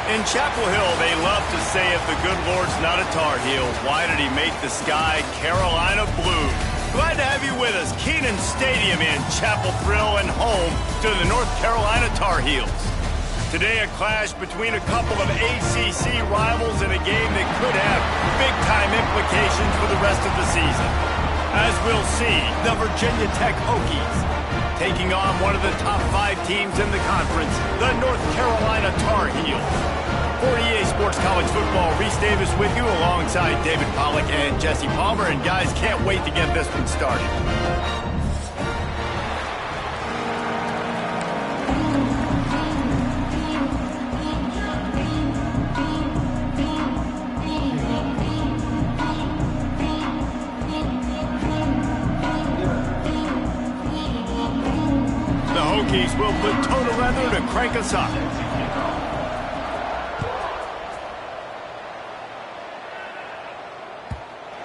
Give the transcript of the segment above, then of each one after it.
In Chapel Hill, they love to say if the good Lord's not a Tar Heel, why did he make the sky Carolina blue? Glad to have you with us. Kenan Stadium in Chapel Thrill and home to the North Carolina Tar Heels. Today, a clash between a couple of ACC rivals in a game that could have big-time implications for the rest of the season. As we'll see, the Virginia Tech Hokies taking on one of the top 5 teams in the conference, the North Carolina Tar Heels. For EA Sports College Football, Reese Davis with you alongside David Pollack and Jesse Palmer. And guys, can't wait to get this one started. The Hokies will put total leather to crank us up.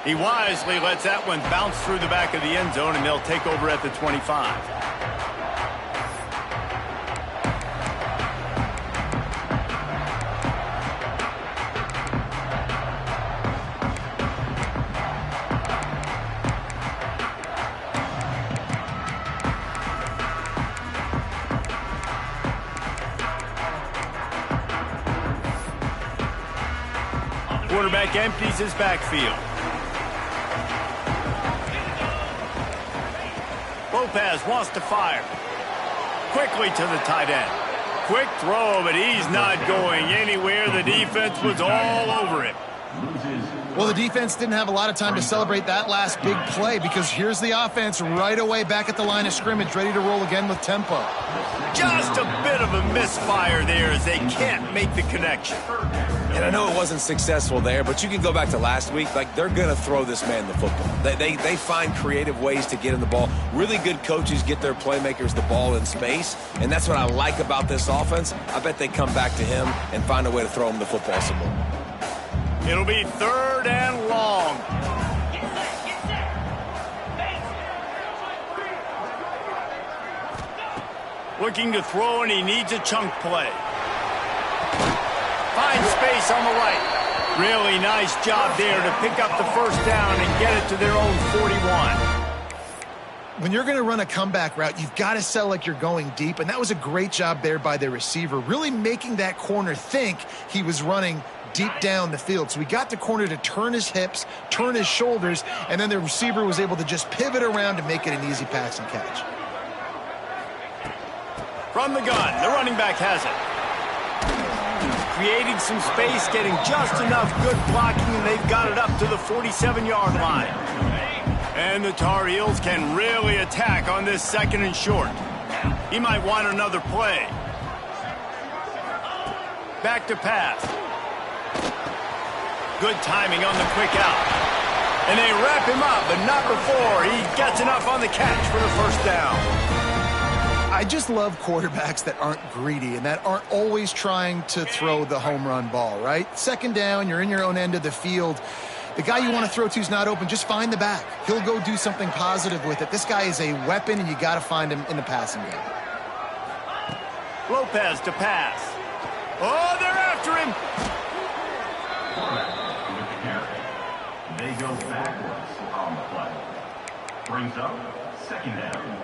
He wisely lets that one bounce through the back of the end zone, and they'll take over at the 25. Quarterback empties his backfield. Lopez wants to fire. Quickly to the tight end. Quick throw, but he's not going anywhere. The defense was all over him. Well, the defense didn't have a lot of time to celebrate that last big play because here's the offense right away back at the line of scrimmage, ready to roll again with tempo. Just a bit of a misfire there as they can't make the connection. And I know it wasn't successful there, but you can go back to last week. Like, they're going to throw this man the football. They find creative ways to get in the ball. Really good coaches get their playmakers the ball in space, and that's what I like about this offense. I bet they come back to him and find a way to throw him the football some more. It'll be 3rd and long. Looking to throw, and he needs a chunk play. Finds space on the right. Really nice job there to pick up the first down and get it to their own 41. When you're going to run a comeback route, you've got to sell like you're going deep, and that was a great job there by the receiver, really making that corner think he was running deep down the field. So we got the corner to turn his hips, turn his shoulders, and then the receiver was able to just pivot around to make it an easy pass and catch. From the gun, the running back has it. Creating some space, getting just enough good blocking, and they've got it up to the 47-yard line. And the Tar Heels can really attack on this 2nd and short. He might want another play. Back to pass. Good timing on the quick out. And they wrap him up, but not before he gets enough on the catch for the first down. I just love quarterbacks that aren't greedy and that aren't always trying to throw the home run ball, right? 2nd down, you're in your own end of the field. The guy you want to throw to is not open. Just find the back. He'll go do something positive with it. This guy is a weapon, and you got to find him in the passing game. Lopez to pass. Oh, they're after him. They go backwards on the play. Brings up 2nd down.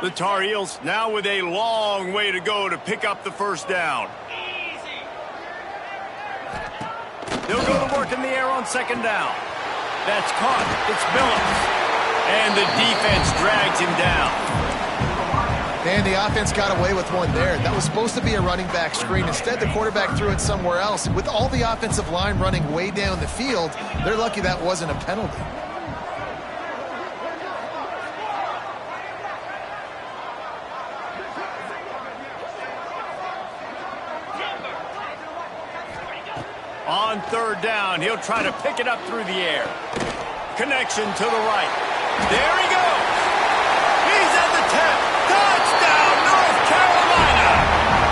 The Tar Heels now with a long way to go to pick up the first down. They'll go to work in the air on 2nd down. That's caught. It's Billups. And the defense drags him down. Man, the offense got away with one there. That was supposed to be a running back screen. Instead, the quarterback threw it somewhere else. With all the offensive line running way down the field, they're lucky that wasn't a penalty. On 3rd down, he'll try to pick it up through the air. Connection to the right. There he goes. He's at the 10. Touchdown, North Carolina.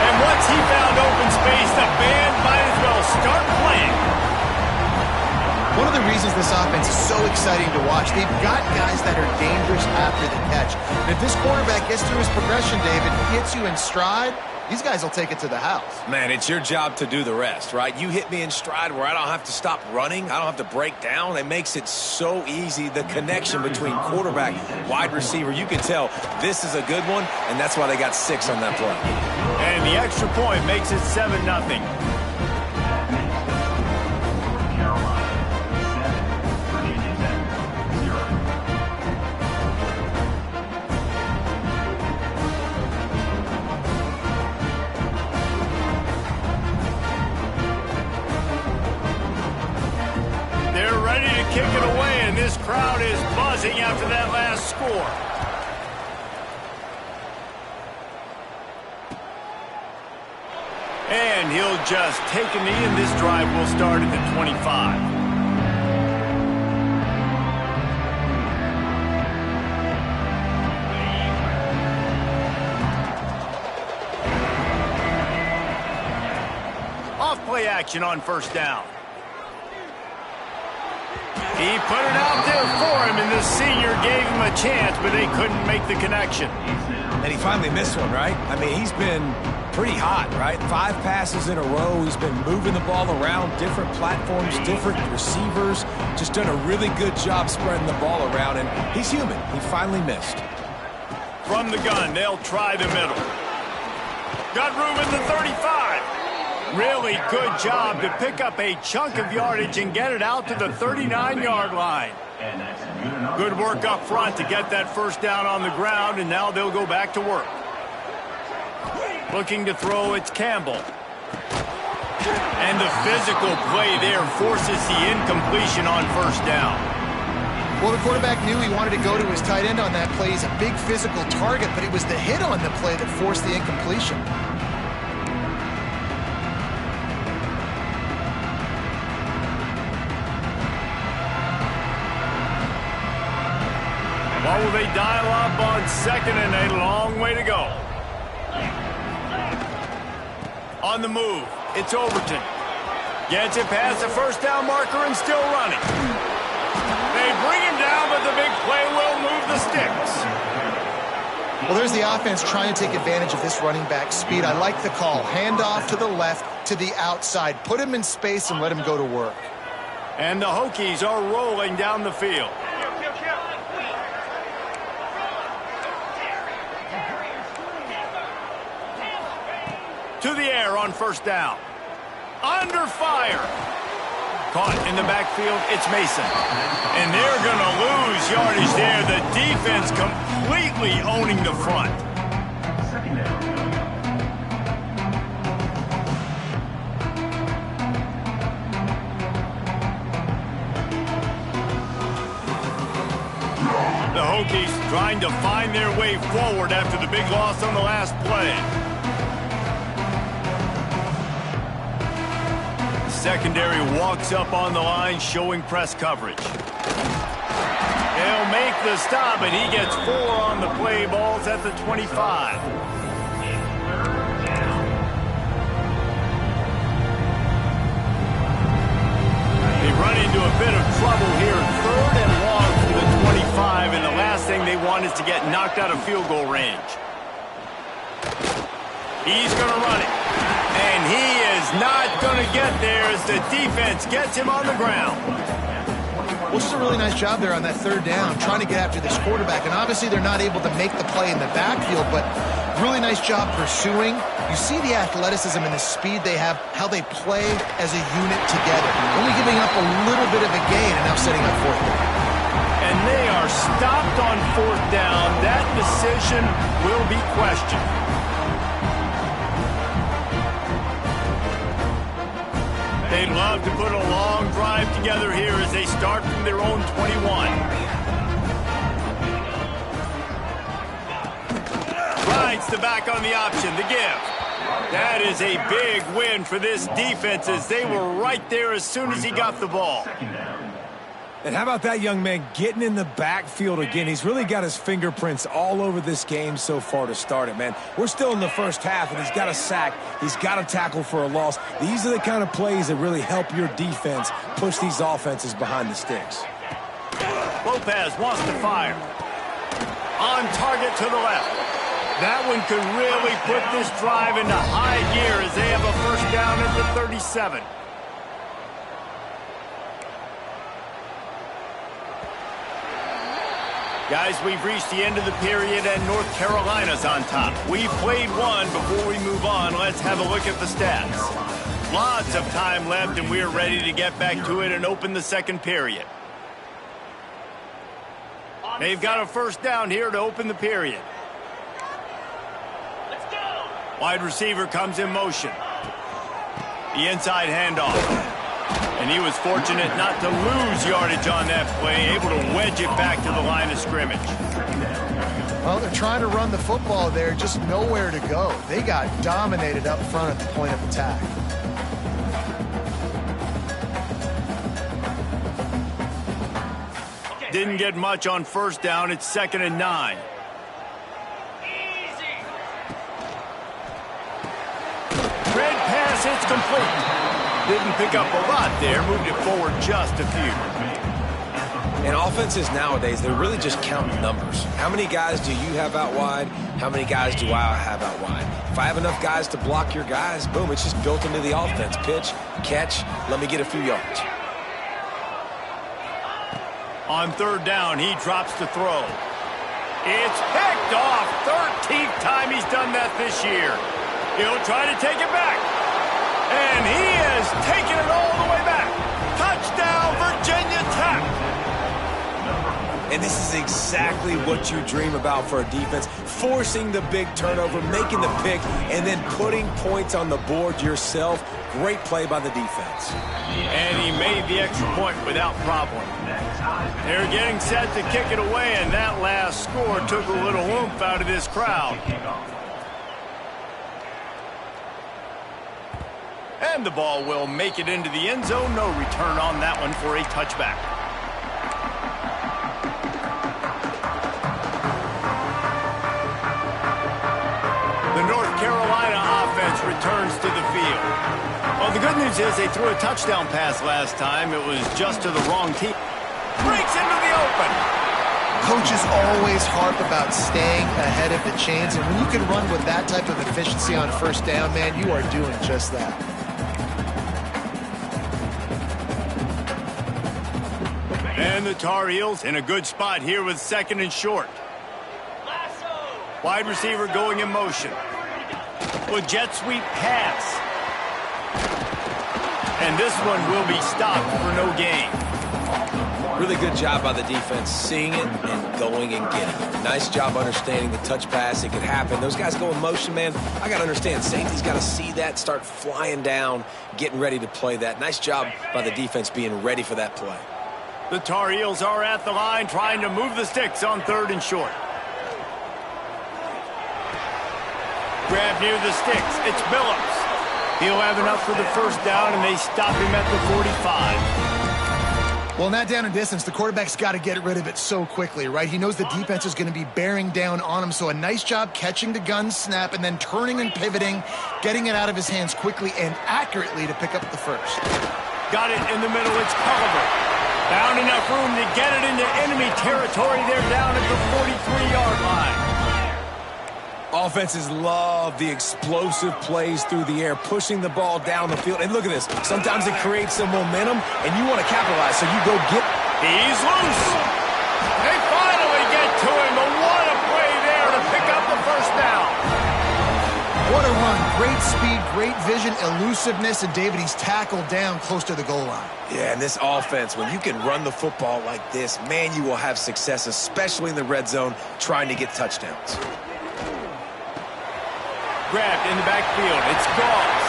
And once he found open space, the band might as well start playing. One of the reasons this offense is so exciting to watch, they've got guys that are dangerous after the catch. And if this quarterback gets through his progression, David, gets you in stride, these guys will take it to the house. Man, it's your job to do the rest, right? You hit me in stride where I don't have to stop running. I don't have to break down. It makes it so easy. The connection between quarterback, wide receiver, you can tell this is a good one, and that's why they got 6 on that play. And the extra point makes it 7-0. Carolina 7, Virginia Tech 0. They're ready to kick it away, and this crowd is buzzing after that last score. And he'll just take a knee, and this drive will start at the 25. Off-play action on first down. He put it out there for him, and the senior gave him a chance, but they couldn't make the connection. And he finally missed one, right? I mean, he's been pretty hot, right? 5 passes in a row. He's been moving the ball around, different platforms, different receivers. Just done a really good job spreading the ball around, and he's human. He finally missed. From the gun, they'll try the middle. Got room in the 35. Really good job to pick up a chunk of yardage and get it out to the 39-yard line. Good work up front to get that first down on the ground, and now they'll go back to work. Looking to throw, it's Campbell. And the physical play there forces the incompletion on first down. Well, the quarterback knew he wanted to go to his tight end on that play. He's a big physical target, but it was the hit on the play that forced the incompletion. What will they dial up on second, and a long way to go. On the move, it's Overton. Gets it past the first down marker and still running. They bring him down, but the big play will move the sticks. Well, there's the offense trying to take advantage of this running back speed. I like the call. Hand off to the left, to the outside. Put him in space and let him go to work. And the Hokies are rolling down the field. To the air on first down. Under fire. Caught in the backfield, it's Mason. And they're going to lose yardage there. The defense completely owning the front. Second down. The Hokies trying to find their way forward after the big loss on the last play. Secondary walks up on the line, showing press coverage. They'll make the stop, and he gets 4 on the play. Ball's at the 25. They run into a bit of trouble here. 3rd and long from the 25, and the last thing they want is to get knocked out of field goal range. He's going to run it. And he is not going to get there as the defense gets him on the ground. Well, just a really nice job there on that 3rd down, trying to get after this quarterback. And obviously they're not able to make the play in the backfield, but really nice job pursuing. You see the athleticism and the speed they have, how they play as a unit together. Only giving up a little bit of a gain and now setting up 4th down. And they are stopped on 4th down. That decision will be questioned. They'd love to put a long drive together here as they start from their own 21. Rides the back on the option, the give. That is a big win for this defense as they were right there as soon as he got the ball. And how about that young man getting in the backfield again? He's really got his fingerprints all over this game so far to start it, man. We're still in the first half, and he's got a sack. He's got a tackle for a loss. These are the kind of plays that really help your defense push these offenses behind the sticks. Lopez wants to fire. On target to the left. That one could really put this drive into high gear as they have a first down at the 37. Guys, we've reached the end of the period and North Carolina's on top. We've played one. Before we move on, let's have a look at the stats. Lots of time left and we're ready to get back to it and open the second period. They've got a first down here to open the period. Let's go. Wide receiver comes in motion. The inside handoff. And he was fortunate not to lose yardage on that play, able to wedge it back to the line of scrimmage. Well, they're trying to run the football there, just nowhere to go. They got dominated up front at the point of attack. Didn't get much on first down. It's 2nd and 9. Red pass, it's complete. Didn't pick up a lot there, moved it forward just a few. And offenses nowadays, they're really just counting numbers. How many guys do you have out wide? How many guys do I have out wide? If I have enough guys to block your guys, boom, it's just built into the offense. Pitch, catch, let me get a few yards. On third down, he drops to throw. It's picked off. 13th time he's done that this year. He'll try to take it back. And he has taken it all the way back. Touchdown, Virginia Tech. And this is exactly what you dream about for a defense. Forcing the big turnover, making the pick, and then putting points on the board yourself. Great play by the defense. And he made the extra point without problem. They're getting set to kick it away, and that last score took a little oomph out of this crowd. And the ball will make it into the end zone. No return on that one for a touchback. The North Carolina offense returns to the field. Well, the good news is they threw a touchdown pass last time. It was just to the wrong team. Breaks into the open. Coaches always harp about staying ahead of the chains, and when you can run with that type of efficiency on first down, man, you are doing just that. And the Tar Heels in a good spot here with 2nd and short. Wide receiver going in motion. With jet sweep pass. And this one will be stopped for no gain. Really good job by the defense, seeing it and going and getting it. Nice job understanding the touch pass. It could happen. Those guys go in motion, man. I got to understand, safety's got to see that, start flying down, getting ready to play that. Nice job by the defense being ready for that play. The Tar Heels are at the line trying to move the sticks on 3rd and short. Grab near the sticks. It's Billups. He'll have enough for the first down, and they stop him at the 45. Well, in that down and distance, the quarterback's got to get rid of it so quickly, right? He knows the defense is going to be bearing down on him, so a nice job catching the gun snap and then turning and pivoting, getting it out of his hands quickly and accurately to pick up the first. Got it in the middle. It's Culliver. Found enough room to get it into enemy territory. They're down at the 43-yard line. Offenses love the explosive plays through the air, pushing the ball down the field. And look at this. Sometimes it creates some momentum, and you want to capitalize, so you go get it. He's loose. They finally get to him, but what a play there to pick up the first down. What a run. Great speed, great vision, elusiveness, and David, he's tackled down close to the goal line. Yeah, and this offense, when you can run the football like this, man, you will have success, especially in the red zone, trying to get touchdowns. Grabbed in the backfield. It's Gauls.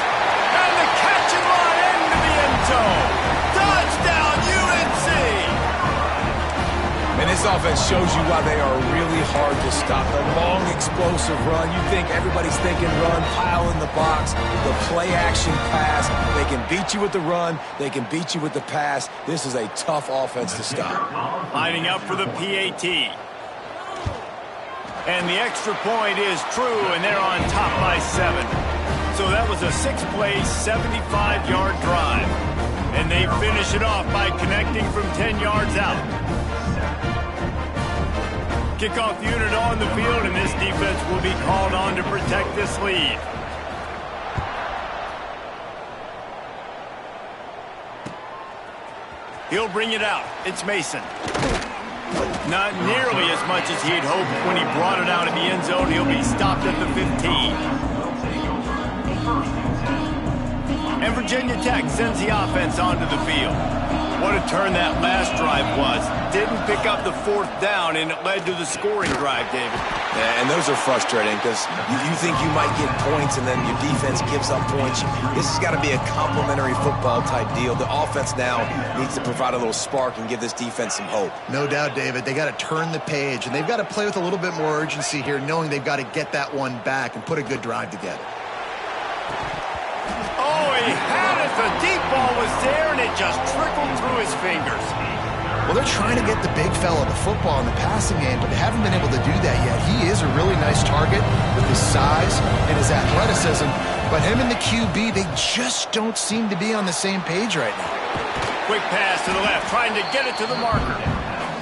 And the catch and run into the end zone. Touchdown, UNC! And this offense shows you why they are really hard to stop. The long, explosive run. You think everybody's thinking run, pile in the box, the play-action pass. They can beat you with the run. They can beat you with the pass. This is a tough offense to stop. Lining up for the PAT. And the extra point is true, and they're on top by 7. So that was a 6-play, 75-yard drive. And they finish it off by connecting from 10 yards out. Kickoff unit on the field, and this defense will be called on to protect this lead. He'll bring it out. It's Mason. Not nearly as much as he'd hoped when he brought it out of the end zone. He'll be stopped at the 15. And Virginia Tech sends the offense onto the field. What a turn that last drive was. Didn't pick up the 4th down, and it led to the scoring drive, David. Yeah, and those are frustrating because you think you might get points and then your defense gives up points. This has got to be a complementary football type deal. The offense now needs to provide a little spark and give this defense some hope. No doubt, David. They got to turn the page, and they've got to play with a little bit more urgency here, knowing they've got to get that one back and put a good drive together. Oh, he had it. The deep ball was there, and it just trickled through his fingers. Well, they're trying to get the big fella the football in the passing game, but they haven't been able to do that yet. He is a really nice target with his size and his athleticism, but him and the QB, they just don't seem to be on the same page right now. Quick pass to the left, trying to get it to the marker.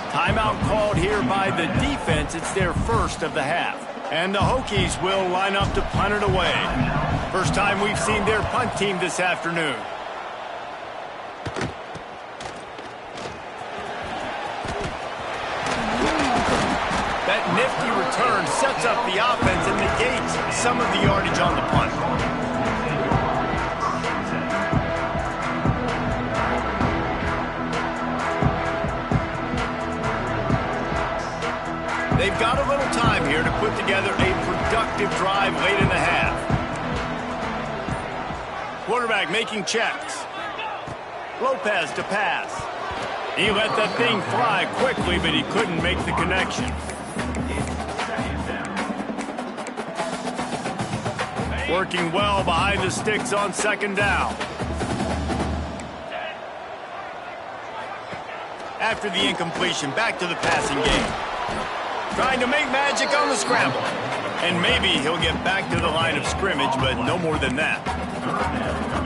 Timeout called here by the defense. It's their first of the half. And the Hokies will line up to punt it away. First time we've seen their punt team this afternoon. That nifty return sets up the offense and negates some of the yardage on the punt. They've got a little time here to put together a productive drive late in the half. Quarterback making checks. Lopez to pass. He let that thing fly quickly, but he couldn't make the connection. Working well behind the sticks on 2nd down. After the incompletion, back to the passing game. Trying to make magic on the scramble. And maybe he'll get back to the line of scrimmage, but no more than that.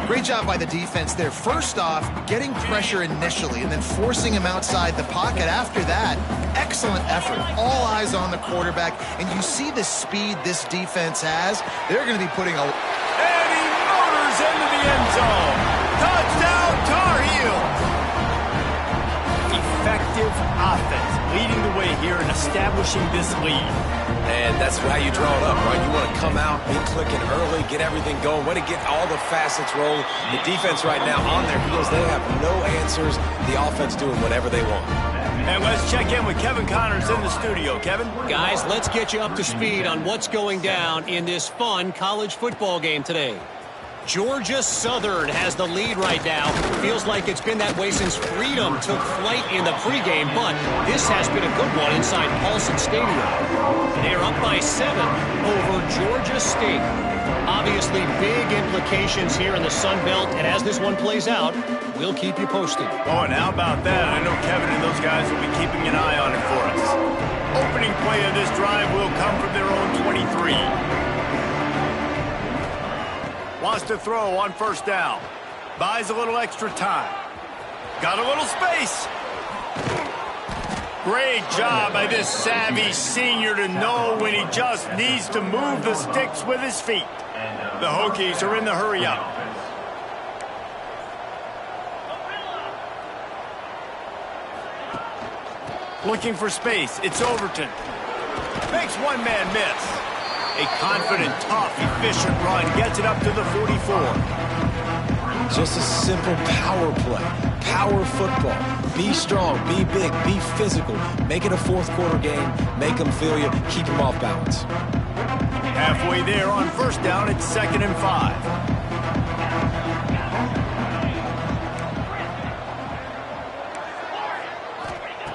Great job by the defense there. First off, getting pressure initially and then forcing him outside the pocket. After that, excellent effort. All eyes on the quarterback. And you see the speed this defense has. They're going to be putting a... And he motors into the end zone. Touchdown, Tar Heels. Effective offense leading the way here and establishing this lead. And that's how you draw it up, right? You want to come out, be clicking early, get everything going, want to get all the facets rolling. The defense right now on their heels, they have no answers. The offense doing whatever they want. And let's check in with Kevin Connors in the studio. Kevin? Guys, let's get you up to speed on what's going down in this fun college football game today. Georgia Southern has the lead right now. Feels like it's been that way since Freedom took flight in the pregame, but this has been a good one inside Paulson Stadium. They're up by 7 over Georgia State. Obviously, big implications here in the Sun Belt, and as this one plays out, we'll keep you posted. Oh, and how about that? I know Kevin and those guys will be keeping an eye on it for us. Opening play of this drive will come from their own 23. Wants to throw on 1st down. Buys a little extra time. Got a little space. Great job by this savvy senior to know when he just needs to move the sticks with his feet. The Hokies are in the hurry up. Looking for space. It's Overton. Makes one man miss. A confident, tough, efficient run gets it up to the 44. Just a simple power play. Power football. Be strong, be big, be physical. Make it a 4th quarter game. Make them feel you. Keep them off balance. Halfway there on 1st down, it's 2nd and 5.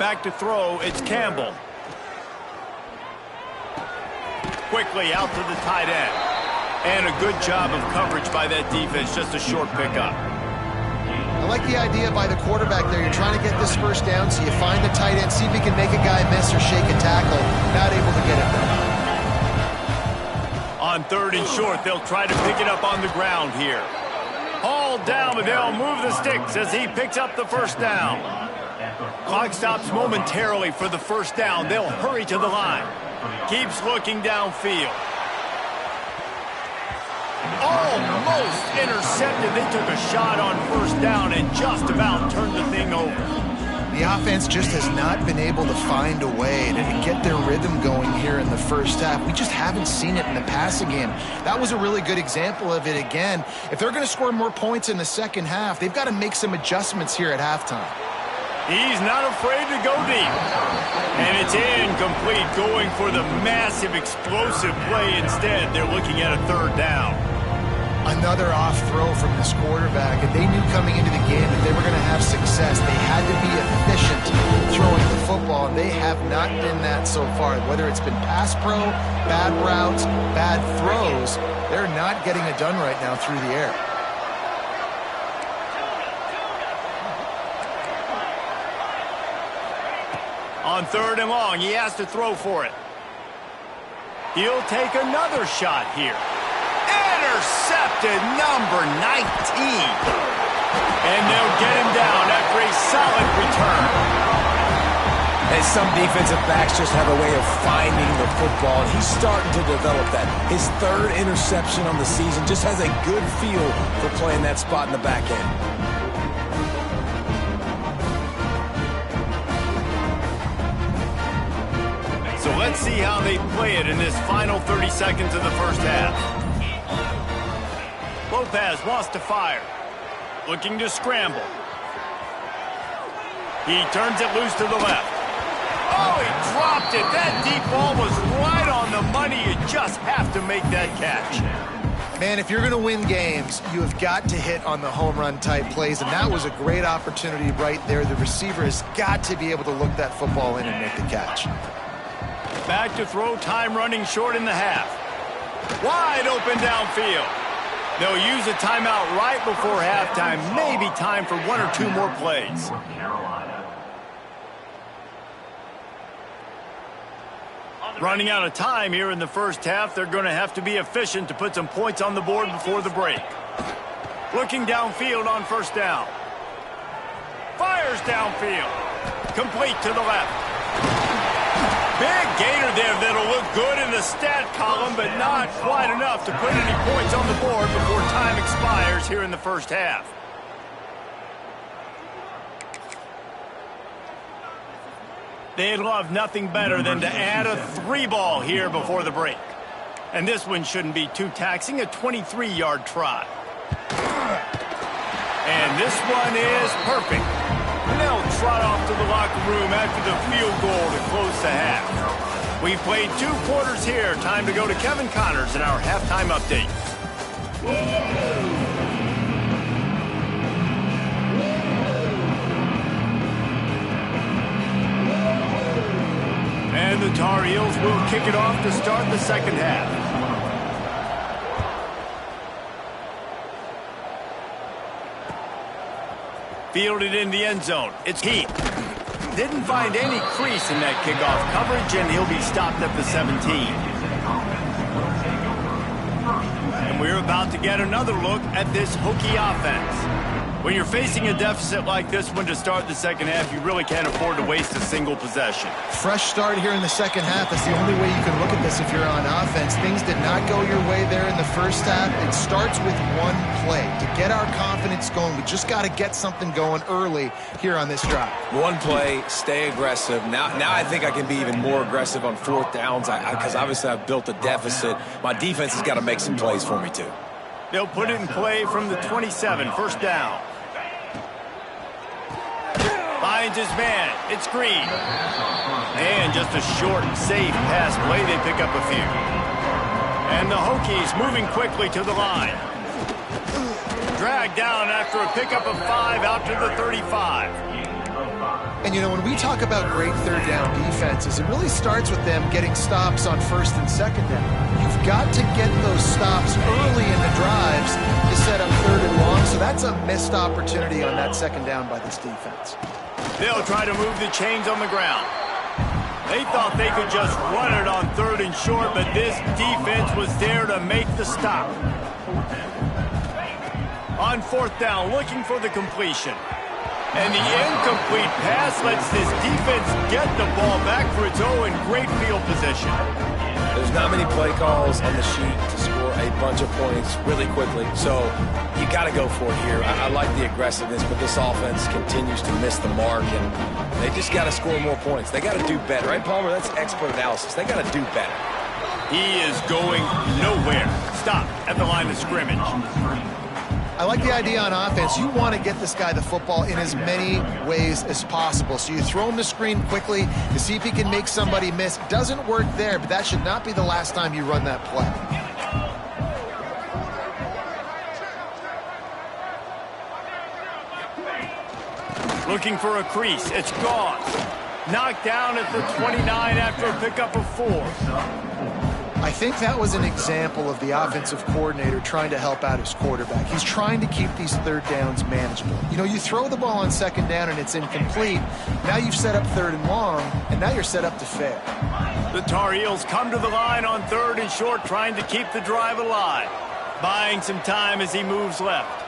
Back to throw, it's Campbell. Quickly out to the tight end. And a good job of coverage by that defense, just a short pickup. I like the idea by the quarterback there. You're trying to get this first down, so you find the tight end, see if he can make a guy miss or shake a tackle. Not able to get it done. On 3rd and short, they'll try to pick it up on the ground here. Hauled down, but they'll move the sticks as he picks up the first down. Clock stops momentarily for the first down. They'll hurry to the line. Keeps looking downfield. Almost intercepted. They took a shot on first down and just about turned the thing over. The offense just has not been able to find a way to get their rhythm going here in the first half. We just haven't seen it in the passing game. That was a really good example of it again. If they're going to score more points in the second half, they've got to make some adjustments here at halftime. He's not afraid to go deep. And it's incomplete, going for the massive explosive play instead. They're looking at a 3rd down. Another off throw from this quarterback, and they knew coming into the game that they were going to have success. They had to be efficient throwing the football, and they have not been that so far. Whether it's been pass pro, bad routes, bad throws, they're not getting it done right now through the air. On 3rd and long, he has to throw for it. He'll take another shot here. Intercepted, number 19. And they'll get him down after a solid return. And some defensive backs just have a way of finding the football, and he's starting to develop that. His 3rd interception on the season, just has a good feel for playing that spot in the back end. So let's see how they play it in this final 30 seconds of the first half. Lopez wants to fire. Looking to scramble. He turns it loose to the left. Oh, he dropped it. That deep ball was right on the money. You just have to make that catch. Man, if you're going to win games, you have got to hit on the home run type plays, and that was a great opportunity right there. The receiver has got to be able to look that football in and make the catch. Back to throw, time running short in the half. Wide open downfield. They'll use a timeout right before halftime. Maybe time for 1 or 2 more plays. Running out of time here in the first half. They're going to have to be efficient to put some points on the board before the break. Looking downfield on first down. Fires downfield. Complete to the left. Big gainer there that'll look good in the stat column, but not quite enough to put any points on the board before time expires here in the first half. They'd love nothing better than to add a 3-ball here before the break. And this one shouldn't be too taxing, a 23-yard try. And this one is perfect. And they'll trot off to the locker room after the field goal to close the half. We've played 2 quarters here. Time to go to Kevin Connors in our halftime update. And the Tar Heels will kick it off to start the second half. Fielded in the end zone. It's Heath. Didn't find any crease in that kickoff coverage, and he'll be stopped at the 17. And we're about to get another look at this Hokie offense. When you're facing a deficit like this one to start the second half, you really can't afford to waste a single possession. Fresh start here in the second half. That's the only way you can look at this if you're on offense. Things did not go your way there in the first half. It starts with one play. To get our confidence going, we just got to get something going early here on this drive. One play, stay aggressive. Now I think I can be even more aggressive on 4th downs because obviously I've built a deficit. My defense has got to make some plays for me too. They'll put it in play from the 27, first down. Finds his man. It's Green. And just a short, safe pass play. They pick up a few. And the Hokies moving quickly to the line. Dragged down after a pickup of 5 out to the 35. And, you know, when we talk about great third down defenses, it really starts with them getting stops on first and second down. You've got to get those stops early in the drives to set up third and long, so that's a missed opportunity on that second down by this defense. They'll try to move the chains on the ground. They thought they could just run it on third and short, but this defense was there to make the stop. On fourth down, looking for the completion. And the incomplete pass lets this defense get the ball back for its own in great field position. There's not many play calls on the sheet to score a bunch of points really quickly, so you got to go for it here. I like the aggressiveness, but this offense continues to miss the mark, and they just got to score more points. They got to do better, right, Palmer? That's expert analysis. They got to do better. He is going nowhere. Stop at the line of scrimmage. I like the idea on offense. You want to get this guy the football in as many ways as possible. So you throw him the screen quickly to see if he can make somebody miss. Doesn't work there, but that should not be the last time you run that play. Looking for a crease. It's gone. Knocked down at the 29 after a pickup of 4. I think that was an example of the offensive coordinator trying to help out his quarterback. He's trying to keep these third downs manageable. You know, you throw the ball on second down and it's incomplete. Now you've set up third and long, and now you're set up to fail. The Tar Heels come to the line on third and short, trying to keep the drive alive. Buying some time as he moves left.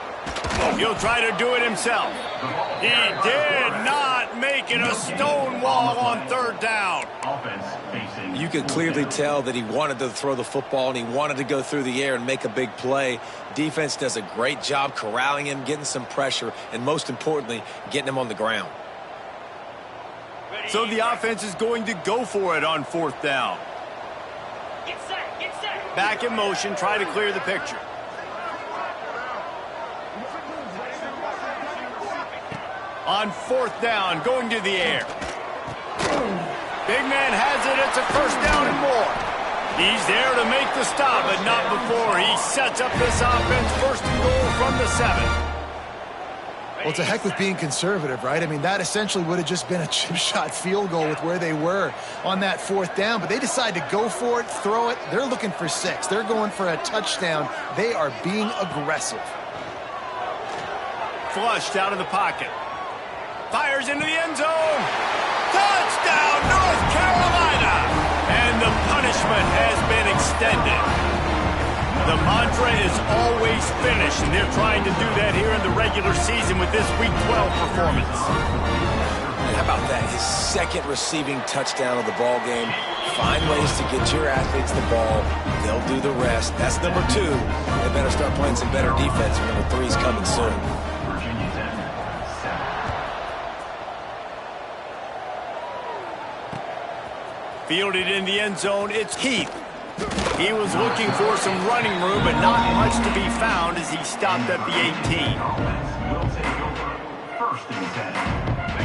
He'll try to do it himself. He did not make it a stone wall on third down. You could clearly tell that he wanted to throw the football and he wanted to go through the air and make a big play. Defense does a great job corralling him, getting some pressure, and most importantly, getting him on the ground. So the offense is going to go for it on fourth down. Get set, get set. Back in motion, try to clear the picture. On fourth down, going to the air. Big man has it. It's a first down and more. He's there to make the stop, but not before he sets up this offense first and goal from the 7. Well, it's a heck with being conservative, right? I mean, that essentially would have just been a chip shot field goal with where they were on that fourth down, but they decide to go for it, throw it. They're looking for 6. They're going for a touchdown. They are being aggressive. Flushed out of the pocket. Fires into the end zone. Touchdown, North Carolina! And the punishment has been extended. The mantra is always finish, and they're trying to do that here in the regular season with this Week 12 performance. How about that? His second receiving touchdown of the ball game. Find ways to get your athletes the ball. They'll do the rest. That's number 2. They better start playing some better defense. Number 3 is coming soon. Fielded in the end zone, it's Heath. He was looking for some running room, but not much to be found as he stopped at the 18.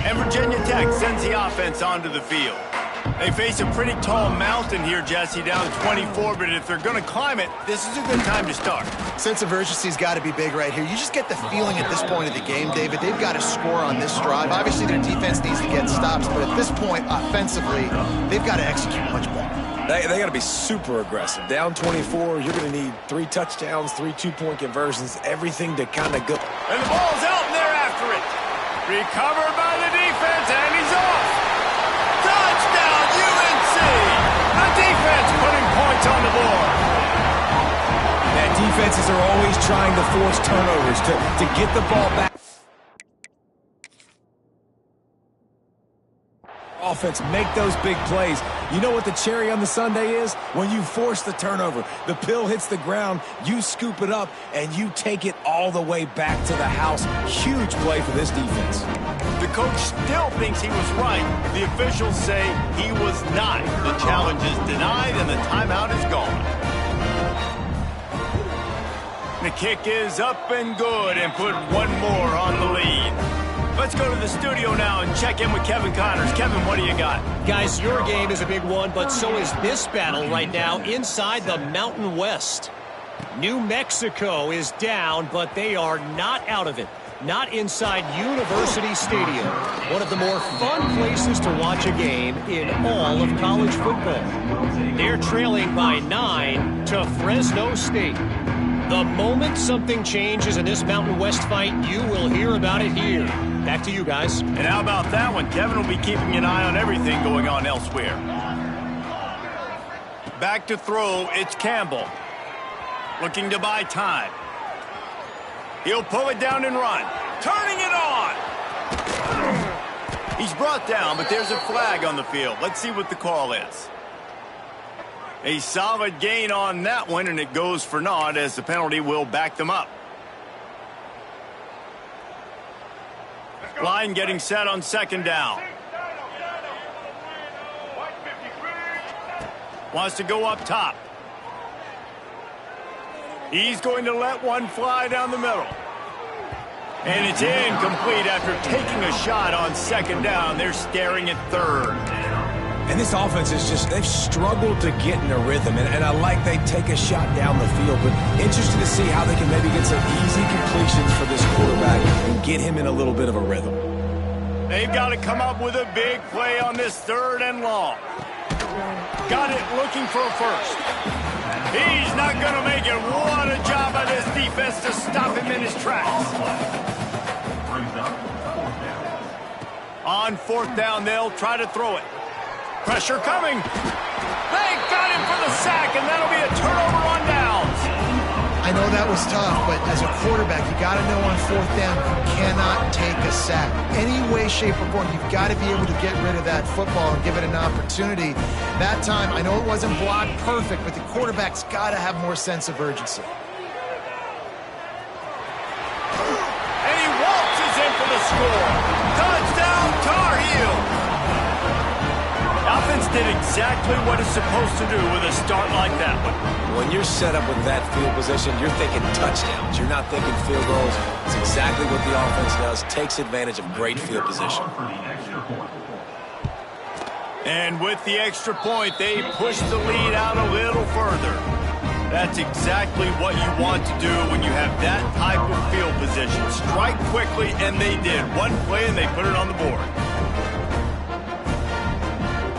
And Virginia Tech sends the offense onto the field. They face a pretty tall mountain here, Jesse, down 24, but if they're going to climb it, this is a good time to start. Sense of urgency's got to be big right here. You just get the feeling at this point of the game, David, they've got to score on this drive. Obviously, their defense needs to get stops, but at this point, offensively, they've got to execute much better. They got to be super aggressive. Down 24, you're going to need 3 touchdowns, 3 two-point conversions, everything to kind of go. And the ball's out, and they're after it. Recovered by the defense, and he's off. Touchdown, UNC! The defense putting points on the board. Man, defenses are always trying to force turnovers to get the ball back. Offense, make those big plays. You know what the cherry on the sundae is? When you force the turnover, the pill hits the ground, you scoop it up, and you take it all the way back to the house. Huge play for this defense. The coach still thinks he was right. The officials say he was not. The challenge is denied, and the timeout is gone. The kick is up and good, and put one more on the lead. Let's go to the studio now and check in with Kevin Connors. Kevin, what do you got? Guys, your game is a big one, but so is this battle right now inside the Mountain West. New Mexico is down, but they are not out of it. not inside University Stadium, one of the more fun places to watch a game in all of college football. They're trailing by 9 to Fresno State. The moment something changes in this Mountain West fight, you will hear about it here. Back to you guys. And how about that one? Kevin will be keeping an eye on everything going on elsewhere. Back to throw, it's Campbell. Looking to buy time. He'll pull it down and run. Turning it on! He's brought down, but there's a flag on the field. Let's see what the call is. A solid gain on that one, and it goes for naught as the penalty will back them up. Line getting set on second down. Wants to go up top. He's going to let one fly down the middle. And it's incomplete after taking a shot on second down. They're staring at third. And this offense is just, they've struggled to get in a rhythm. And I like they take a shot down the field, but interested to see how they can maybe get some easy completions for this quarterback and get him in a little bit of a rhythm. They've got to come up with a big play on this third and long. Got it looking for a first. He's not going to make it. What a job by this defense to stop him in his tracks. On fourth down, they'll try to throw it. Pressure coming. They got him for the sack, and that'll be a turnover on downs. I know that was tough, but as a quarterback, you got to know on fourth down, you cannot take a sack. Any way, shape, or form, you've got to be able to get rid of that football and give it an opportunity. That time, I know it wasn't blocked perfect, but the quarterback's got to have more sense of urgency. And he waltzes in for the score. Touchdown, Tar Heels. Offense did exactly what it's supposed to do with a start like that one. When you're set up with that field position, you're thinking touchdowns. You're not thinking field goals. It's exactly what the offense does. Takes advantage of great field position. And with the extra point, they push the lead out a little further. That's exactly what you want to do when you have that type of field position. Strike quickly, and they did. One play, and they put it on the board.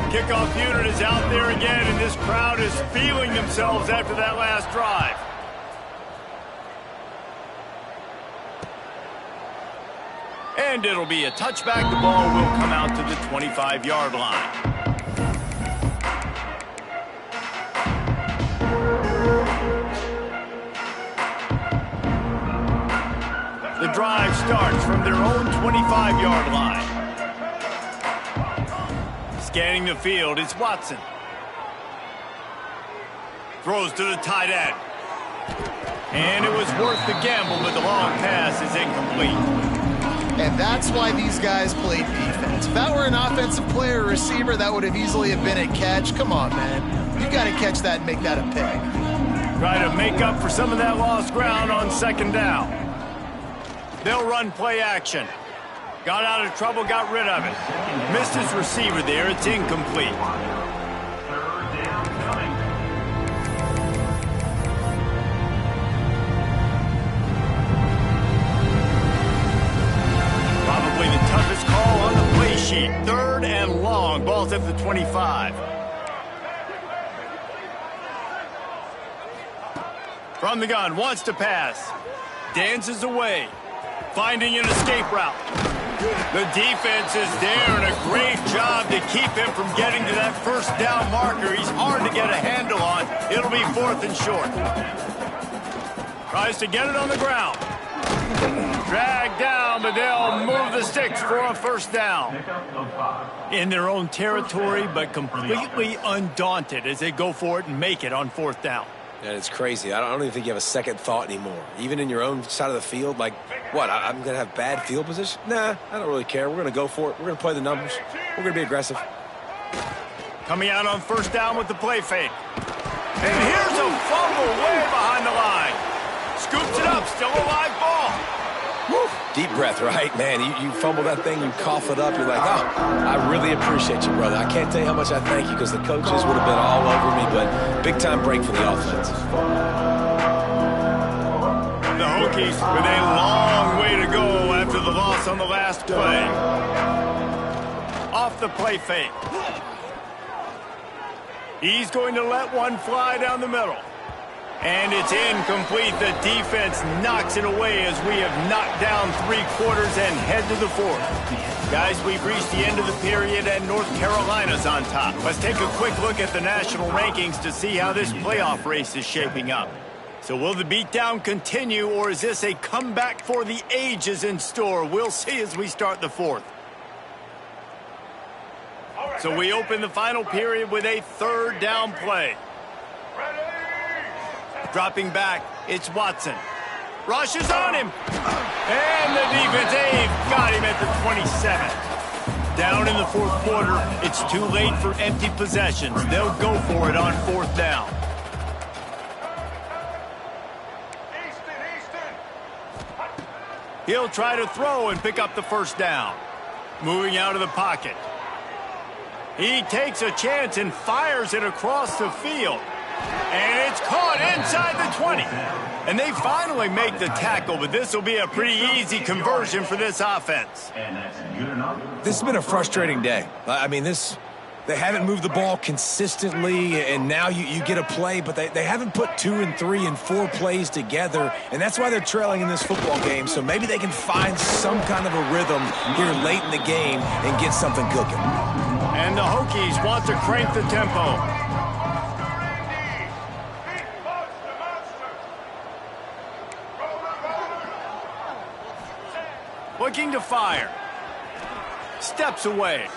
Kickoff unit is out there again, and this crowd is feeling themselves after that last drive. And it'll be a touchback. The ball will come out to the 25-yard line. The drive starts from their own 25-yard line. Scanning the field, it's Watson. Throws to the tight end. And it was worth the gamble, but the long pass is incomplete. And that's why these guys played defense. If that were an offensive player or receiver, that would have easily have been a catch. Come on, man. You got to catch that and make that a pick. Try to make up for some of that lost ground on second down. They'll run play action. Got out of trouble, got rid of it. Missed his receiver there. It's incomplete. Probably the toughest call on the play sheet. Third and long. Ball's at the 25. From the gun, wants to pass. Dances away. Finding an escape route. The defense is there, and a great job to keep him from getting to that first down marker. He's hard to get a handle on. It'll be fourth and short. Tries to get it on the ground. Dragged down, but they'll move the sticks for a first down. In their own territory, but completely undaunted as they go for it and make it on fourth down. And it's crazy. I don't even think you have a second thought anymore. Even in your own side of the field, like, what, I'm going to have bad field position? Nah, I don't really care. We're going to go for it. We're going to play the numbers. We're going to be aggressive. Coming out on first down with the play fake. And here's a fumble way behind the line. Scoops it up, still a live ball. Woo. Deep breath, right? Man, you fumble that thing, you cough it up, you're like, oh, I really appreciate you, brother. I can't tell you how much I thank you because the coaches would have been all over me, but big time break for the offense. The Hokies with a long way to go loss on the last play. Off the play fake. He's going to let one fly down the middle. And it's incomplete. The defense knocks it away as we have knocked down 3 quarters and head to the 4th. Guys, we've reached the end of the period and North Carolina's on top. Let's take a quick look at the national rankings to see how this playoff race is shaping up. So will the beatdown continue, or is this a comeback for the ages in store? We'll see as we start the 4th. So we open the final period with a 3rd down play. Dropping back, it's Watson. Rushes on him. And the defense, got him at the 27th. Down in the 4th quarter, it's too late for empty possessions. They'll go for it on 4th down. He'll try to throw and pick up the 1st down. Moving out of the pocket. He takes a chance and fires it across the field. And it's caught inside the 20. And they finally make the tackle, but this will be a pretty easy conversion for this offense. This has been a frustrating day. I mean, they haven't moved the ball consistently, and now you get a play, but they haven't put 2 and 3 and 4 plays together, and that's why they're trailing in this football game. So maybe they can find some kind of a rhythm here late in the game and get something cooking. And the Hokies want to crank the tempo. Looking to fire. Steps away.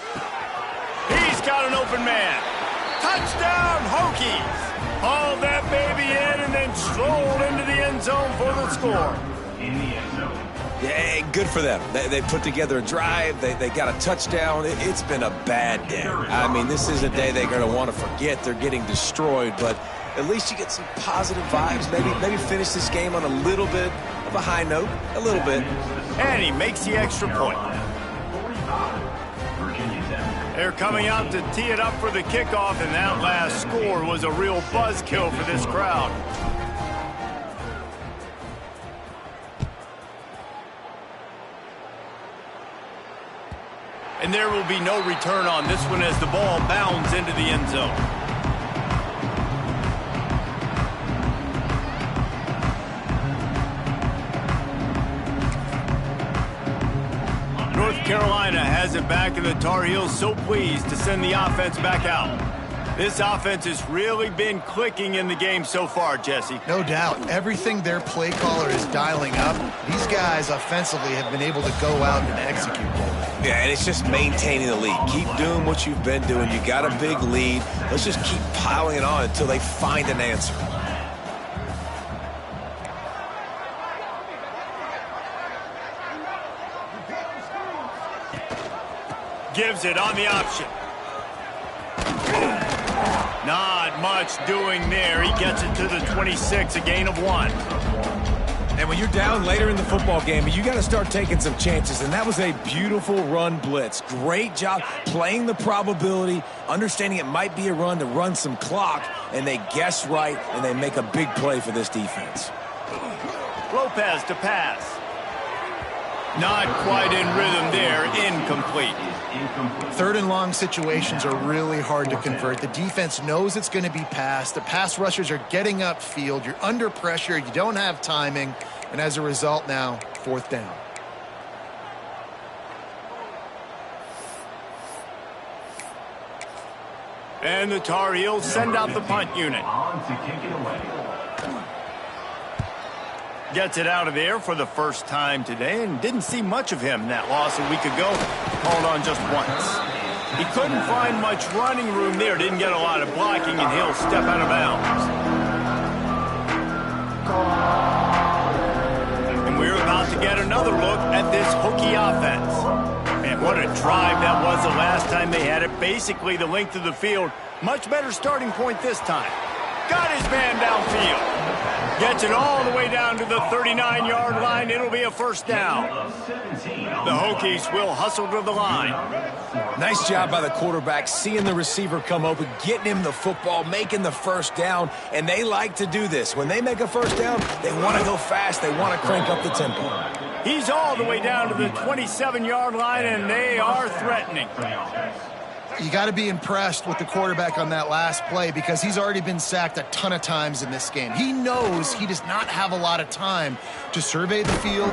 He's got an open man. Touchdown, Hokies. Hauled that baby in and then strolled into the end zone for the score. In the end zone. Yeah, good for them. They put together a drive. They got a touchdown. It's been a bad day. I mean, this is a day they're going to want to forget. They're getting destroyed, but at least you get some positive vibes. Maybe finish this game on a little bit of a high note. A little bit. And he makes the extra point. They're coming out to tee it up for the kickoff, and that last score was a real buzzkill for this crowd. And there will be no return on this one as the ball bounds into the end zone. North Carolina has it back, and the Tar Heels so pleased to send the offense back out. This offense has really been clicking in the game so far, Jesse. No doubt. Everything their play caller is dialing up, these guys offensively have been able to go out and execute that. Yeah, and it's just maintaining the lead. Keep doing what you've been doing. You got a big lead. Let's just keep piling it on until they find an answer. Gives it on the option. Not much doing there. He gets it to the 26, a gain of 1. And when you're down later in the football game, you got to start taking some chances, and that was a beautiful run blitz. Great job playing the probability, understanding it might be a run to run some clock, and they guess right, and they make a big play for this defense. Lopez to pass. Not quite in rhythm there. Incomplete. 3rd and long situations are really hard to convert. The defense knows it's going to be passed. The pass rushers are getting upfield. You're under pressure. You don't have timing. And as a result now, 4th down. And the Tar Heels send out the punt unit. On to kick it away. Gets it out of there for the first time today, and didn't see much of him in that loss a week ago. Called on just once. He couldn't find much running room there. Didn't get a lot of blocking, and he'll step out of bounds. And we're about to get another look at this Hokie offense. Man, what a drive that was the last time they had it. Basically the length of the field. Much better starting point this time. Got his man downfield. Gets it all the way down to the 39-yard line. It'll be a 1st down. The Hokies will hustle to the line. Nice job by the quarterback, seeing the receiver come open, getting him the football, making the 1st down, and they like to do this. When they make a 1st down, they want to go fast. They want to crank up the tempo. He's all the way down to the 27-yard line, and they are threatening. You got to be impressed with the quarterback on that last play because he's already been sacked a ton of times in this game. He knows he does not have a lot of time to survey the field.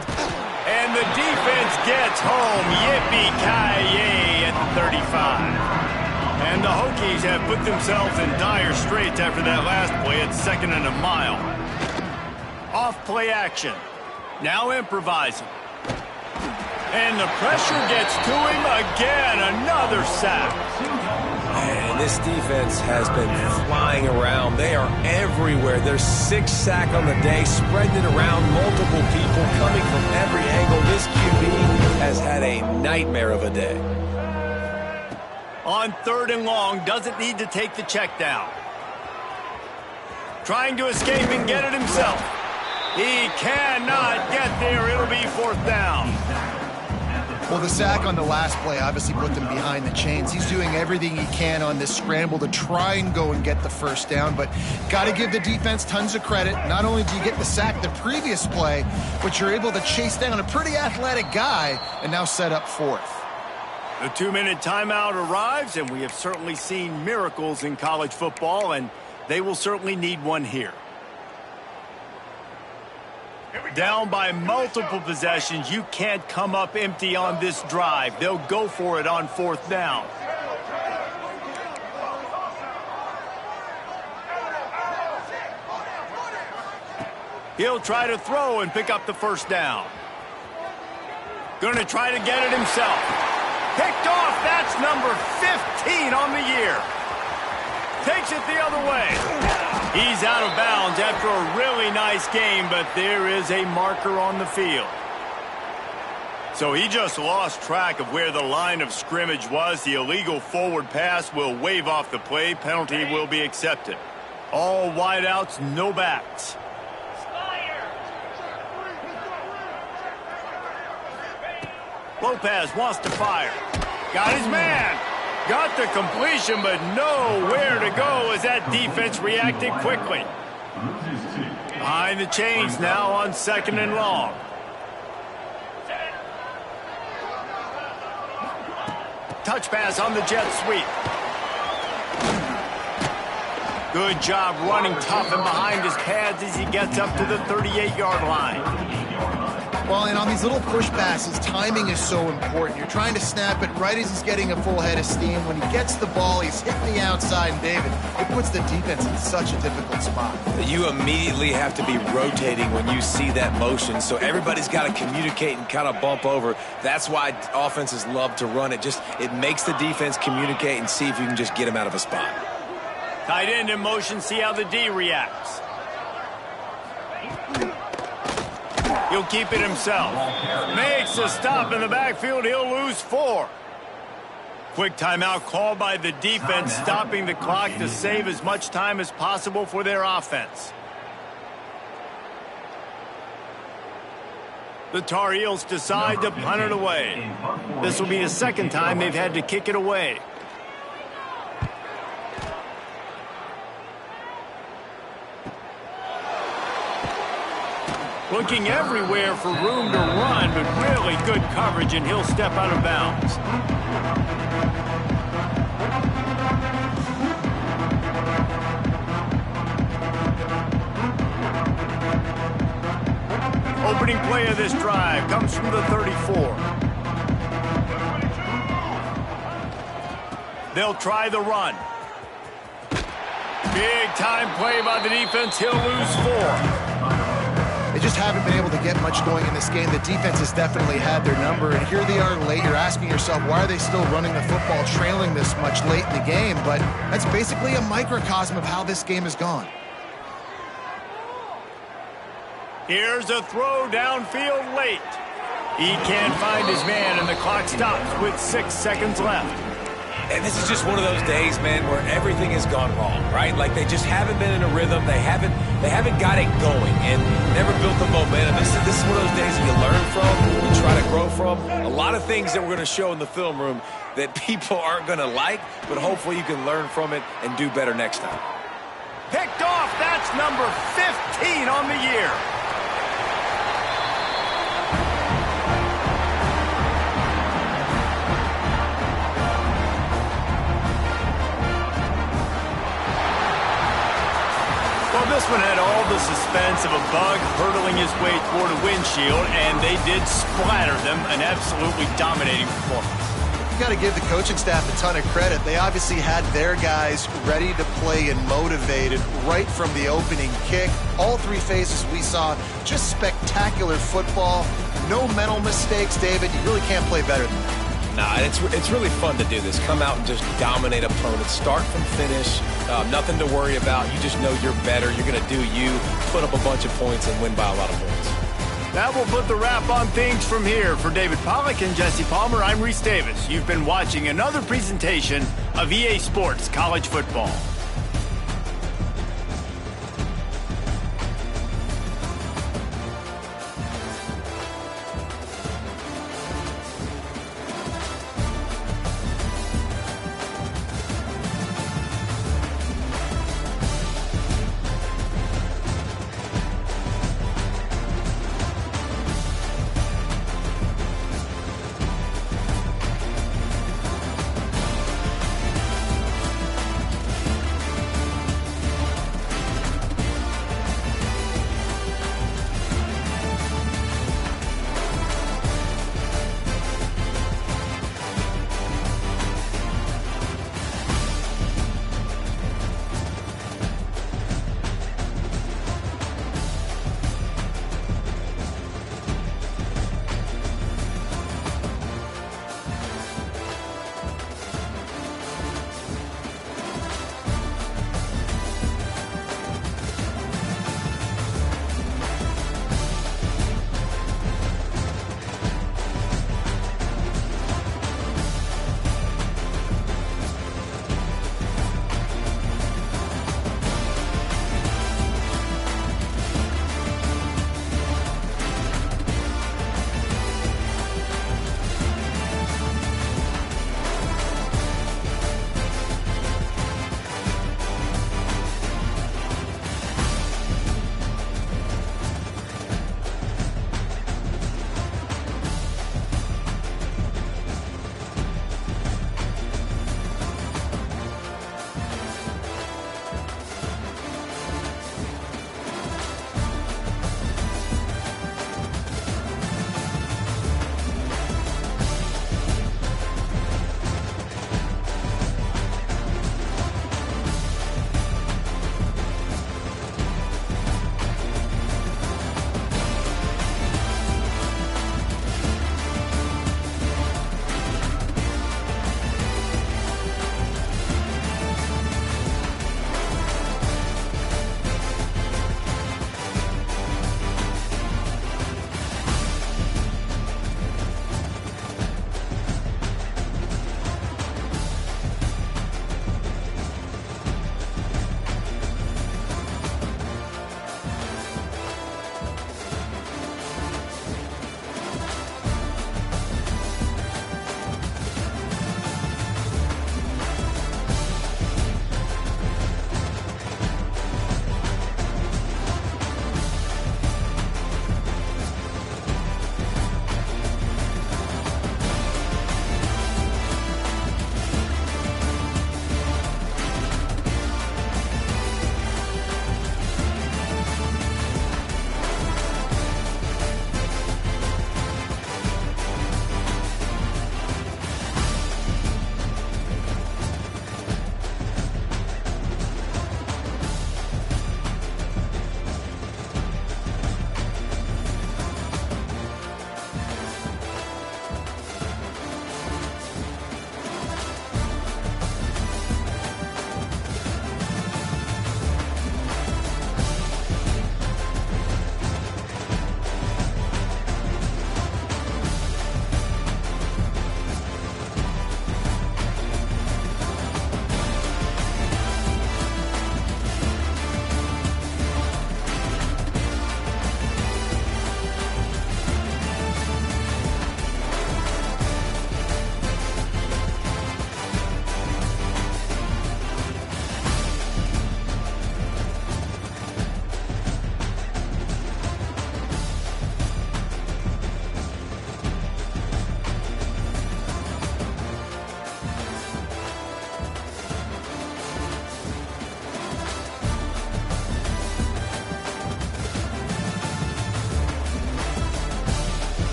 And the defense gets home. Yippee-ki-yay at the 35. And the Hokies have put themselves in dire straits after that last play at 2nd and a mile. Off play action. Now improvising. And the pressure gets to him again. Another sack. And this defense has been flying around. They are everywhere. There's 6 sacks on the day, spreading it around, multiple people coming from every angle. This QB has had a nightmare of a day. On 3rd and long, doesn't need to take the check down. Trying to escape and get it himself. He cannot get there. It'll be 4th down. Well, the sack on the last play obviously put them behind the chains. He's doing everything he can on this scramble to try and go and get the 1st down, but got to give the defense tons of credit. Not only do you get the sack the previous play, but you're able to chase down a pretty athletic guy and now set up 4th. The 2-minute timeout arrives, and we have certainly seen miracles in college football, and they will certainly need one here. Down by multiple possessions, you can't come up empty on this drive. They'll go for it on 4th down. He'll try to throw and pick up the 1st down. Going to try to get it himself. Picked off. That's number 15 on the year. Takes it the other way. He's out of bounds after a really nice game, but there is a marker on the field. So he just lost track of where the line of scrimmage was. The illegal forward pass will wave off the play. Penalty will be accepted. All wideouts, no backs. Lopez wants to fire. Got his man. Got the completion, but nowhere to go as that defense reacted quickly. Behind the chains now on 2nd and long. Touch pass on the jet sweep. Good job running tough and behind his pads as he gets up to the 38-yard line. Well, and on these little push passes, timing is so important. You're trying to snap it right as he's getting a full head of steam. When he gets the ball, he's hitting the outside, and David, it puts the defense in such a difficult spot. You immediately have to be rotating when you see that motion, so everybody's got to communicate and kind of bump over. That's why offenses love to run it. It makes the defense communicate and see if you can just get him out of a spot. Tight end in motion, see how the D reacts. He'll keep it himself. Makes a stop in the backfield. He'll lose 4. Quick timeout called by the defense, stopping the clock to save as much time as possible for their offense. The Tar Heels decide to punt it away. This will be the 2nd time they've had to kick it away. Looking everywhere for room to run, but really good coverage, and he'll step out of bounds. Opening play of this drive comes from the 34. They'll try the run. Big time play by the defense. He'll lose 4. They just haven't been able to get much going in this game. The defense has definitely had their number, and here they are late. You're asking yourself, why are they still running the football, trailing this much late in the game? But that's basically a microcosm of how this game has gone. Here's a throw downfield late. He can't find his man, and the clock stops with 6 seconds left. And this is just one of those days, man, where everything has gone wrong, right? Like they just haven't been in a rhythm. They haven't got it going and never built the momentum. This is one of those days that you learn from, you try to grow from. A lot of things that we're going to show in the film room that people aren't going to like, but hopefully you can learn from it and do better next time. Picked off. That's number 15 on the year. Well, this one had all the suspense of a bug hurtling his way toward a windshield, and they did splatter them. An absolutely dominating performance. You got to give the coaching staff a ton of credit. They obviously had their guys ready to play and motivated right from the opening kick. All three phases we saw, just spectacular football. No mental mistakes, David. You really can't play better than that. Nah, it's really fun to do this. Come out and just dominate opponents. Start from finish. Nothing to worry about. You just know you're better. You're going to do you, put up a bunch of points, and win by a lot of points. That will put the wrap on things from here. For David Pollack and Jesse Palmer, I'm Reese Davis. You've been watching another presentation of EA Sports College Football.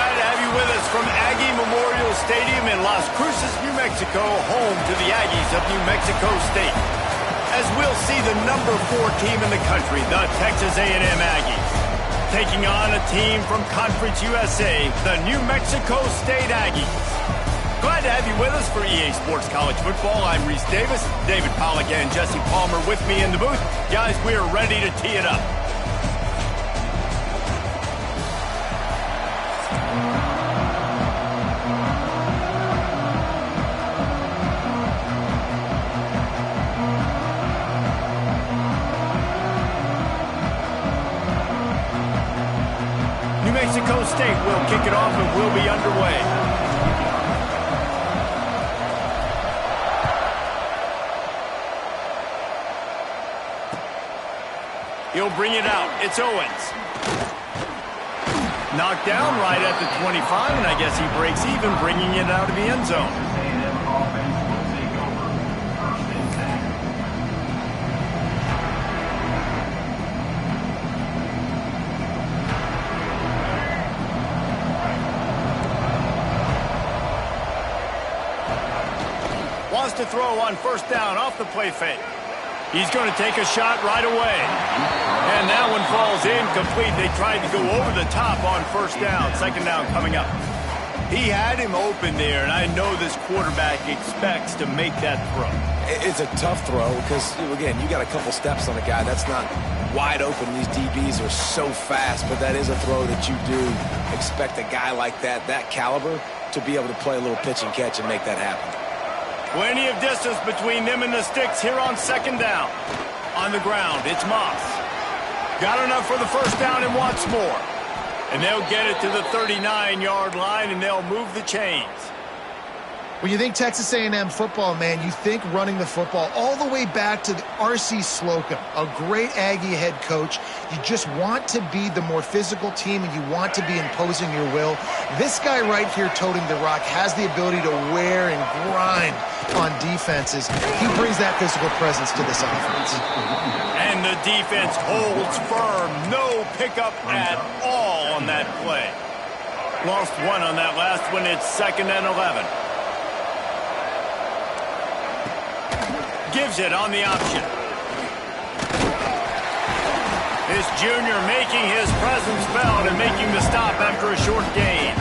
Glad to have you with us from Aggie Memorial Stadium in Las Cruces, New Mexico, home to the Aggies of New Mexico State. As we'll see the number 4 team in the country, the Texas A&M Aggies, taking on a team from Conference USA, the New Mexico State Aggies. Glad to have you with us for EA Sports College Football. I'm Reese Davis, David Pollack and Jesse Palmer with me in the booth. Guys, we are ready to tee it up. New Mexico State will kick it off and we'll be underway. He'll bring it out. It's Owens. Knocked down right at the 25, and I guess he breaks even, bringing it out of the end zone. Wants to throw on first down off the play fake. He's going to take a shot right away. And that one falls incomplete. They tried to go over the top on first down. Second down coming up. He had him open there, and I know this quarterback expects to make that throw. It's a tough throw because, again, you got a couple steps on the guy. That's not wide open. These DBs are so fast, but that is a throw that you do expect a guy like that caliber, to be able to play a little pitch and catch and make that happen. Plenty of distance between them and the sticks here on second down. On the ground, it's Moss. Got enough for the first down and wants more. And they'll get it to the 39-yard line, and they'll move the chains. When you think Texas A&M football, man, you think running the football all the way back to R.C. Slocum, a great Aggie head coach. You just want to be the more physical team, and you want to be imposing your will. This guy right here toting the rock has the ability to wear and grind on defenses. He brings that physical presence to this offense. And the defense holds firm. No pickup at all on that play. Lost one on that last one. It's 2nd and 11. Gives it on the option. This junior making his presence felt and making the stop after a short gain.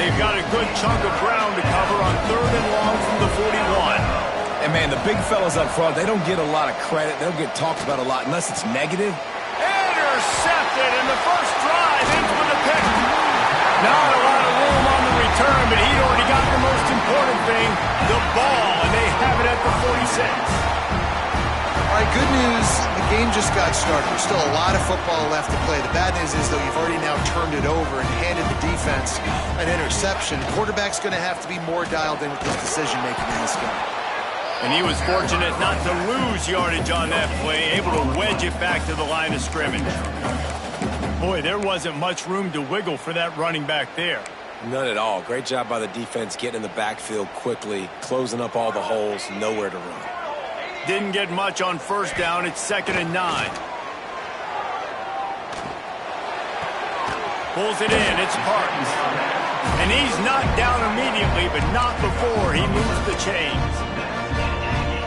They've got a good chunk of ground to cover on 3rd and long from the 41. And, man, the big fellas up front, they don't get a lot of credit. They don't get talked about a lot unless it's negative. Intercepted in the first drive. In for the pick. Not a lot of room on the return, but he'd already got the most important thing, the ball, and they have it at the 46. All right, good news, the game just got started. There's still a lot of football left to play. The bad news is, though, you've already now turned it over and handed the defense an interception. Quarterback's going to have to be more dialed in with his decision-making in this game. And he was fortunate not to lose yardage on that play, able to wedge it back to the line of scrimmage. Boy, there wasn't much room to wiggle for that running back there. None at all. Great job by the defense getting in the backfield quickly, closing up all the holes, nowhere to run. Didn't get much on first down. It's 2nd and 9. Pulls it in. It's Parks. And he's knocked down immediately, but not before he moves the chains.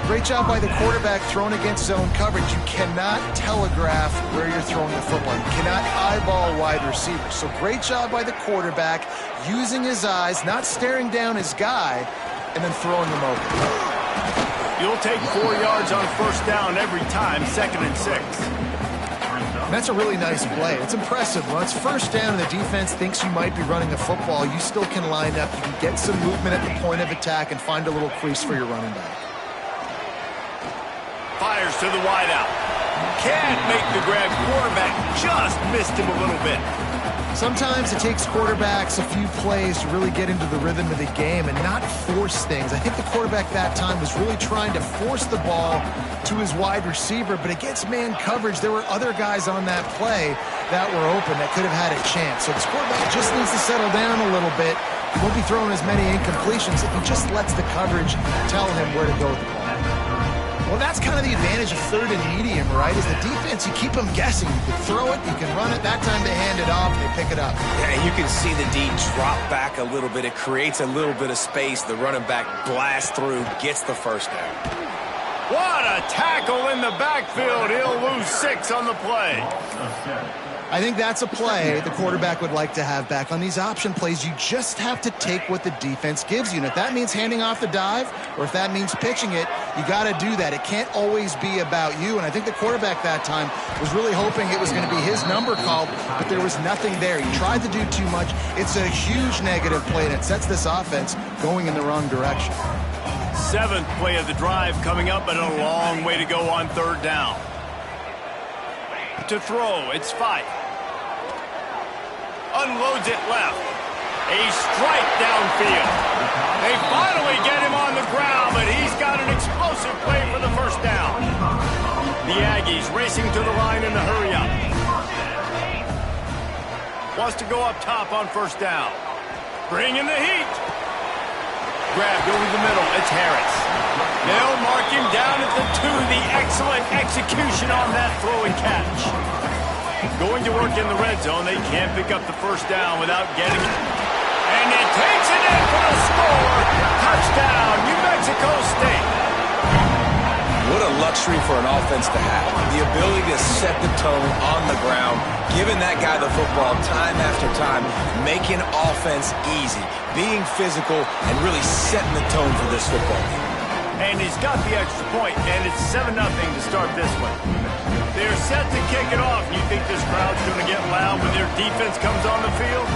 Great job by the quarterback throwing against zone coverage. You cannot telegraph where you're throwing the football. You cannot eyeball wide receivers. So great job by the quarterback using his eyes, not staring down his guy, and then throwing him open. You'll take 4 yards on first down every time, 2nd and 6. And that's a really nice play. It's impressive. Once first down and the defense thinks you might be running the football, you still can line up. You can get some movement at the point of attack and find a little crease for your running back. Fires to the wideout. Can't make the grab. Quarterback just missed him a little bit. Sometimes it takes quarterbacks a few plays to really get into the rhythm of the game and not force things. I think the quarterback that time was really trying to force the ball to his wide receiver, but against man coverage, there were other guys on that play that were open that could have had a chance. So this quarterback just needs to settle down a little bit. He won't be throwing as many incompletions if he just lets the coverage tell him where to go with the ball. Well, that's kind of the advantage of third and medium, right? Is the defense, you keep them guessing. You can throw it, you can run it. That time they hand it off, they pick it up. Yeah, and you can see the D drop back a little bit. It creates a little bit of space. The running back blasts through, gets the first down. What a tackle in the backfield. He'll lose 6 on the play. I think that's a play the quarterback would like to have back. On these option plays, you just have to take what the defense gives you. And if that means handing off the dive or if that means pitching it, you got to do that. It can't always be about you. And I think the quarterback that time was really hoping it was going to be his number called, but there was nothing there. He tried to do too much. It's a huge negative play, and it sets this offense going in the wrong direction. 7th play of the drive coming up, and a long way to go on 3rd down. To throw, it's Fife. Unloads it left. A strike downfield. They finally get him on the ground, but he's got an explosive play for the first down. The Aggies racing to the line in the hurry up. Wants to go up top on 1st down. Bring in the heat. Grabbed over the middle. It's Harris. They'll mark him down at the 2. The excellent execution on that throw and catch. Going to work in the red zone. They can't pick up the first down without getting it. And it takes it in for the score. Touchdown, New Mexico State. What a luxury for an offense to have. The ability to set the tone on the ground, giving that guy the football time after time, making offense easy, being physical, and really setting the tone for this football game. And he's got the extra point, and it's 7-0 to start this one. They're set to kick it off. You think this crowd's going to get loud when their defense comes on the field?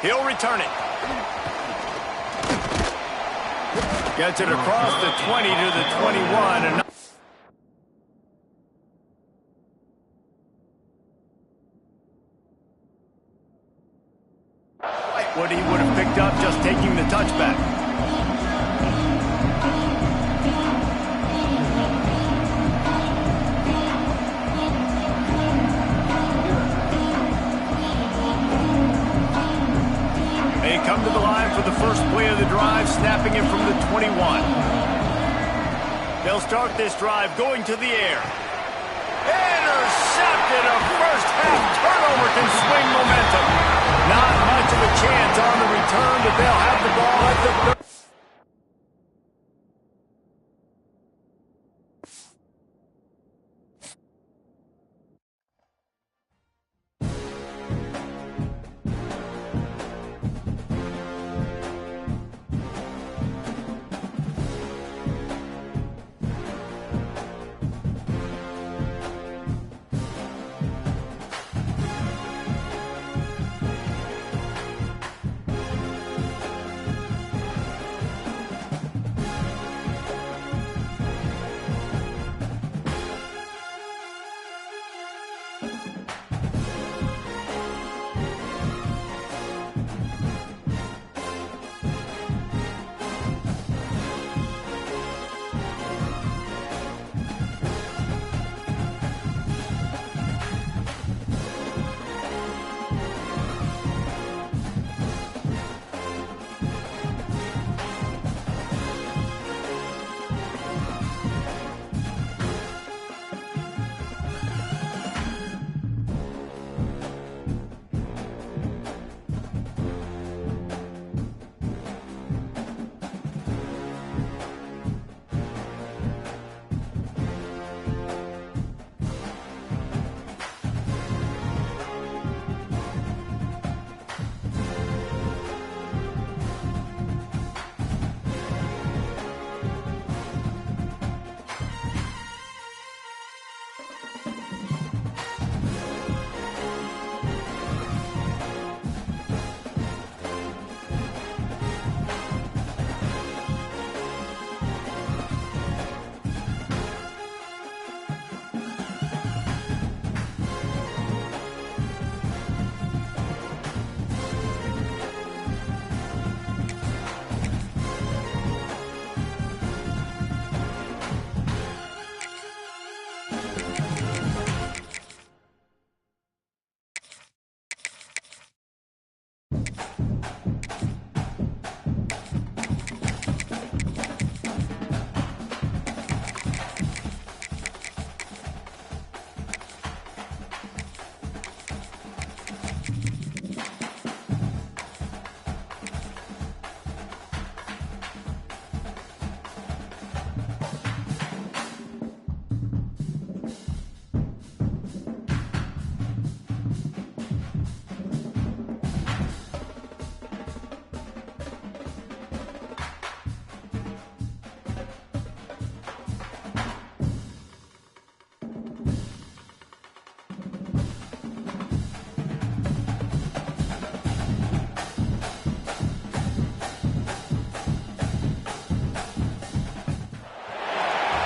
He'll return it. Gets it across the 20 to the 21. And what he would have picked up just taking the touchback. They come to the line for the first play of the drive, snapping it from the 21. They'll start this drive going to the air. Intercepted. A first half turnover can swing momentum. Not much of a chance on the return, but they'll have the ball at the 30.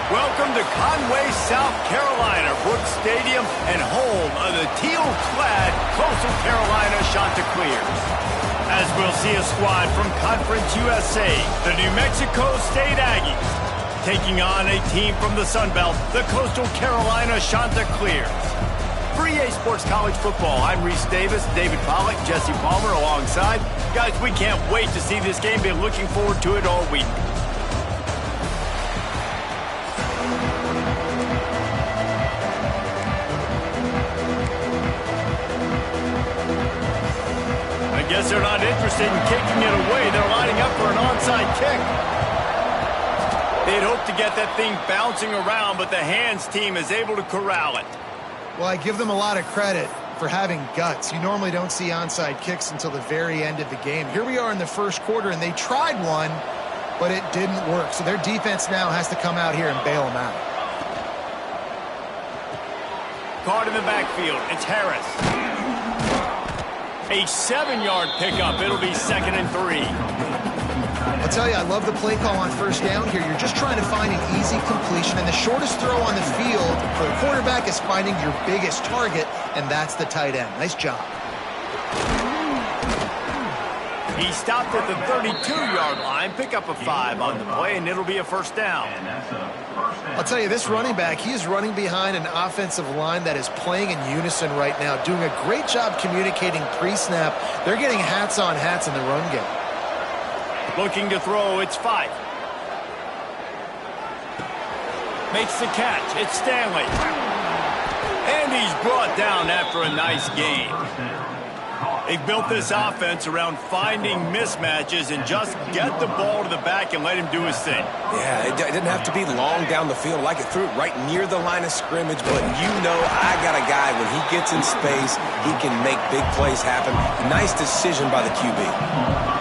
Welcome to Conway, South Carolina, Brooks Stadium, and home of the teal-clad Coastal Carolina Chanticleers. As we'll see a squad from Conference USA, the New Mexico State Aggies, taking on a team from the Sun Belt, the Coastal Carolina Chanticleers. For EA Sports College Football, I'm Reese Davis, David Pollack, Jesse Palmer alongside. Guys, we can't wait to see this game. Been looking forward to it all week. I guess they're not interested in kicking it away. They're lining up for an onside kick. They'd hope to get that thing bouncing around, but the hands team is able to corral it. Well, I give them a lot of credit for having guts. You normally don't see onside kicks until the very end of the game. Here we are in the first quarter, and they tried one, but it didn't work. So their defense now has to come out here and bail them out. Caught in the backfield. It's Harris. A 7-yard pickup. It'll be 2nd and 3. I'll tell you, I love the play call on first down here. You're just trying to find an easy completion, and the shortest throw on the field for the quarterback is finding your biggest target, and that's the tight end. Nice job. He stopped at the 32-yard line. Pick up a 5 on the play, and it'll be a first down. I'll tell you, this running back, he is running behind an offensive line that is playing in unison right now, doing a great job communicating pre-snap. They're getting hats on hats in the run game. Looking to throw, it's Fife. Makes the catch, it's Stanley. And he's brought down after a nice gain. They've built this offense around finding mismatches and just get the ball to the back and let him do his thing. Yeah, it didn't have to be long down the field. Like it threw it right near the line of scrimmage, but you know I got a guy, when he gets in space, he can make big plays happen. Nice decision by the QB.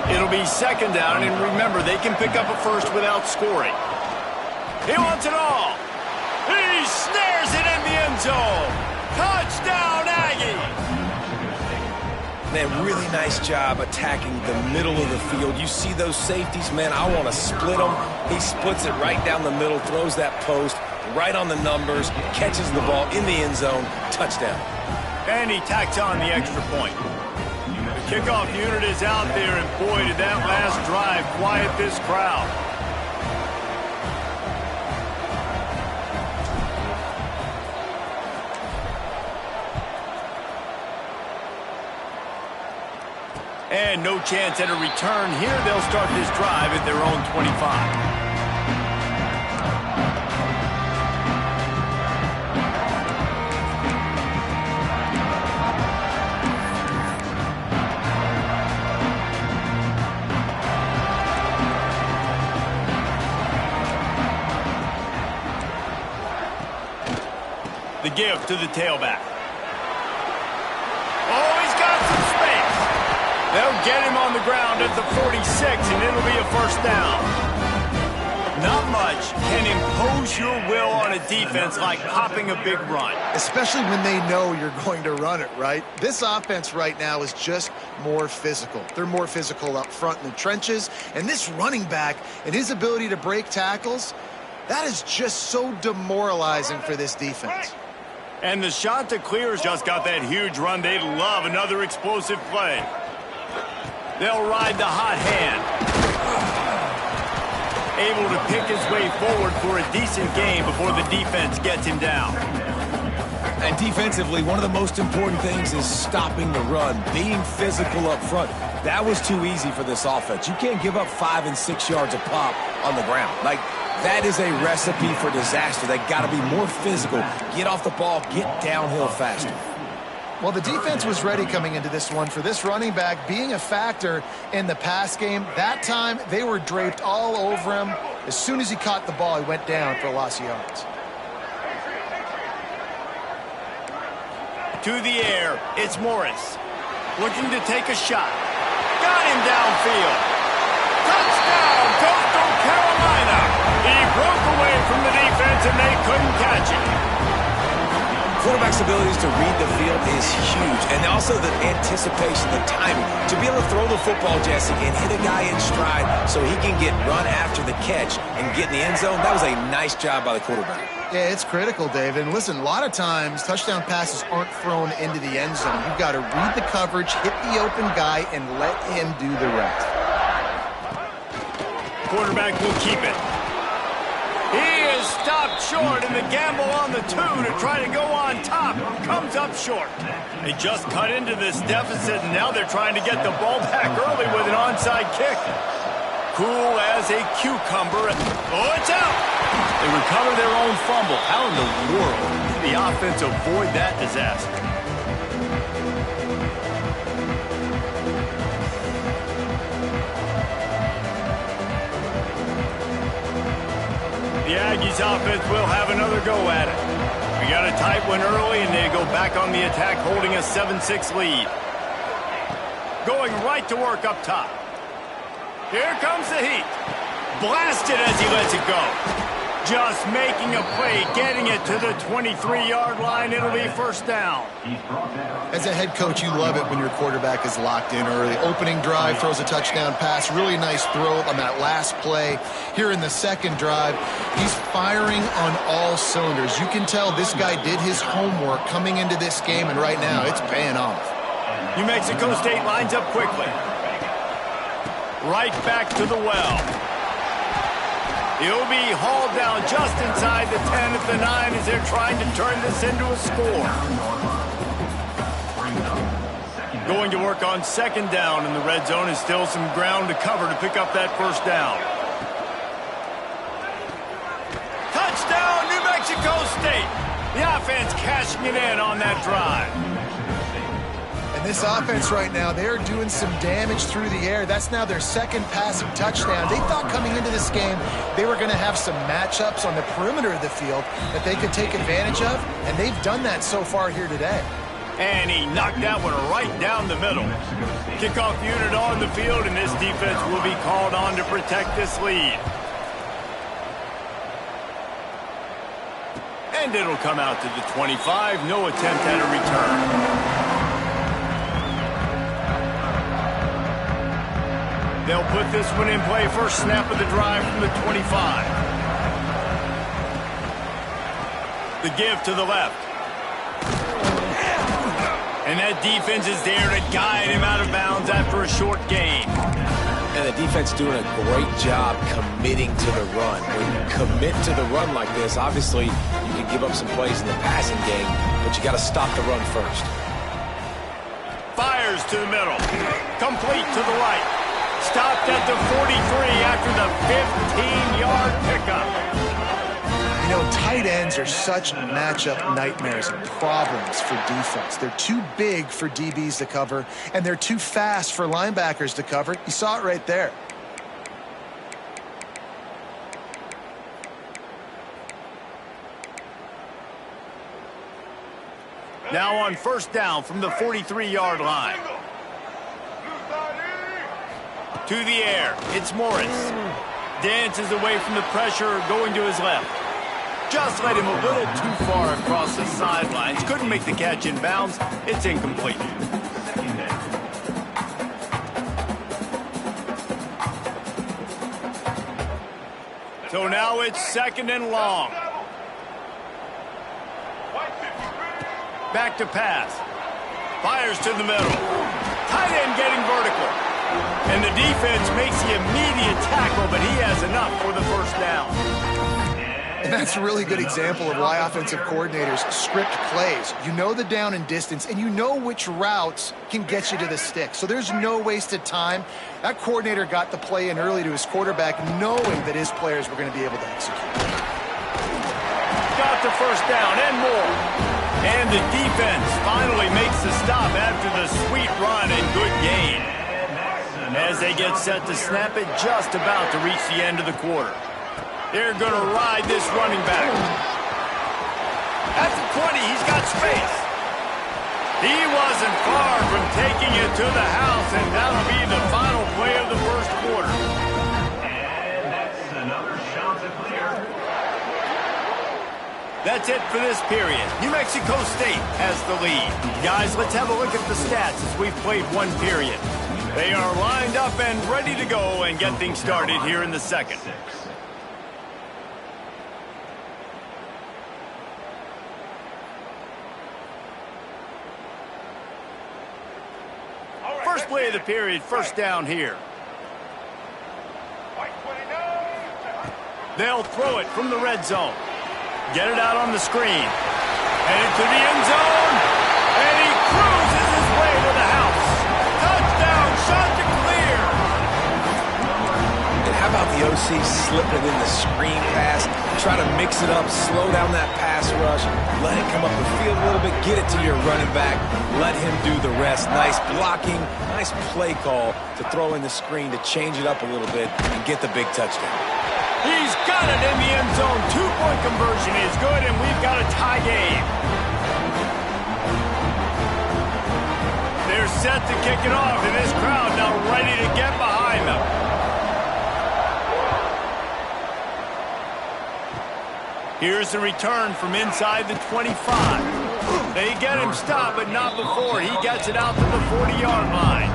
It'll be 2nd down, and remember, they can pick up a first without scoring. He wants it all. He snares it in the end zone. Touchdown, Aggies. Man, really nice job attacking the middle of the field. You see those safeties, man, I want to split them. He splits it right down the middle, throws that post, right on the numbers, catches the ball in the end zone, touchdown. And he tacks on the extra point. The kickoff unit is out there, and boy, did that last drive quiet this crowd. And no chance at a return here. They'll start this drive at their own 25. The give to the tailback. Oh, he's got some space. They'll get him on the ground at the 46, and it'll be a first down. Not much can impose your will on a defense like popping a big run. Especially when they know you're going to run it, right? This offense right now is just more physical. They're more physical up front in the trenches, and this running back and his ability to break tackles, that is just so demoralizing for this defense. And the Chanticleers just got that huge run. They'd love another explosive play. They'll ride the hot hand. Able to pick his way forward for a decent game before the defense gets him down. And defensively, one of the most important things is stopping the run, being physical up front. That was too easy for this offense. You can't give up 5 and 6 yards a pop on the ground. Like, that is a recipe for disaster. They got to be more physical, get off the ball, get downhill faster. Well, the defense was ready coming into this one for this running back being a factor in the pass game. That time, they were draped all over him. As soon as he caught the ball, he went down for a loss of yards. To the air, it's Morris. Looking to take a shot. Got him downfield. Touchdown, Coastal Carolina. He broke away from the defense, and they couldn't catch him. quarterback's abilities to read the field is huge, and also the anticipation, the timing. To be able to throw the football, Jesse, and hit a guy in stride so he can get run after the catch and get in the end zone, that was a nice job by the quarterback. Yeah, it's critical, Dave. And listen, a lot of times touchdown passes aren't thrown into the end zone. You've got to read the coverage, hit the open guy, and let him do the rest. Quarterback will keep it. He is stopped short, and the gamble on the 2 to try to go on top comes up short. They just cut into this deficit, and now they're trying to get the ball back early with an onside kick. Cool as a cucumber. Oh, it's out! They recover their own fumble. How in the world did the offense avoid that disaster? The Aggies offense will have another go at it. We got a tight one early, and they go back on the attack, holding a 7-6 lead. Going right to work up top. Here comes the heat. Blasted as he lets it go. Just making a play, getting it to the 23-yard line. It'll be first down. As a head coach, you love it when your quarterback is locked in early. Opening drive, throws a touchdown pass. Really nice throw on that last play. Here in the second drive, he's firing on all cylinders. You can tell this guy did his homework coming into this game, and right now it's paying off. New Mexico State lines up quickly. Right back to the well. He'll be hauled down just inside the 10 at the 9 as they're trying to turn this into a score. Going to work on second down in the red zone, is still some ground to cover to pick up that first down. Touchdown, New Mexico State. The offense cashing it in on that drive. This offense right now, they're doing some damage through the air. That's now their second passing touchdown. They thought coming into this game they were going to have some matchups on the perimeter of the field that they could take advantage of, and they've done that so far here today. And he knocked that one right down the middle. Kickoff unit on the field, and this defense will be called on to protect this lead. And it'll come out to the 25. No attempt at a return. They'll put this one in play. First snap of the drive from the 25. The give to the left. And that defense is there to guide him out of bounds after a short gain. And the defense doing a great job committing to the run. When you commit to the run like this, obviously you can give up some plays in the passing game, but you got to stop the run first. Fires to the middle. Complete to the right. Stopped at the 43 after the 15-yard pickup. You know, tight ends are such matchup nightmares and problems for defense. They're too big for DBs to cover, and they're too fast for linebackers to cover. You saw it right there. Now on first down from the 43-yard line. To the air, it's Morris. Dances away from the pressure, going to his left. Just led him a little too far across the sidelines. Couldn't make the catch in bounds. It's incomplete. So now it's second and long. Back to pass. Fires to the middle. Tight end getting vertical. And the defense makes the immediate tackle, but he has enough for the first down. And that's a really good example of why offensive coordinators script plays. You know the down and distance, and you know which routes can get you to the stick. So there's no wasted time. That coordinator got the play in early to his quarterback, knowing that his players were going to be able to execute. Got the first down and more. And the defense finally makes the stop after the sweet run and good gain. As they get set to snap it, just about to reach the end of the quarter. They're going to ride this running back. At the 20, he's got space. He wasn't far from taking it to the house, and that'll be the final play of the first quarter. And that's another shot to clear. That's it for this period. New Mexico State has the lead. Guys, let's have a look at the stats as we've played one period. They are lined up and ready to go and get things started here in the second. First play of the period, first down here. They'll throw it from the red zone. Get it out on the screen. Headed to the end zone. And he cruises his way to the house. Touchdown, shot to clear. And how about the OC slipping in the screen pass? Try to mix it up, slow down that pass rush, let it come up the field a little bit, get it to your running back, let him do the rest. Nice blocking, nice play call to throw in the screen to change it up a little bit and get the big touchdown. He's got it in the end zone. 2-point conversion is good, and we've got a tie game. They're set to kick it off, and this crowd now ready to get behind them. Here's the return from inside the 25. They get him stopped, but not before he gets it out to the 40-yard line.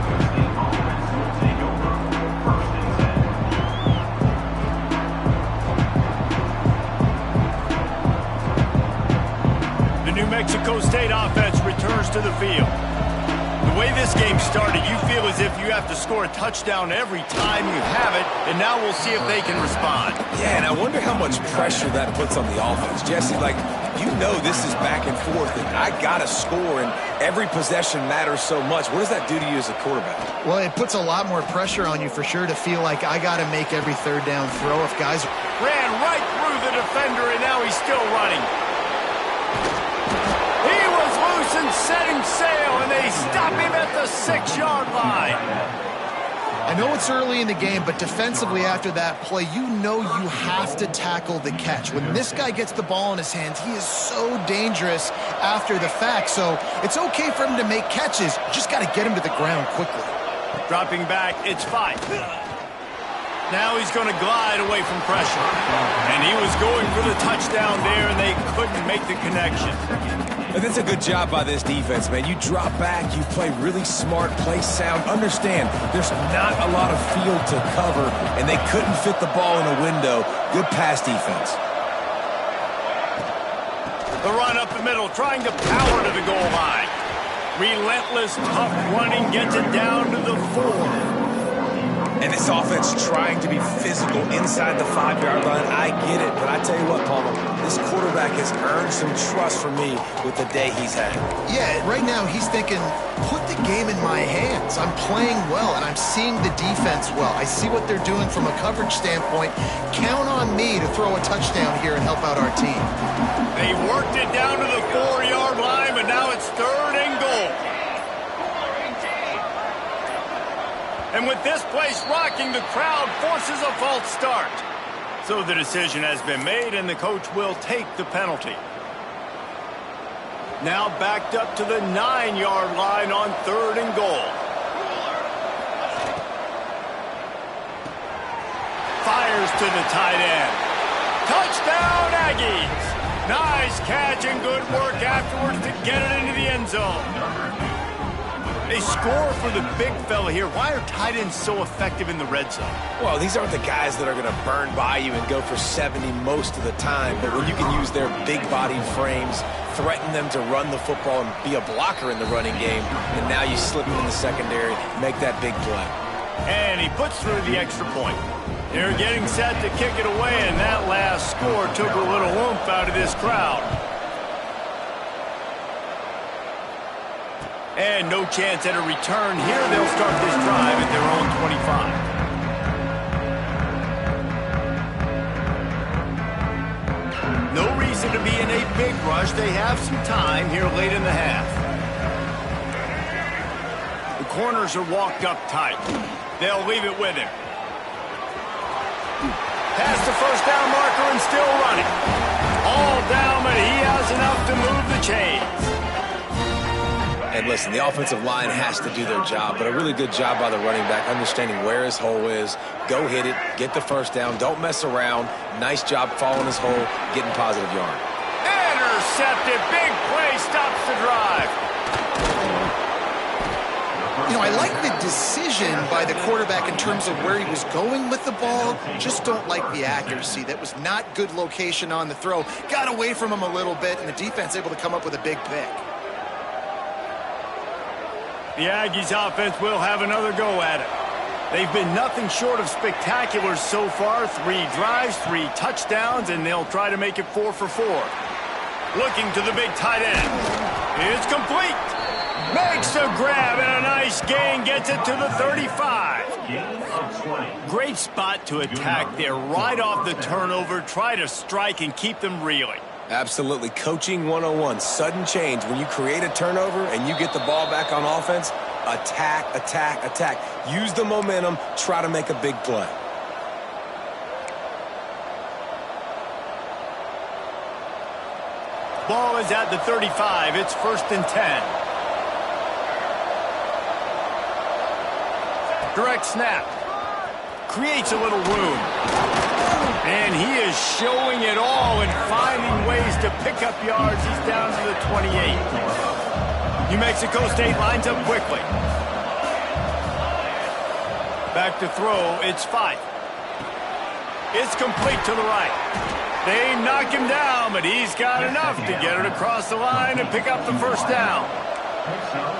The New Mexico State offense returns to the field. The way this game started, you feel as if you have to score a touchdown every time you have it, and now we'll see if they can respond. Yeah, and I wonder how much pressure that puts on the offense. Jesse, like, you know this is back and forth, and I got to score, and every possession matters so much. What does that do to you as a quarterback? Well, it puts a lot more pressure on you for sure to feel like I got to make every third down throw if guys... Ran right through the defender, and now he's still running. He was loose and setting sail, and they stop him at the 6-yard line. I know it's early in the game, but defensively after that play, you know you have to tackle the catch. When this guy gets the ball in his hands, he is so dangerous after the fact. So it's okay for him to make catches. You just got to get him to the ground quickly. Dropping back, it's 5. Now he's going to glide away from pressure. And he was going for the touchdown there, and they couldn't make the connection. But that's a good job by this defense, man. You drop back, you play really smart, play sound. Understand, there's not a lot of field to cover, and they couldn't fit the ball in a window. Good pass defense. The run up the middle, trying to power to the goal line. Relentless, tough running gets it down to the 4. And this offense trying to be physical inside the 5-yard line. I get it, but I tell you what, Palmer, this quarterback has earned some trust from me with the day he's had. Yeah, right now he's thinking, put the game in my hands. I'm playing well, and I'm seeing the defense well. I see what they're doing from a coverage standpoint. Count on me to throw a touchdown here and help out our team. They worked it down to the 4-yard line, but now it's 3rd and goal. And with this place rocking, the crowd forces a false start. So the decision has been made, and the coach will take the penalty. Now backed up to the 9-yard line on 3rd and goal. Fires to the tight end. Touchdown, Aggies! Nice catch and good work afterwards to get it into the end zone. They score for the big fella here. Why are tight ends so effective in the red zone? Well, these aren't the guys that are going to burn by you and go for 70 most of the time. But when you can use their big-bodied frames, threaten them to run the football and be a blocker in the running game, and now you slip them in the secondary, make that big play. And he puts through the extra point. They're getting set to kick it away, and that last score took a little oomph out of this crowd. And no chance at a return here. They'll start this drive at their own 25. No reason to be in a big rush. They have some time here late in the half. The corners are walked up tight. They'll leave it with him. Past the first down marker and still running. All down, but he has enough to move the chains. And listen, the offensive line has to do their job, but a really good job by the running back, understanding where his hole is. Go hit it, get the first down, don't mess around. Nice job following his hole, getting positive yard. And intercepted. Big play stops the drive. You know, I like the decision by the quarterback in terms of where he was going with the ball. Just don't like the accuracy. That was not good location on the throw. Got away from him a little bit, and the defense able to come up with a big pick. The Aggies offense will have another go at it. They've been nothing short of spectacular so far. 3 drives, 3 touchdowns, and they'll try to make it 4 for 4. Looking to the big tight end. It's complete. Makes a grab and a nice gain. Gets it to the 35. Great spot to attack there. Right off the turnover. Try to strike and keep them reeling. Absolutely. Coaching 101. Sudden change. When you create a turnover and you get the ball back on offense, attack, attack, attack. Use the momentum. Try to make a big play. Ball is at the 35. It's 1st and 10. Direct snap. Creates a little room. And he is showing it all and finding ways to pick up yards. He's down to the 28. New Mexico State lines up quickly. Back to throw. It's 5. It's complete to the right. They knock him down, but he's got enough to get it across the line and pick up the 1st down.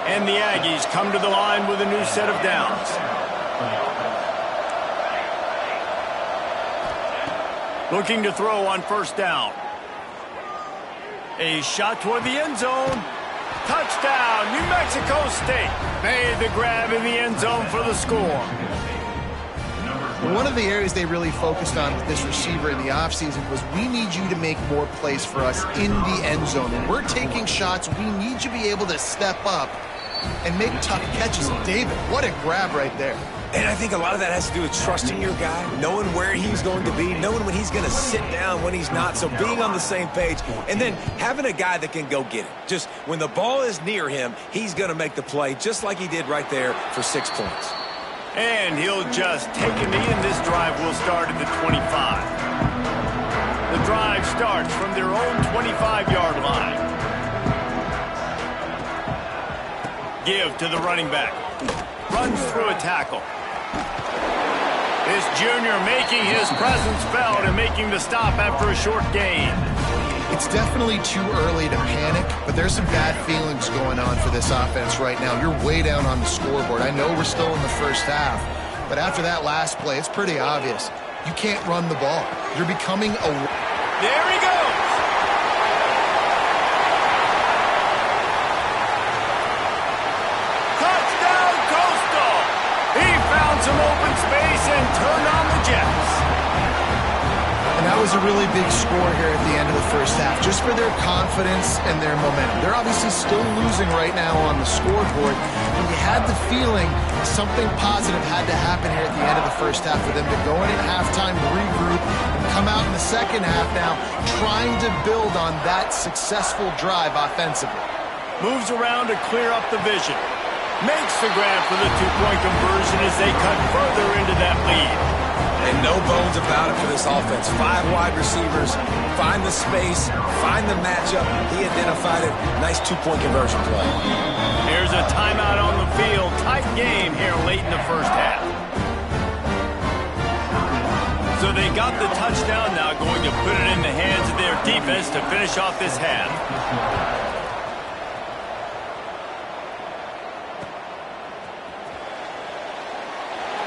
And the Aggies come to the line with a new set of downs. Looking to throw on 1st down. A shot toward the end zone. Touchdown, New Mexico State. Made the grab in the end zone for the score. One of the areas they really focused on with this receiver in the offseason was we need you to make more plays for us in the end zone. When we're taking shots, we need you to be able to step up and make tough catches. And David, what a grab right there. And I think a lot of that has to do with trusting your guy, knowing where he's going to be, knowing when he's going to sit down, when he's not. So being on the same page, and then having a guy that can go get it. Just when the ball is near him, he's going to make the play, just like he did right there for 6 points. And he'll just take a knee, and this drive will start at the 25. The drive starts from their own 25-yard line. Give to the running back. Runs through a tackle. This junior making his presence felt and making the stop after a short gain. It's definitely too early to panic, but there's some bad feelings going on for this offense right now. You're way down on the scoreboard. I know we're still in the 1st half, but after that last play, it's pretty obvious. You can't run the ball. You're becoming a... There he goes! Touchdown, Coastal! He found some open space and turned on the Jets. And that was a really big score here at the end of the 1st half, just for their confidence and their momentum. They're obviously still losing right now on the scoreboard, but you had the feeling something positive had to happen here at the end of the 1st half for them to go in at halftime, regroup, and come out in the 2nd half now trying to build on that successful drive offensively. Moves around to clear up the vision. Makes the grab for the 2-point conversion as they cut further into that lead. And no bones about it for this offense. 5 wide receivers, find the space, find the matchup. He identified it. Nice 2-point conversion play. Here's a timeout on the field. Tight game here late in the 1st half. So they got the touchdown, now going to put it in the hands of their defense to finish off this half.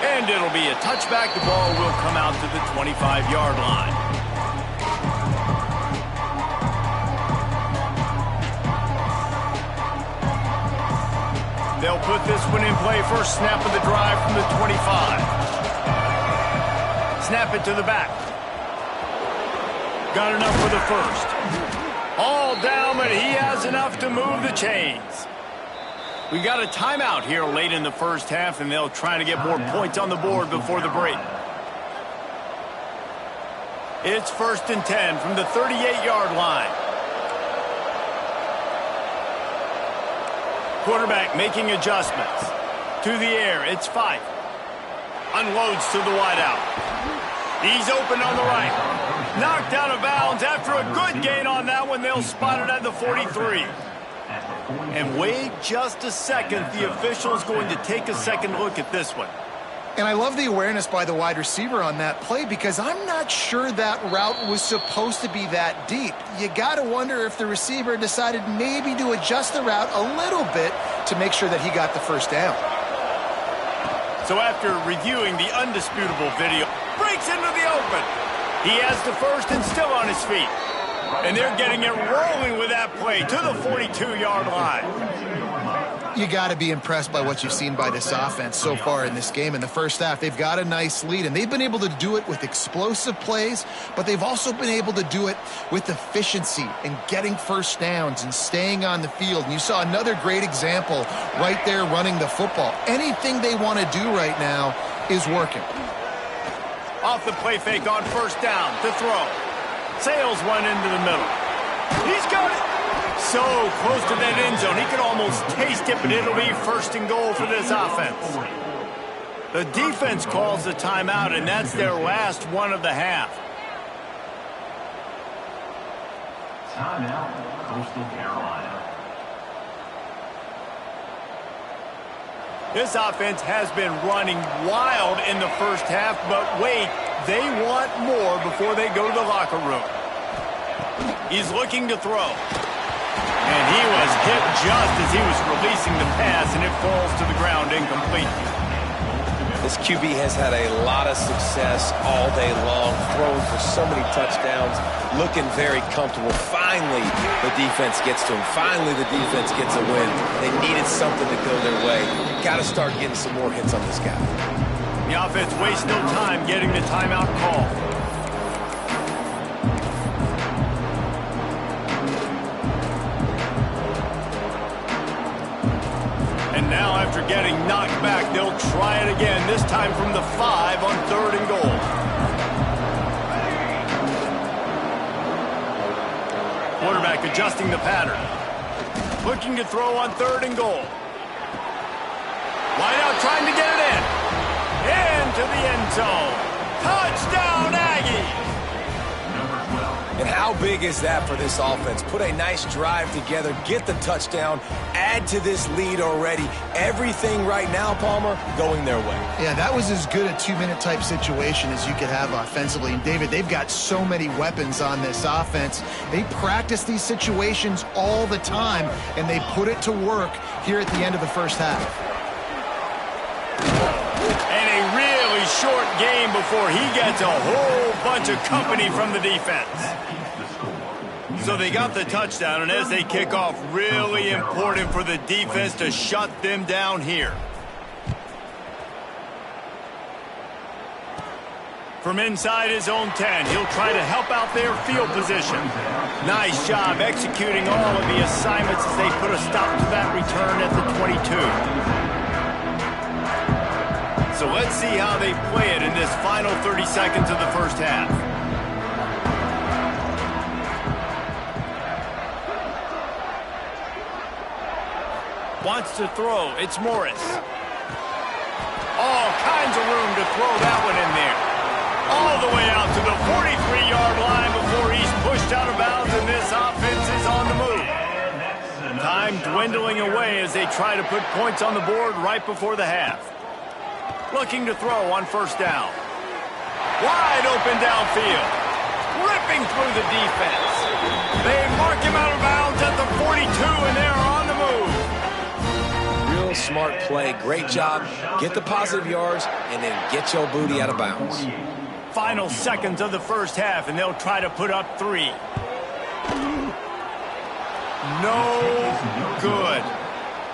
And it'll be a touchback. The ball will come out to the 25-yard line. They'll put this one in play. First snap of the drive from the 25. Snap it to the back. Got enough for the 1st. All down, but he has enough to move the chains. We got a timeout here late in the 1st half, and they'll try to get more points on the board before the break. It's 1st and 10 from the 38-yard line. Quarterback making adjustments. To the air, it's 5. Unloads to the wideout. He's open on the right. Knocked out of bounds after a good gain on that one. They'll spot it at the 43. And wait just a second. The official is going to take a second look at this one. And I love the awareness by the wide receiver on that play because I'm not sure that route was supposed to be that deep. You got to wonder if the receiver decided maybe to adjust the route a little bit to make sure that he got the first down. So after reviewing the undisputable video, breaks into the open. He has the first and still on his feet. And they're getting it rolling with that play to the 42-yard line. You got to be impressed by what you've seen by this offense so far in this game. In the first half, they've got a nice lead, and they've been able to do it with explosive plays, but they've also been able to do it with efficiency and getting first downs and staying on the field. And you saw another great example right there running the football. Anything they want to do right now is working. Off the play fake on first down to throw. Sails one into the middle. He's got it. So close to that end zone. He can almost taste it, but it'll be first and goal for this offense. The defense calls the timeout, and that's their last one of the half. Timeout, Coastal Carolina. This offense has been running wild in the first half, but wait, they want more before they go to the locker room. He's looking to throw. And he was hit just as he was releasing the pass, and it falls to the ground incomplete. This QB has had a lot of success all day long, throwing for so many touchdowns, looking very comfortable. Finally, the defense gets to him. Finally, the defense gets a win. They needed something to go their way. Got to start getting some more hits on this guy. The offense wastes no time getting the timeout call. And now, after getting knocked back, they'll try it again, this time from the 5 on 3rd and goal. Quarterback adjusting the pattern. Looking to throw on 3rd and goal. Wide out, trying to get it in. Into the end zone. Touchdown, Aggies! And how big is that for this offense? Put a nice drive together, get the touchdown, add to this lead already. Everything right now, Palmer, going their way. Yeah, that was as good a 2-minute type situation as you could have offensively. And, David, they've got so many weapons on this offense. They practice these situations all the time, and they put it to work here at the end of the first half. And a really short game before he gets a whole bunch of company from the defense. So they got the touchdown, and as they kick off, really important for the defense to shut them down here. From inside his own 10, he'll try to help out their field position. Nice job executing all of the assignments as they put a stop to that return at the 22. So let's see how they play it in this final 30 seconds of the first half. Wants to throw. It's Morris. All kinds of room to throw that one in there. All the way out to the 43-yard line before he's pushed out of bounds, and this offense is on the move. Time dwindling away as they try to put points on the board right before the half. Looking to throw on first down. Wide open downfield. Ripping through the defense. They mark him out of bounds at the 42, and they're on the move. Real smart play. Great job. Get the positive yards, and then get your booty out of bounds. Final seconds of the first half, and they'll try to put up 3. No good.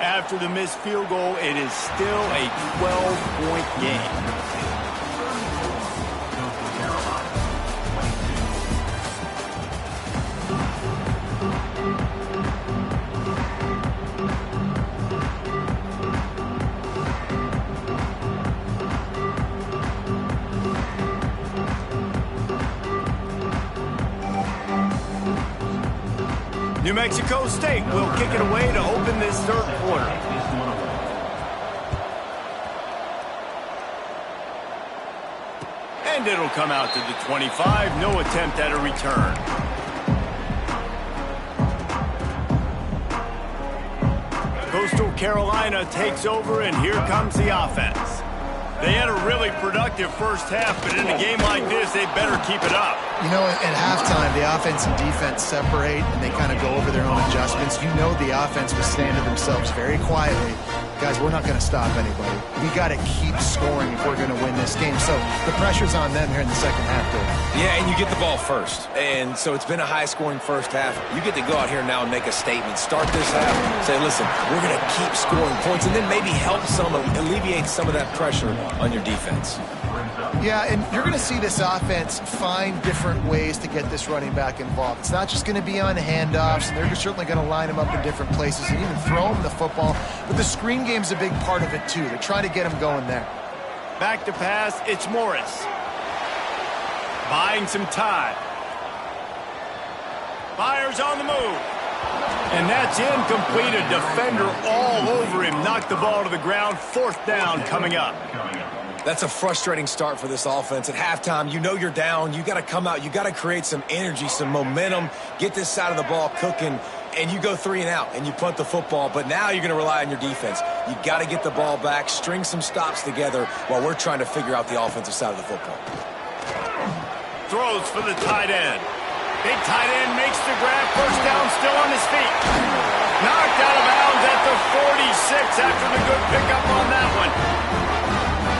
After the missed field goal, it is still a 12-point game. New Mexico State will kick it away to open this third quarter. And it'll come out to the 25. No attempt at a return. Coastal Carolina takes over, and here comes the offense. They had a really productive first half, but in a game like this, they better keep it up. You know, at halftime, the offense and defense separate, and they kind of go over their own adjustments. You know the offense was saying to themselves very quietly, guys, we're not going to stop anybody. We got to keep scoring if we're going to win this game. So the pressure's on them here in the second half, though. Yeah, and you get the ball first. And so it's been a high-scoring first half. You get to go out here now and make a statement. Start this half, say, listen, we're going to keep scoring points, and then maybe help alleviate some of that pressure on your defense. Yeah, and you're going to see this offense find different ways to get this running back involved. It's not just going to be on handoffs, and they're certainly going to line him up in different places and even throw him the football. But the screen game's a big part of it, too. They're trying to get him going there. Back to pass, it's Morris. Buying some time. Fires on the move. And that's incomplete. A defender all over him. Knocked the ball to the ground. Fourth down coming up. That's a frustrating start for this offense. At halftime, you know you're down. You got to come out. You got to create some energy, some momentum, get this side of the ball cooking, and you go 3 and out, and you punt the football. But now you're going to rely on your defense. You got to get the ball back, string some stops together while we're trying to figure out the offensive side of the football. Throws for the tight end. Big tight end makes the grab. First down, still on his feet. Knocked out of bounds at the 46 after the good pickup on that one.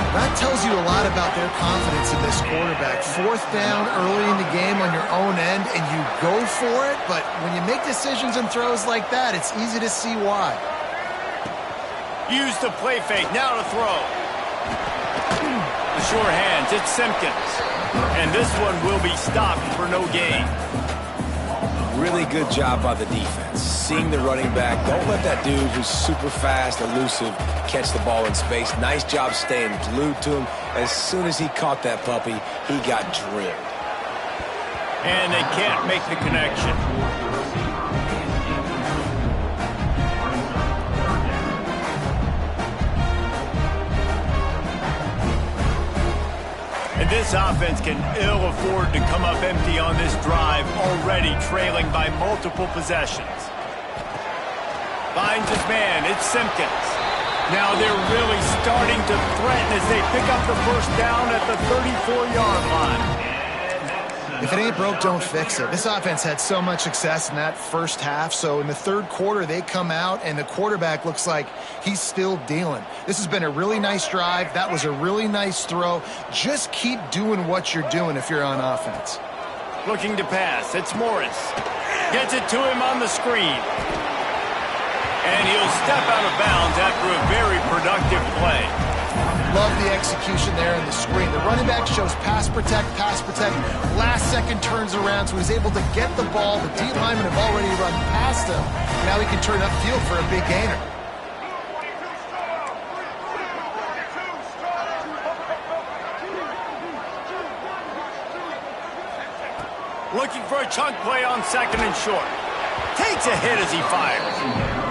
That tells you a lot about their confidence in this quarterback. Fourth down early in the game on your own end, and you go for it, but when you make decisions and throws like that, it's easy to see why. Use the play fake, now to throw. The short hands, it's Simpkins. And this one will be stopped for no gain. Really good job by the defense. Seeing the running back. Don't let that dude who's super fast, elusive, catch the ball in space. Nice job staying glued to him. As soon as he caught that puppy, he got drilled. And they can't make the connection. And this offense can ill afford to come up empty on this drive, already trailing by multiple possessions. Finds his man, it's Simpkins. Now they're really starting to threaten as they pick up the first down at the 34-yard line. If it ain't broke, don't fix it. This offense had so much success in that first half, so in the third quarter, they come out, and the quarterback looks like he's still dealing. This has been a really nice drive. That was a really nice throw. Just keep doing what you're doing if you're on offense. Looking to pass, it's Morris. Gets it to him on the screen. And he'll step out of bounds after a very productive play. Love the execution there in the screen. The running back shows pass protect. Last second turns around, so he's able to get the ball. The D linemen have already run past him. Now he can turn upfield for a big gainer. Looking for a chunk play on second and short. Takes a hit as he fires.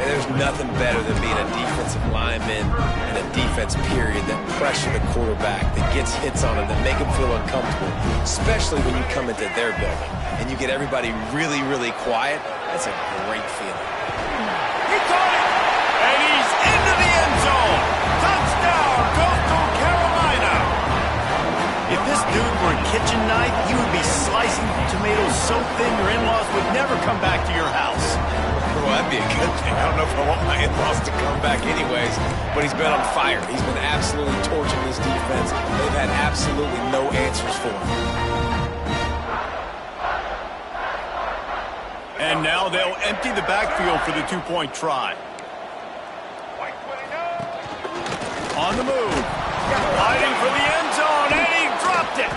There's nothing better than being a defensive lineman and a defense period that pressure the quarterback, that gets hits on him, that make him feel uncomfortable, especially when you come into their building and you get everybody really, really quiet. That's a great feeling. He caught it, and he's into the end zone. Touchdown, Coastal Carolina. If this dude were a kitchen knife, he would be slicing tomatoes so thin your in-laws would never come back to your house. Well, that'd be a good thing. I don't know if I want my in-laws to come back anyways, but he's been on fire. He's been absolutely torching this defense. They've had absolutely no answers for him. And now they'll empty the backfield for the two-point try. On the move. Hiding for the end zone, and he dropped it.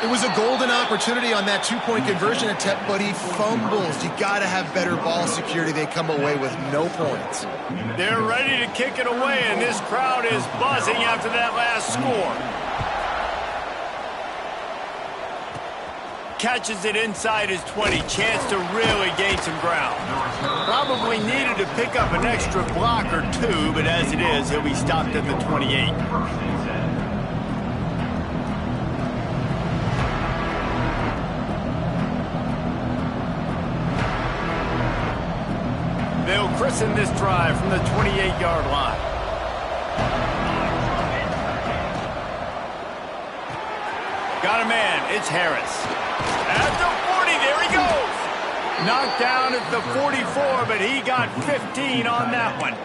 It was a golden opportunity on that two-point conversion attempt, but he fumbles. You got to have better ball security. They come away with no points. They're ready to kick it away, and this crowd is buzzing after that last score. Catches it inside his 20. Chance to really gain some ground. Probably needed to pick up an extra block or two, but as it is, he'll be stopped at the 28. they'll christen this drive from the 28-yard line. Got a man. It's Harris. At the 40, there he goes. Knocked down at the 44, but he got 15 on that one.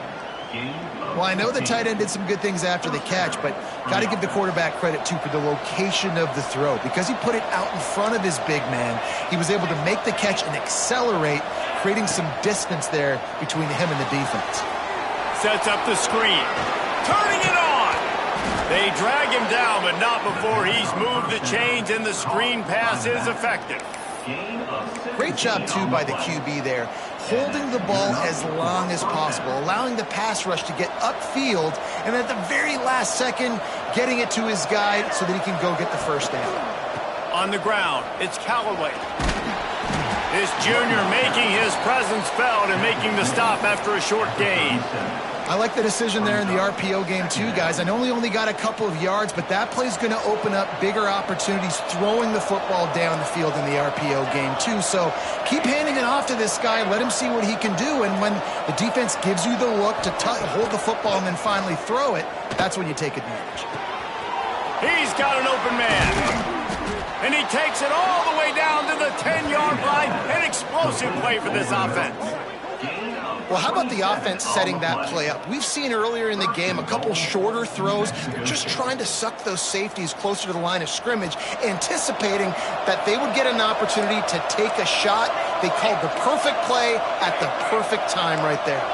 Well, I know the tight end did some good things after the catch, but got to give the quarterback credit, too, for the location of the throw. Because he put it out in front of his big man, he was able to make the catch and accelerate, creating some distance there between him and the defense. Sets up the screen. Turning it on. They drag him down, but not before he's moved the chains, and the screen pass is effective. Great job, too, by the QB there, holding the ball as long as possible, allowing the pass rush to get upfield, and at the very last second, getting it to his guy so that he can go get the first down. On the ground, it's Callaway. This junior making his presence felt and making the stop after a short gain. I like the decision there in the RPO game too, guys. I know he only got a couple of yards, but that play's going to open up bigger opportunities throwing the football down the field in the RPO game too. So keep handing it off to this guy. Let him see what he can do. And when the defense gives you the look to hold the football and then finally throw it, that's when you take advantage. He's got an open man. And he takes it all the way down to the 10-yard line. An explosive play for this offense. Well, how about the offense setting that play up? We've seen earlier in the game a couple shorter throws. They're just trying to suck those safeties closer to the line of scrimmage, anticipating that they would get an opportunity to take a shot. They called the perfect play at the perfect time right there.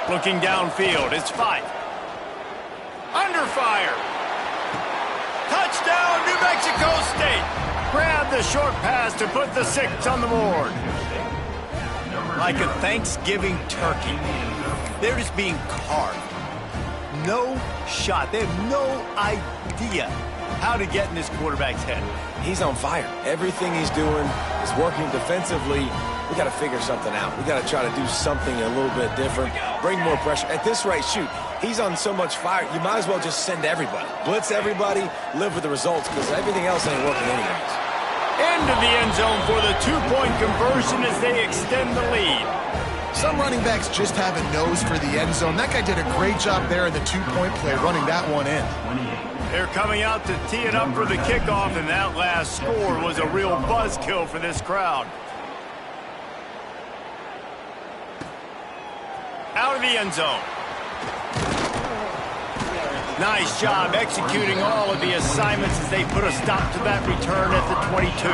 Looking downfield, it's Fife. Under fire. Touchdown, New Mexico State. Grab the short pass to put the 6 on the board. Like a Thanksgiving turkey, they're just being carved. No shot. They have no idea how to get in this quarterback's head. He's on fire. Everything he's doing is working defensively. We got to figure something out. We got to try to do something a little bit different, bring more pressure. At this rate, shoot, he's on so much fire, you might as well just send everybody. Blitz everybody, live with the results, because everything else ain't working anyways. Into the end zone for the 2-point conversion as they extend the lead. Some running backs just have a nose for the end zone. That guy did a great job there in the 2-point play, running that one in. They're coming out to tee it up for the kickoff, and that last score was a real buzzkill for this crowd. Out of the end zone. Nice job executing all of the assignments as they put a stop to that return at the 22.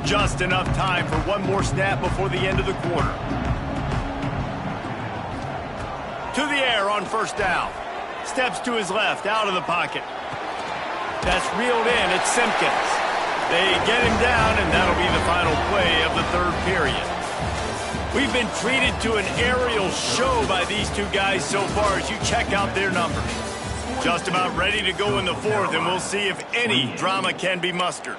Just enough time for one more snap before the end of the quarter. To the air on first down. Steps to his left, out of the pocket. That's reeled in, it's Simpkins. They get him down, and that'll be the final play of the third period. We've been treated to an aerial show by these two guys so far as you check out their numbers. Just about ready to go in the fourth, and we'll see if any drama can be mustered.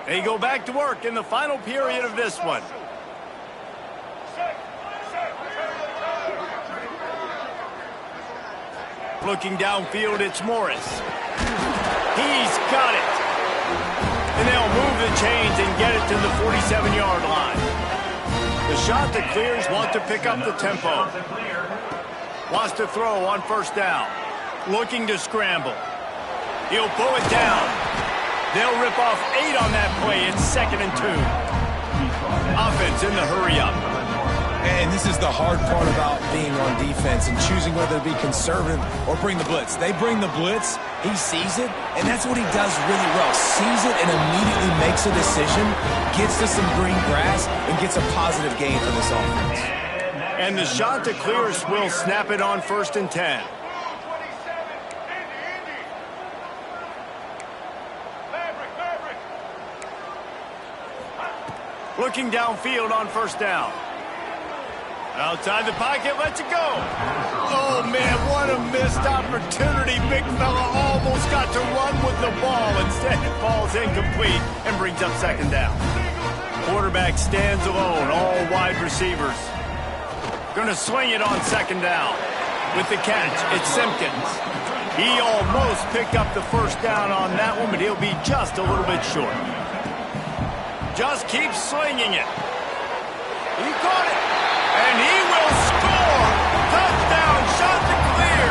They go back to work in the final period of this one. Looking downfield, it's Morris. He's got it. And they'll move the chains and get it to the 47-yard line. The shot that clears wants to pick up the tempo. Wants to throw on first down. Looking to scramble. He'll pull it down. They'll rip off 8 on that play. It's 2nd and 2. Offense in the hurry-up. And this is the hard part about being on defense and choosing whether to be conservative or bring the blitz. They bring the blitz, he sees it, and that's what he does really well. Sees it and immediately makes a decision, gets to some green grass, and gets a positive gain for this offense. And the shot to clear will snap it on 1st and 10. Looking downfield on first down. Outside the pocket, lets it go. Oh, man, what a missed opportunity. Big fella almost got to run with the ball. Instead, it falls incomplete and brings up 2nd down. Quarterback stands alone, all wide receivers. Going to swing it on second down. With the catch, it's Simpkins. He almost picked up the first down on that one, but he'll be just a little bit short. Just keeps swinging it. He caught it, and he will score. Touchdown, shot to clear.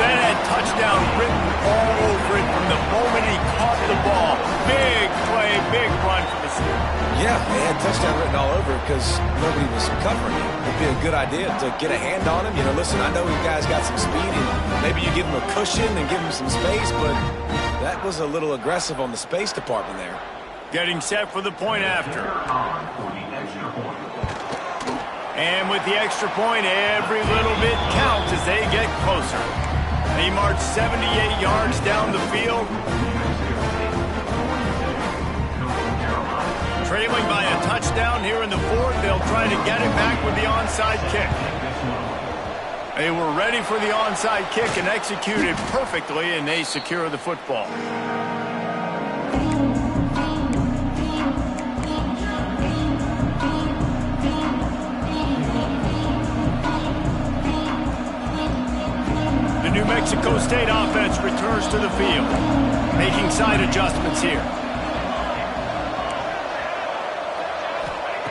That had touchdown written all over it from the moment he caught the ball. Big play, big run for the Steelers. Yeah, they had touchdown written all over it because nobody was covering him. It'd be a good idea to get a hand on him. You know, listen, I know you guys got some speed, and maybe you give him a cushion and give him some space, but that was a little aggressive on the space department there. Getting set for the point after. And with the extra point, every little bit counts as they get closer. They march 78 yards down the field. Trailing by a touchdown here in the fourth. They'll try to get it back with the onside kick. They were ready for the onside kick and executed perfectly, and they secure the football. The New Mexico State offense returns to the field, making side adjustments here.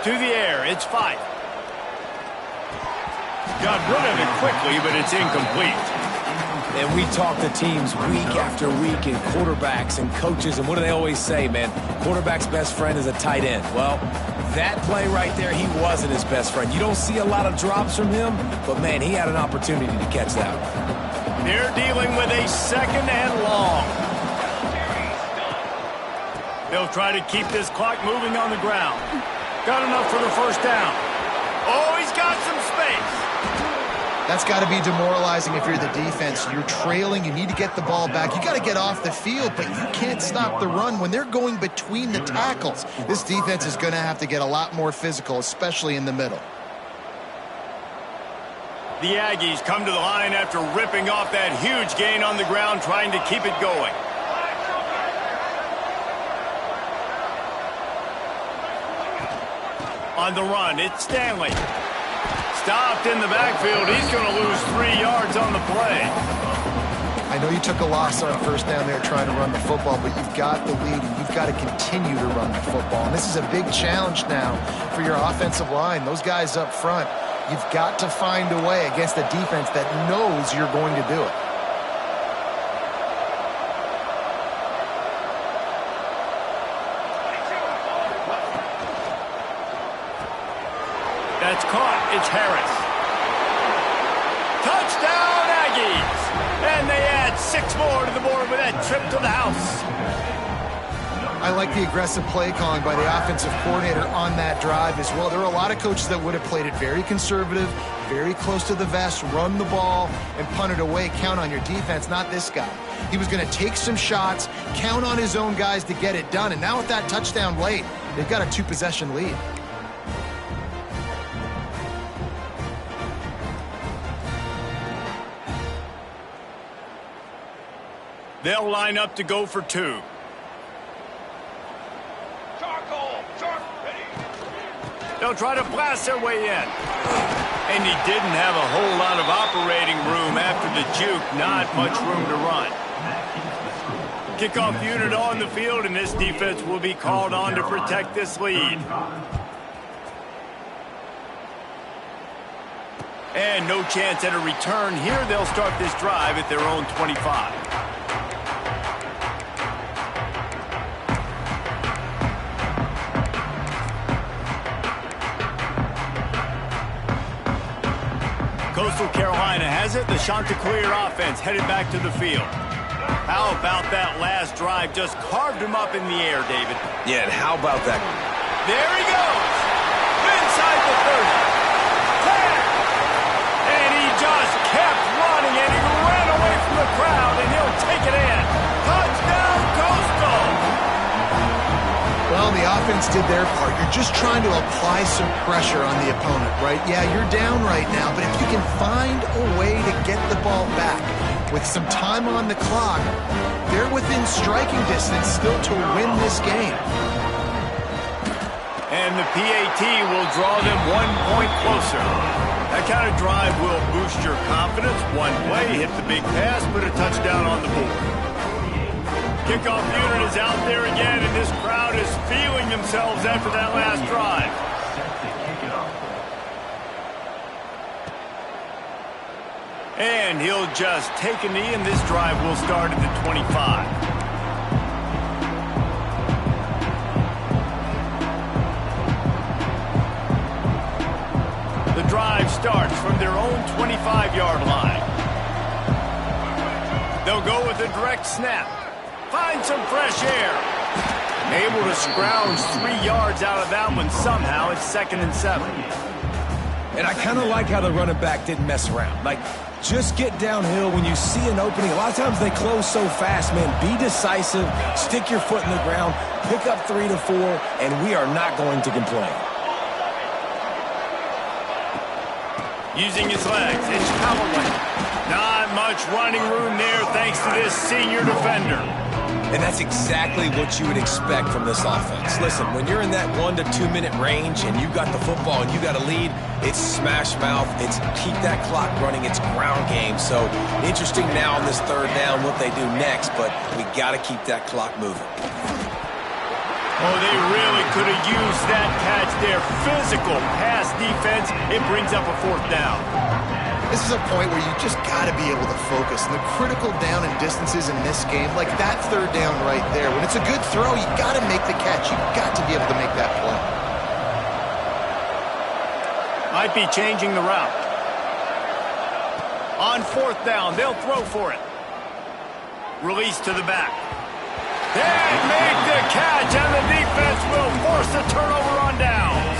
To the air, it's 5. Got rid of it quickly, but it's incomplete. And we talk to teams week after week and quarterbacks and coaches, and what do they always say, man? Quarterback's best friend is a tight end. Well, that play right there, he wasn't his best friend. You don't see a lot of drops from him, but, man, he had an opportunity to catch that one. They're dealing with a second and long. They'll try to keep this clock moving on the ground. Got enough for the first down. Oh, he's got some space. That's got to be demoralizing if you're the defense. You're trailing. You need to get the ball back. You got to get off the field, but you can't stop the run when they're going between the tackles. This defense is going to have to get a lot more physical, especially in the middle. The Aggies come to the line after ripping off that huge gain on the ground, trying to keep it going. On the run, it's Stanley. Stopped in the backfield. He's going to lose 3 yards on the play. I know you took a loss on first down there trying to run the football, but you've got the lead, and you've got to continue to run the football. And this is a big challenge now for your offensive line. Those guys up front, you've got to find a way against a defense that knows you're going to do it. That's caught. It's Harris. Touchdown, Aggies! And they add 6 more to the board with that trip to the house. I like the aggressive play calling by the offensive coordinator on that drive as well. There are a lot of coaches that would have played it very conservative, very close to the vest, run the ball, and punt it away. Count on your defense, not this guy. He was going to take some shots, count on his own guys to get it done. And now with that touchdown late, they've got a 2-possession lead. They'll line up to go for 2. They'll try to blast their way in. And he didn't have a whole lot of operating room after the juke. Not much room to run. Kickoff unit on the field, and this defense will be called on to protect this lead. And no chance at a return here. They'll start this drive at their own 25. Coastal Carolina has it. The Chanticleer offense headed back to the field. How about that last drive? Just carved him up in the air, David. Yeah, and how about that? There he goes. Inside the 30. 10. And he just kept running, and he ran away from the crowd, and he'll take it in. Touchdown, Coastal. Well, the offense did their part. You're just trying to apply some pressure on the opponent, right? Yeah, you're down right now, but if you can find a way to get the ball back with some time on the clock, they're within striking distance still to win this game. And the PAT will draw them 1 point closer. That kind of drive will boost your confidence. One play, hit the big pass, put a touchdown on the board. Kickoff unit is out there again, and this crowd is feeling themselves after that last drive. And he'll just take a knee, and this drive will start at the 25. The drive starts from their own 25-yard line. They'll go with a direct snap. Find some fresh air. Able to scrounge 3 yards out of that one somehow. It's 2nd and 7. And I kind of like how the running back didn't mess around. Like, just get downhill when you see an opening. A lot of times they close so fast, man. Be decisive. Stick your foot in the ground. Pick up 3 to 4, and we are not going to complain. Using his legs, it's Callaway. Not much running room there thanks to this senior defender. And that's exactly what you would expect from this offense. Listen, when you're in that 1 to 2 minute range and you got the football and you got a lead, it's smash mouth, it's keep that clock running, it's ground game. So interesting now on this 3rd down what they do next, but we got to keep that clock moving. Oh, they really could have used that catch there. Physical pass defense. It brings up a 4th down. This is a point where you just got to be able to focus. And the critical down and distances in this game, like that 3rd down right there, when it's a good throw, you got to make the catch. You got to be able to make that play. Might be changing the route. On 4th down, they'll throw for it. Release to the back. They make the catch, and the defense will force a turnover on downs.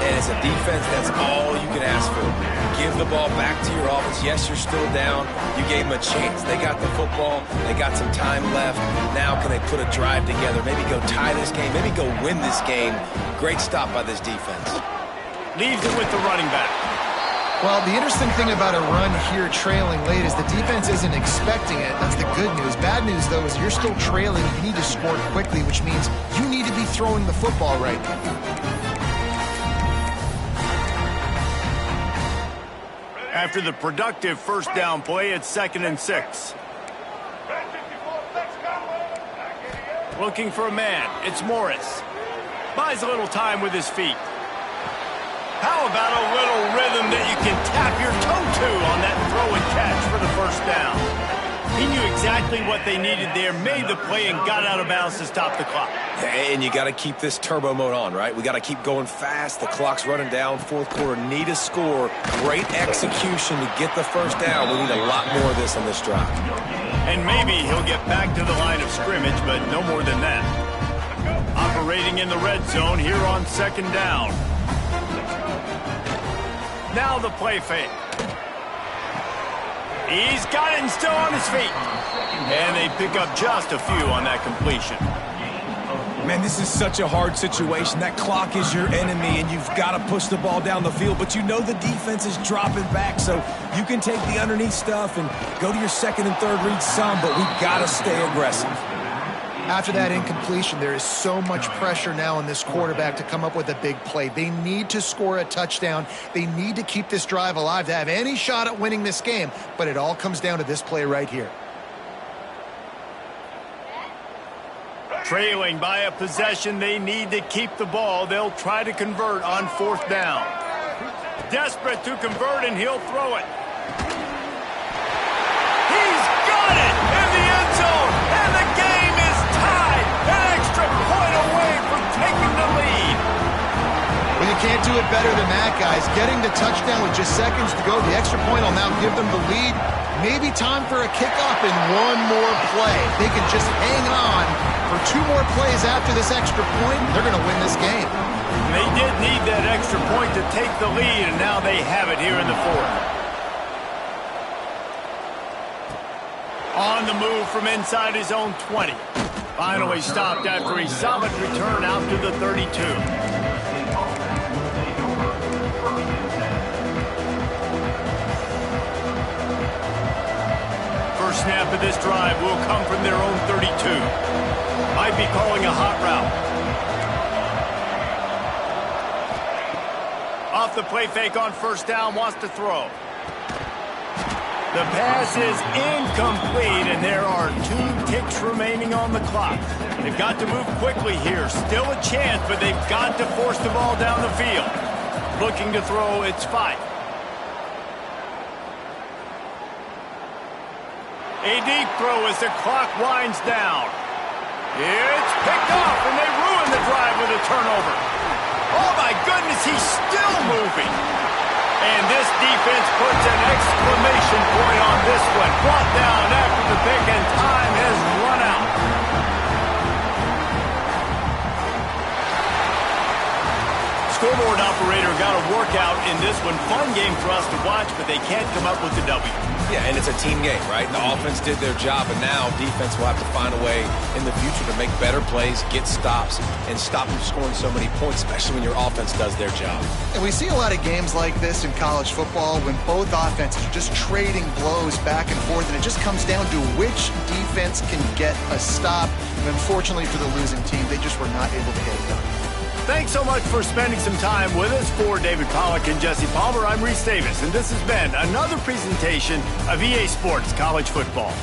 And as a defense, that's all you can ask for. Give the ball back to your offense. Yes, you're still down. You gave them a chance. They got the football. They got some time left. Now can they put a drive together? Maybe go tie this game. Maybe go win this game. Great stop by this defense. Leaves it with the running back. Well, the interesting thing about a run here trailing late is the defense isn't expecting it. That's the good news. Bad news, though, is you're still trailing. You need to score quickly, which means you need to be throwing the football right now. After the productive 1st down play, it's 2nd and 6. Looking for a man. It's Morris. Buys a little time with his feet. How about a little rhythm that you can tap your toe to on that throw and catch for the 1st down? He knew exactly what they needed there, made the play, and got out of bounds to stop the clock. And you got to keep this turbo mode on, right? We got to keep going fast. The clock's running down. 4th quarter, need a score. Great execution to get the 1st down. We need a lot more of this on this drive. And maybe he'll get back to the line of scrimmage, but no more than that. Operating in the red zone here on 2nd down. Now the play fake. He's got it and still on his feet. And they pick up just a few on that completion. Man, this is such a hard situation. That clock is your enemy, and you've got to push the ball down the field. But you know the defense is dropping back, so you can take the underneath stuff and go to your 2nd and 3rd read some, but we've got to stay aggressive. After that incompletion, there is so much pressure now on this quarterback to come up with a big play. They need to score a touchdown. They need to keep this drive alive to have any shot at winning this game, but it all comes down to this play right here. Trailing by a possession, they need to keep the ball. They'll try to convert on 4th down. Desperate to convert, and he'll throw it. He's got it in the end zone, and the game is tied. An extra point away from taking the lead. Well, you can't do it better than that, guys. Getting the touchdown with just seconds to go, the extra point will now give them the lead. Maybe time for a kickoff and one more play. They can just hang on for 2 more plays after this extra point. They're going to win this game. They did need that extra point to take the lead, and now they have it here in the 4th. On the move from inside his own 20. Finally stopped after a solid return out to the 32. First snap of this drive will come from their own 32. Might be calling a hot route. off the play fake on first down, wants to throw. The pass is incomplete, and there are 2 ticks remaining on the clock. They've got to move quickly here. Still a chance, but they've got to force the ball down the field. Looking to throw, it's 5. A deep throw as the clock winds down. It's picked off, and they ruin the drive with a turnover. Oh, my goodness, he's still moving. And this defense puts an exclamation point on this one. Brought down after the pick, and time has run out. Scoreboard operator got a workout in this one. Fun game for us to watch, but they can't come up with the W. Yeah, and it's a team game, right? The offense did their job, and now defense will have to find a way in the future to make better plays, get stops, and stop them scoring so many points, especially when your offense does their job. And we see a lot of games like this in college football when both offenses are just trading blows back and forth, and it just comes down to which defense can get a stop. And unfortunately for the losing team, they just were not able to get it done. Thanks so much for spending some time with us. For David Pollack and Jesse Palmer, I'm Reese Davis, and this has been another presentation of EA Sports College Football.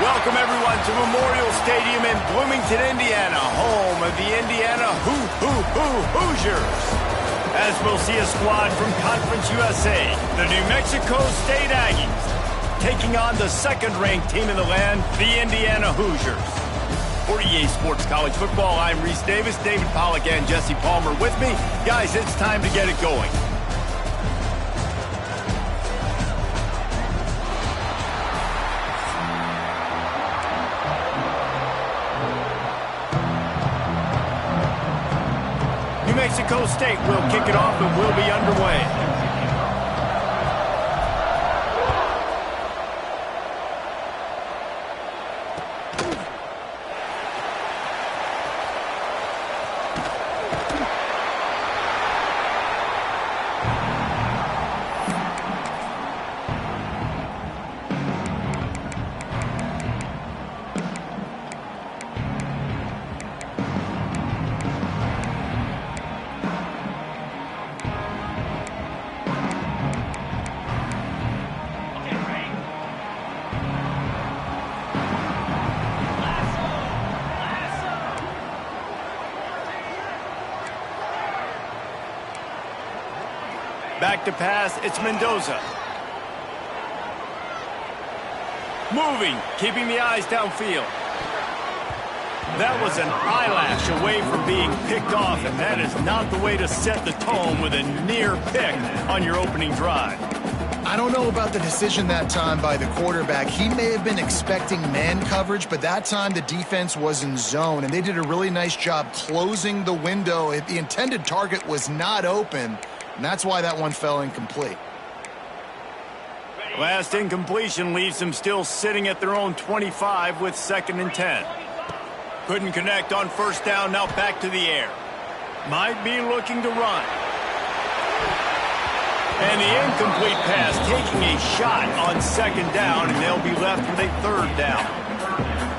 Welcome, everyone, to Memorial Stadium in Bloomington, Indiana, home of the Indiana Hoosiers. As we'll see a squad from Conference USA, the New Mexico State Aggies, taking on the second-ranked team in the land, the Indiana Hoosiers. For EA Sports College Football, I'm Reese Davis, David Pollack, and Jesse Palmer with me. Guys, it's time to get it going. New Mexico State will kick it off and will be underway. Back to pass, it's Mendoza. Moving, keeping the eyes downfield. That was an eyelash away from being picked off, and that is not the way to set the tone with a near pick on your opening drive. I don't know about the decision that time by the quarterback. He may have been expecting man coverage, but that time the defense was in zone, and they did a really nice job closing the window. If the intended target was not open, and that's why that one fell incomplete. Last incompletion leaves them still sitting at their own 25 with 2nd and 10. Couldn't connect on first down, now back to the air. Might be looking to run. And the incomplete pass taking a shot on 2nd down, and they'll be left with a 3rd down.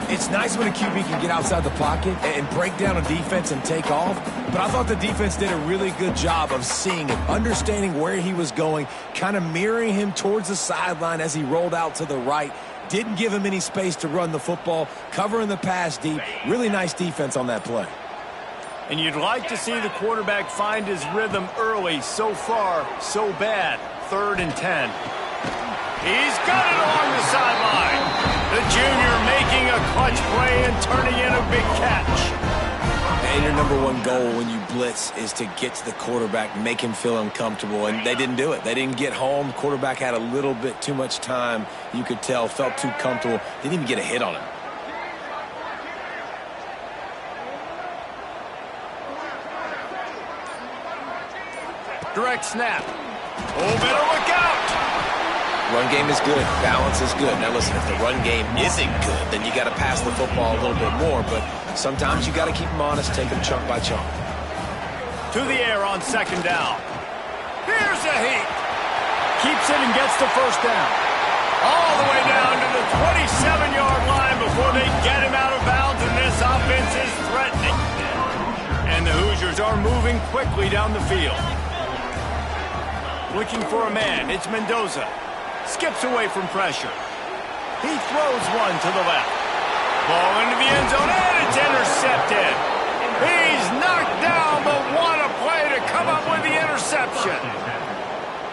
It's nice when a QB can get outside the pocket and break down a defense and take off, but I thought the defense did a really good job of seeing him, understanding where he was going, kind of mirroring him towards the sideline as he rolled out to the right. Didn't give him any space to run the football, covering the pass deep. Really nice defense on that play. And you'd like to see the quarterback find his rhythm early. So far, so bad. 3rd and 10. He's got it along the sideline. The junior making a clutch play and turning in a big catch. And your number one goal when you blitz is to get to the quarterback, make him feel uncomfortable, and they didn't do it. They didn't get home. Quarterback had a little bit too much time. You could tell, felt too comfortable. Didn't even get a hit on him. Direct snap. Oh, better look out. Run game is good. Balance is good. Now, listen, if the run game isn't good, then you got to pass the football a little bit more. But sometimes you got to keep them honest, take them chunk by chunk. To the air on 2nd down. Here's a heat. Keeps it and gets the 1st down. All the way down to the 27-yard line before they get him out of bounds, and this offense is threatening. And the Hoosiers are moving quickly down the field. Looking for a man, it's Mendoza. Skips away from pressure. He throws one to the left. Ball into the end zone, and it's intercepted. He's knocked down, but what a play to come up with the interception.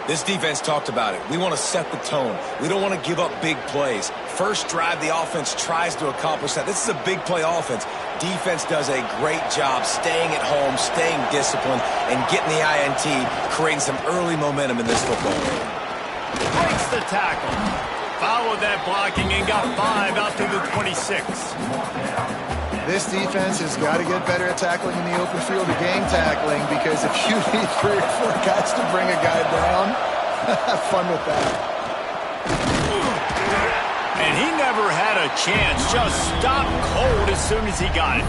This defense talked about it. We want to set the tone. We don't want to give up big plays. First drive, the offense tries to accomplish that. This is a big play offense. Defense does a great job staying at home, staying disciplined, and getting the INT, creating some early momentum in this football game. Breaks the tackle. Followed that blocking and got 5 out to the 26. This defense has got to get better at tackling in the open field of game tackling, because if you need 3 or 4 guys to bring a guy down, have fun with that. And he never had a chance. Just stopped cold as soon as he got it.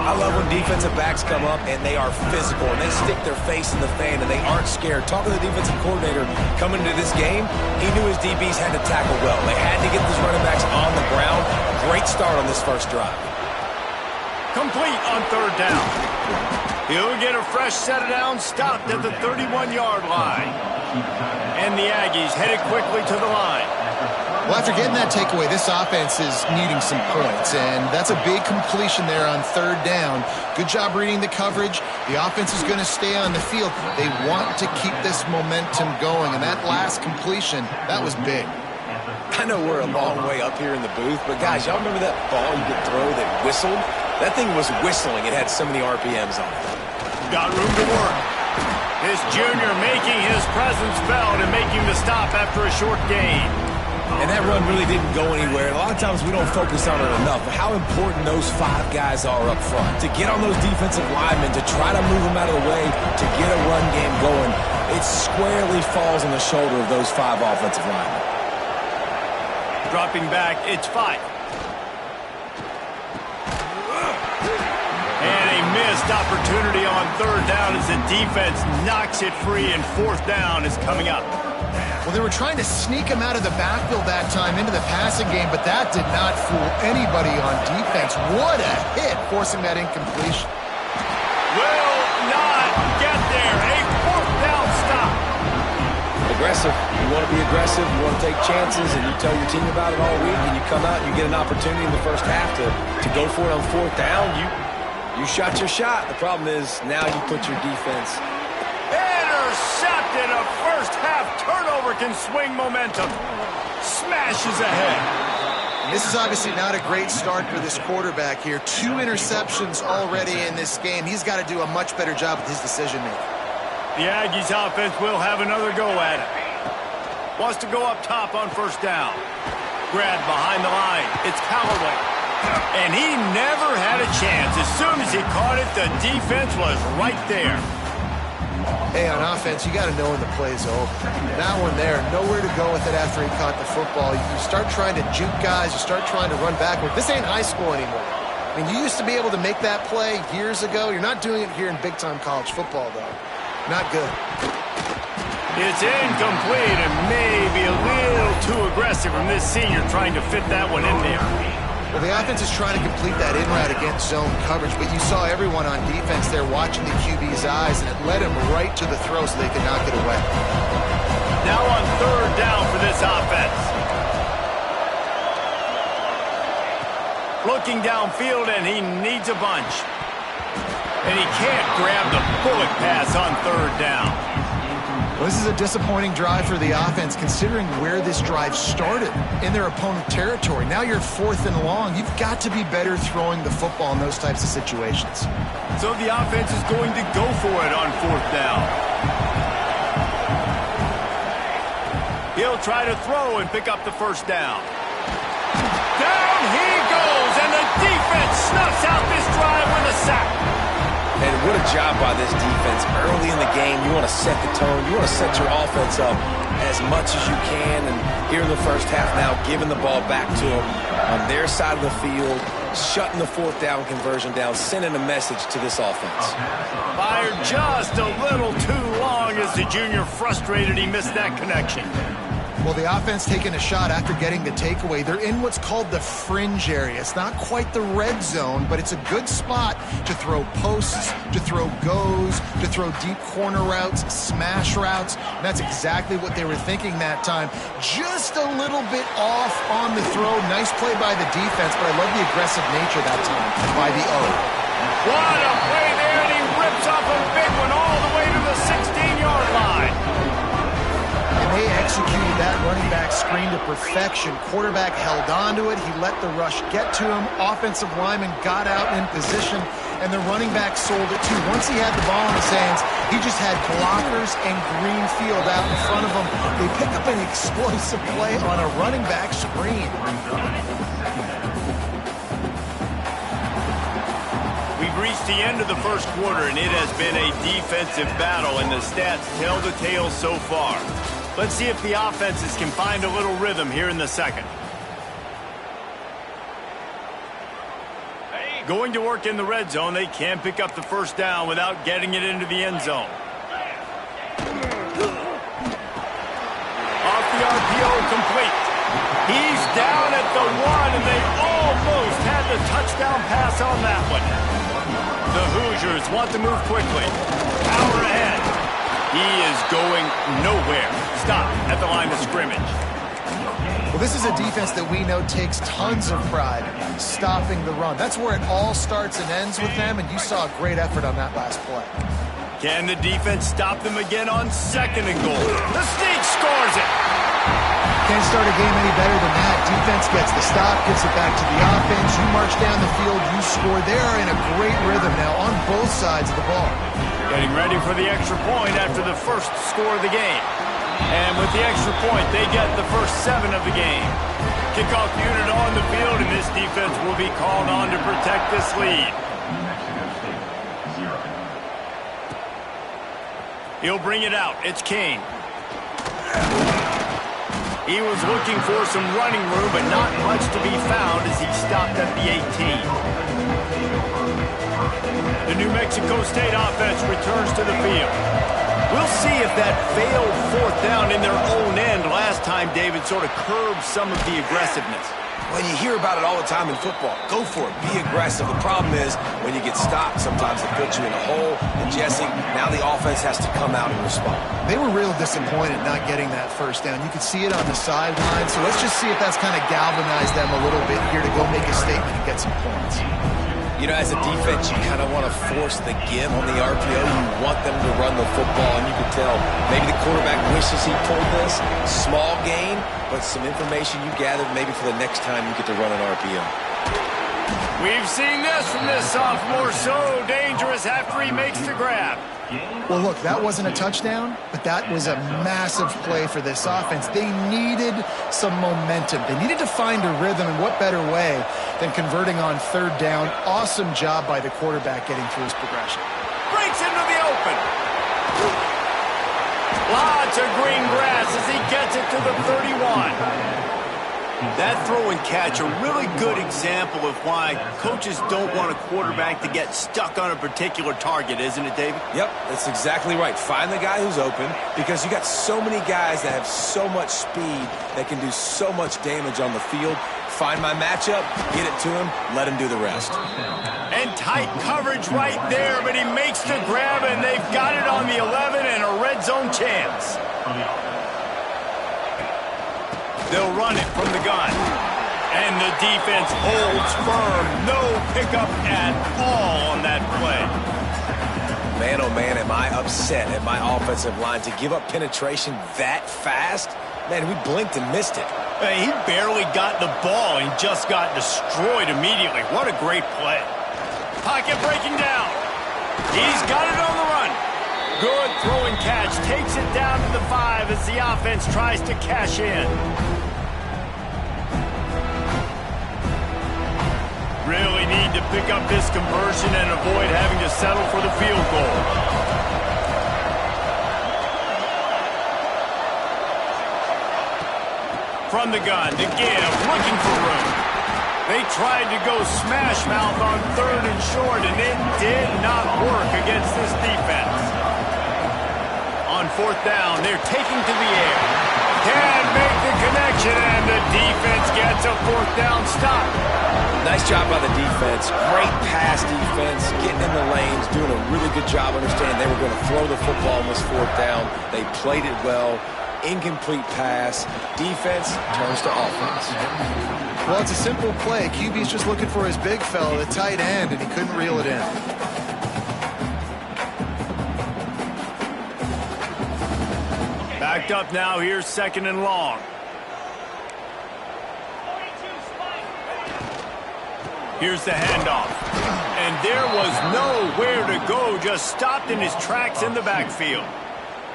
I love when defensive backs come up and they are physical and they stick their face in the fan and they aren't scared. Talking to the defensive coordinator coming into this game, he knew his DBs had to tackle well. They had to get these running backs on the ground. Great start on this first drive. Complete on 3rd down. He'll get a fresh set of downs, stopped at the 31-yard line. And the Aggies headed quickly to the line. Well, after getting that takeaway, this offense is needing some points, and that's a big completion there on 3rd down. Good job reading the coverage. The offense is going to stay on the field. They want to keep this momentum going, and that last completion, that was big. I know we're a long way up here in the booth, but guys, y'all remember that ball you could throw that whistled? That thing was whistling. It had so many RPMs on it. Got room to work. This junior making his presence felt and making the stop after a short gain. And that run really didn't go anywhere. A lot of times we don't focus on it enough, but how important those 5 guys are up front. To get on those defensive linemen, to try to move them out of the way, to get a run game going, it squarely falls on the shoulder of those 5 offensive linemen. Dropping back, it's 5. And a missed opportunity on 3rd down as the defense knocks it free, and 4th down is coming up. Well, they were trying to sneak him out of the backfield that time into the passing game, but that did not fool anybody on defense. What a hit, forcing that incompletion. Will not get there. A 4th down stop. Aggressive. You want to be aggressive. You want to take chances, and you tell your team about it all week, and you come out and you get an opportunity in the first half to go for it on 4th down. You shot your shot. The problem is now you put your defense. Intercepted. A first half turnover can swing momentum. Smashes ahead. This is obviously not a great start for this quarterback here. 2 interceptions already in this game. He's got to do a much better job with his decision-making. The Aggies offense will have another go at it. Wants to go up top on 1st down. Grabbed behind the line. It's Callaway. And he never had a chance. As soon as he caught it, the defense was right there. Hey, on offense, you got to know when the play's over. That one there, nowhere to go with it after he caught the football. You start trying to juke guys. You start trying to run backward. This ain't high school anymore. I mean, you used to be able to make that play years ago. You're not doing it here in big-time college football, though. Not good. It's incomplete and maybe a little too aggressive from this senior trying to fit that one in there. Well, the offense is trying to complete that in-route against zone coverage, but you saw everyone on defense there watching the QB's eyes, and it led him right to the throw so they could knock it away. Now on 3rd down for this offense. Looking downfield, and he needs a bunch. And he can't grab the bullet pass on 3rd down. Well, this is a disappointing drive for the offense, considering where this drive started in their opponent territory. Now you're 4th and long. You've got to be better throwing the football in those types of situations. So the offense is going to go for it on 4th down. He'll try to throw and pick up the 1st down. Down he goes, and the defense snuffs out this drive with a sack. And what a job by this defense. Early in the game, you want to set the tone. You want to set your offense up as much as you can. And here in the first half now, giving the ball back to them on their side of the field, shutting the 4th down conversion down, sending a message to this offense. Fired just a little too long as the junior frustrated he missed that connection. Well, the offense taking a shot after getting the takeaway. They're in what's called the fringe area. It's not quite the red zone, but it's a good spot to throw posts, to throw goes, to throw deep corner routes, smash routes. And that's exactly what they were thinking that time. Just a little bit off on the throw. Nice play by the defense, but I love the aggressive nature that time by the O. What a play there, and he rips off a big one all the way to the 16-yard line. They executed that running back screen to perfection. Quarterback held on to it. He let the rush get to him. Offensive lineman got out in position, and the running back sold it too. Once he had the ball in his hands, he just had blockers and green field out in front of him. They pick up an explosive play on a running back screen. We've reached the end of the first quarter, and it has been a defensive battle, and the stats tell the tale so far. Let's see if the offenses can find a little rhythm here in the second. Going to work in the red zone, they can pick up the 1st down without getting it into the end zone. Off the RPO, complete. He's down at the 1, and they almost had the touchdown pass on that one. The Hoosiers want to move quickly. Power ahead. He is going nowhere. Stop at the line of scrimmage. Well, this is a defense that we know takes tons of pride stopping the run. That's where it all starts and ends with them, and you saw a great effort on that last play. Can the defense stop them again on 2nd and goal? The Sneak scores it. Can't start a game any better than that. Defense gets the stop, gets it back to the offense. You march down the field, you score. They are in a great rhythm now on both sides of the ball. Getting ready for the extra point after the first score of the game. And with the extra point, they get the first 7 of the game. Kickoff unit on the field, and this defense will be called on to protect this lead. New Mexico State, 0. He'll bring it out. It's Kane. He was looking for some running room, but not much to be found as he stopped at the 18. The New Mexico State offense returns to the field. We'll see if that failed 4th down in their own end last time, David, sort of curbed some of the aggressiveness. Well, you hear about it all the time in football. Go for it. Be aggressive. The problem is when you get stopped, sometimes it puts you in a hole. And Jesse, now the offense has to come out and respond. They were real disappointed not getting that first down. You could see it on the sideline. So let's just see if that's kind of galvanized them a little bit here to go make a statement and get some points. You know, as a defense, you kind of want to force the give on the RPO. You want them to run the football, and you can tell maybe the quarterback wishes he pulled this. Small gain, but some information you gathered maybe for the next time you get to run an RPO. We've seen this from this sophomore, so dangerous after he makes the grab. Well, look, that wasn't a touchdown, but that was a massive play for this offense. They needed some momentum. They needed to find a rhythm, and what better way than converting on 3rd down. Awesome job by the quarterback getting through his progression. Breaks into the open. Lots of green grass as he gets it to the 31. That throw and catch, a really good example of why coaches don't want a quarterback to get stuck on a particular target, isn't it, David? Yep, that's exactly right. Find the guy who's open, because you got so many guys that have so much speed that can do so much damage on the field. Find my matchup, get it to him, let him do the rest. And tight coverage right there, but he makes the grab, and they've got it on the 11 and a red zone chance. They'll run it from the gun. And the defense holds firm. No pickup at all on that play. Man, oh man, am I upset at my offensive line to give up penetration that fast? Man, we blinked and missed it. Hey, he barely got the ball and just got destroyed immediately. What a great play. Pocket breaking down. He's got it on the run. Good throw and catch. Takes it down to the 5 as the offense tries to cash in. Really need to pick up this conversion and avoid having to settle for the field goal. From the gun to give, looking for room. They tried to go smash mouth on 3rd and short, and it did not work against this defense. On 4th down, they're taking to the air. Can't make the connection, and the defense gets a 4th down stop. Nice job by the defense. Great pass defense, getting in the lanes, doing a really good job understanding they were going to throw the football on this 4th down. They played it well. Incomplete pass. Defense turns to offense. Well, it's a simple play. QB's just looking for his big fella, the tight end, and he couldn't reel it in. Backed up now. Here's 2nd and long. Here's the handoff. And there was nowhere to go, just stopped in his tracks in the backfield.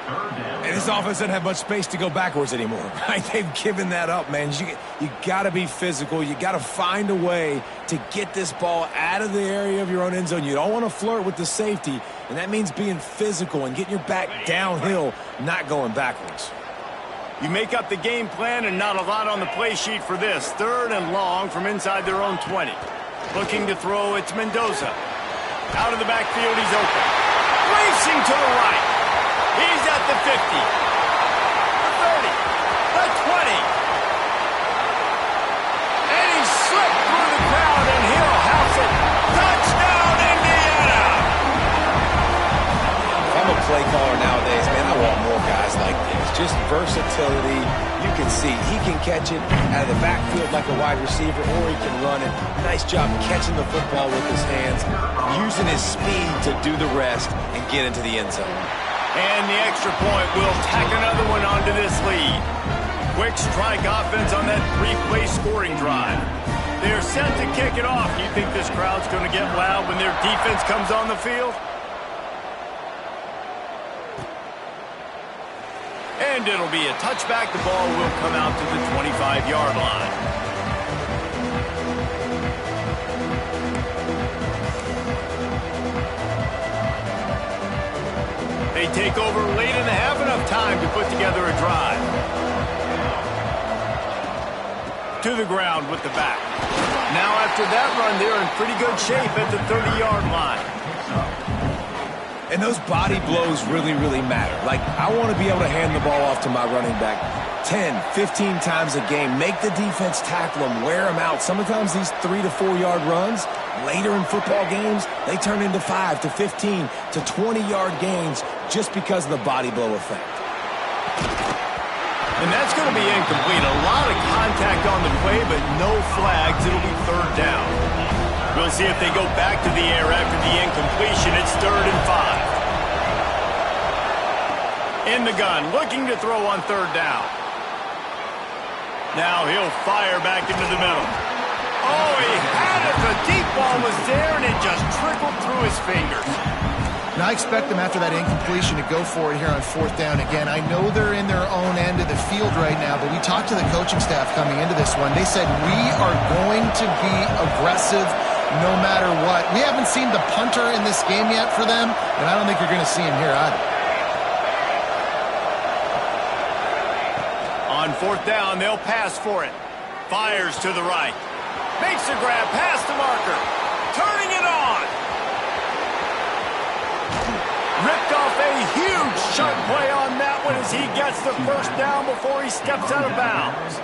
And this offense doesn't have much space to go backwards anymore, right? They've given that up, man. You got to be physical. You got to find a way to get this ball out of the area of your own end zone. You don't want to flirt with the safety, and that means being physical and getting your back downhill, not going backwards. You make up the game plan and not a lot on the play sheet for this. 3rd and long from inside their own 20. Looking to throw, it's Mendoza. Out of the backfield, he's open. Racing to the right. He's at the 50. The 30. The 20. And he slipped through the crowd, and he'll house it. Touchdown, Indiana! If I'm a play caller nowadays, man, I want more guys like this. Just versatility. You can see he can catch it out of the backfield like a wide receiver, or he can run it. Nice job catching the football with his hands, using his speed to do the rest and get into the end zone. And the extra point will tack another one onto this lead. Quick strike offense on that 3-play scoring drive. They're set to kick it off. Do you think this crowd's going to get loud when their defense comes on the field? And it'll be a touchback. The ball will come out to the 25-yard line. They take over late and have enough time to put together a drive. To the ground with the back. Now after that run, they're in pretty good shape at the 30-yard line. And those body blows really, really matter. Like, I want to be able to hand the ball off to my running back 10, 15 times a game. Make the defense tackle them, wear them out. Sometimes these 3 to 4 yard runs, later in football games, they turn into 5 to 15 to 20-yard gains just because of the body blow effect. And that's going to be incomplete. A lot of contact on the play, but no flags. It'll be third down. We'll see if they go back to the air after the incompletion. It's 3rd and 5. In the gun, looking to throw on 3rd down. Now he'll fire back into the middle. Oh, he had it. The deep ball was there, and it just trickled through his fingers. Now I expect them after that incompletion to go for it here on 4th down again. I know they're in their own end of the field right now, but we talked to the coaching staff coming into this one. They said, we are going to be aggressive no matter what. We haven't seen the punter in this game yet for them, and I don't think you're going to see him here either. On 4th down, they'll pass for it. Fires to the right. Makes a grab past the marker. Turning it on. Ripped off a huge chunk play on that one as he gets the 1st down before he steps out of bounds.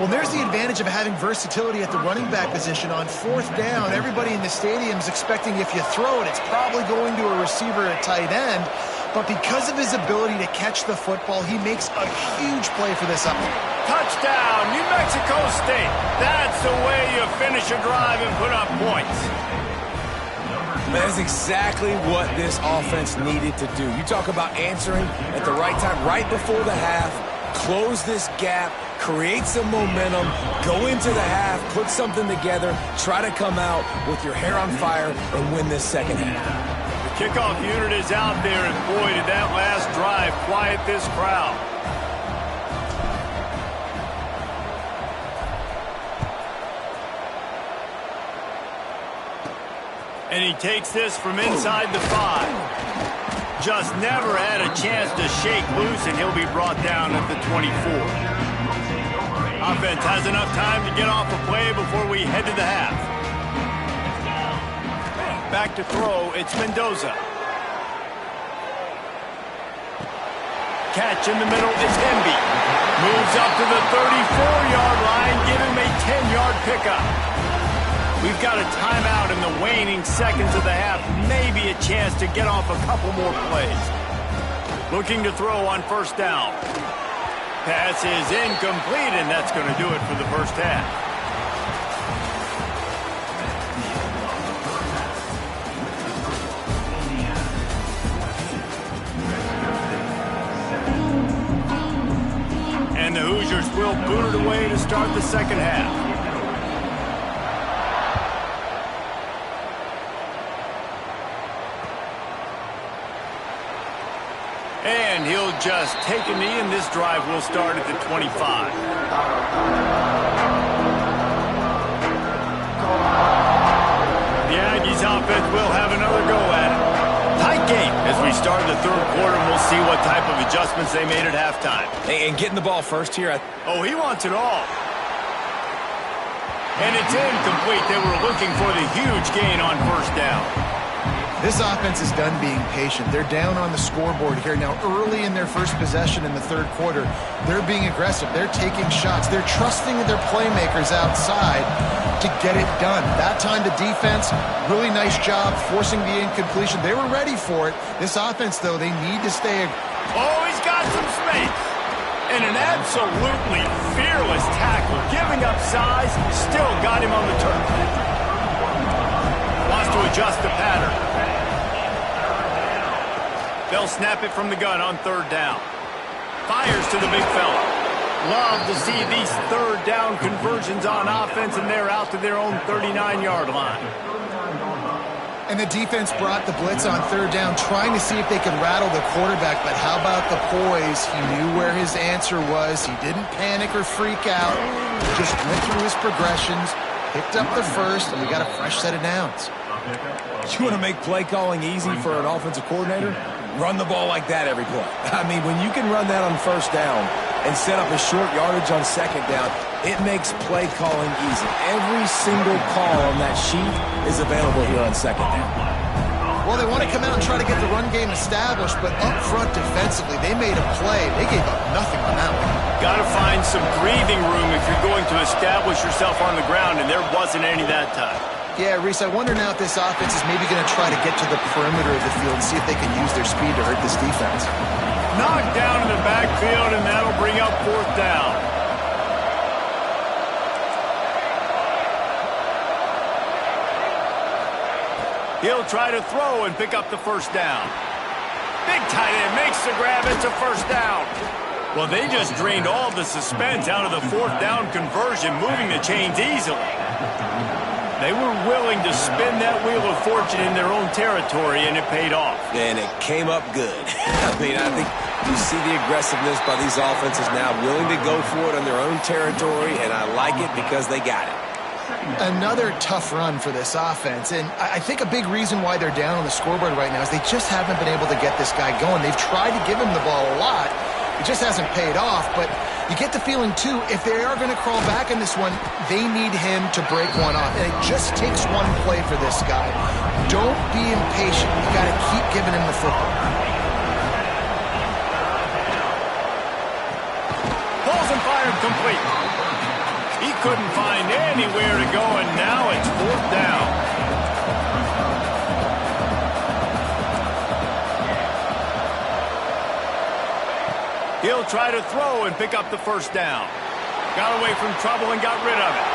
Well, there's the advantage of having versatility at the running back position. On 4th down, everybody in the stadium is expecting if you throw it, it's probably going to a receiver at tight end. But because of his ability to catch the football, he makes a huge play for this up. Touchdown, New Mexico State. That's the way you finish a drive and put up points. That's exactly what this offense needed to do. You talk about answering at the right time, right before the half, close this gap, create some momentum, go into the half, put something together, try to come out with your hair on fire and win this second half. The kickoff unit is out there, and boy, did that last drive quiet this crowd. And he takes this from inside the 5. Just never had a chance to shake loose, and he'll be brought down at the 24. Offense has enough time to get off a play before we head to the half. Back to throw, it's Mendoza. Catch in the middle is Hemby. Moves up to the 34-yard line, give him a 10-yard pickup. We've got a timeout in the waning seconds of the half. Maybe a chance to get off a couple more plays. Looking to throw on 1st down. Pass is incomplete, and that's going to do it for the first half. And the Hoosiers will boot it away to start the second half. And he'll just take a knee, and this drive will start at the 25. The Aggies offense will have another go at it. Tight game as we start the 3rd quarter, and we'll see what type of adjustments they made at halftime. And getting the ball first here. Oh, he wants it all. And it's incomplete. They were looking for the huge gain on 1st down. This offense is done being patient. They're down on the scoreboard here. Now, early in their first possession in the 3rd quarter, they're being aggressive. They're taking shots. They're trusting their playmakers outside to get it done. That time, the defense, really nice job forcing the incompletion. They were ready for it. This offense, though, they need to stay. Oh, he's got some space. And an absolutely fearless tackle. Giving up size, still got him on the turf. Wants to adjust the pattern. They'll snap it from the gun on 3rd down. Fires to the big fella. Love to see these 3rd down conversions on offense, and they're out to their own 39-yard line. And the defense brought the blitz on third down, trying to see if they could rattle the quarterback. But how about the poise? He knew where his answer was. He didn't panic or freak out. He just went through his progressions, picked up the first, and we got a fresh set of downs. You want to make play calling easy for an offensive coordinator? Run the ball like that every play. I mean, when you can run that on first down and set up a short yardage on second down, it makes play calling easy. Every single call on that sheet is available here on second down. Well, they want to come out and try to get the run game established, but up front defensively, they made a play. They gave up nothing on that one. Got to find some breathing room if you're going to establish yourself on the ground, and there wasn't any that time. Yeah, Reese, I wonder now if this offense is maybe going to try to get to the perimeter of the field and see if they can use their speed to hurt this defense. Knocked down in the backfield, and that'll bring up fourth down. He'll try to throw and pick up the first down. Big tight end makes the grab. It's a first down. Well, they just drained all the suspense out of the fourth down conversion, moving the chains easily. They were willing to spin that wheel of fortune in their own territory, and it paid off. And it came up good. I mean, I think you see the aggressiveness by these offenses now, willing to go for it on their own territory, and I like it because they got it. Another tough run for this offense, and I think a big reason why they're down on the scoreboard right now is they just haven't been able to get this guy going. They've tried to give him the ball a lot. It just hasn't paid off, but you get the feeling, too, if they are going to crawl back in this one, they need him to break one off. And it just takes one play for this guy. Don't be impatient. You got to keep giving him the football. Pulls and fired complete. He couldn't find anywhere to go, and now it's fourth down. He'll try to throw and pick up the first down. Got away from trouble and got rid of it.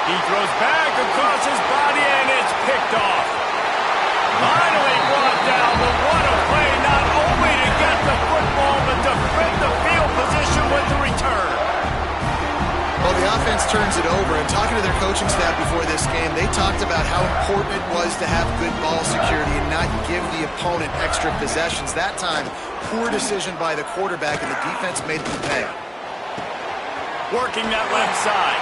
He throws back across his body, and it's picked off. Finally brought down, but what a play, not only to get the football, but to fit the field position with the return. Well, the offense turns it over, and talking to their coaching staff before this game, they talked about how important it was to have good ball security and not give the opponent extra possessions. That time, poor decision by the quarterback, and the defense made them pay. Working that left side.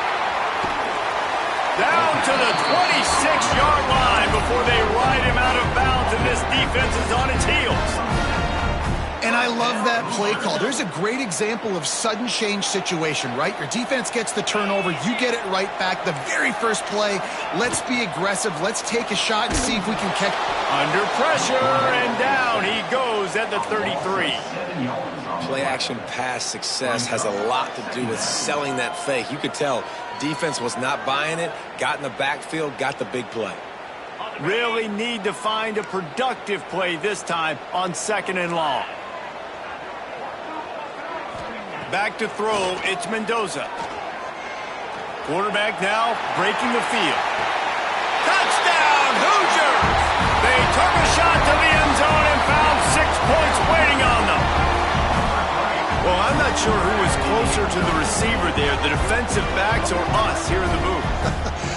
Down to the 26-yard line before they ride him out of bounds, and this defense is on its heels. And I love that play call. There's a great example of sudden change situation, right? Your defense gets the turnover. You get it right back. The very first play, let's be aggressive. Let's take a shot and see if we can catch. Under pressure, and down he goes at the 33. Play-action pass success has a lot to do with selling that fake. You could tell defense was not buying it, got in the backfield, got the big play. Really need to find a productive play this time on second and long. Back to throw, it's Mendoza. Quarterback now breaking the field. Touchdown, Hoosiers! They took a shot to the end zone and found 6 points waiting on them. Well, I'm not sure who was closer to the receiver there, the defensive backs or us here in the booth.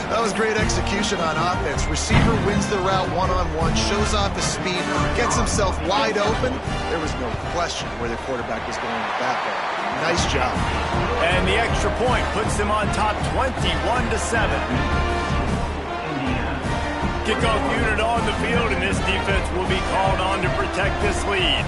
That was great execution on offense. Receiver wins the route one-on-one, shows off his speed, gets himself wide open. There was no question where the quarterback was going with that ball. Nice job. And the extra point puts them on top 21-7. Kickoff unit on the field, and this defense will be called on to protect this lead.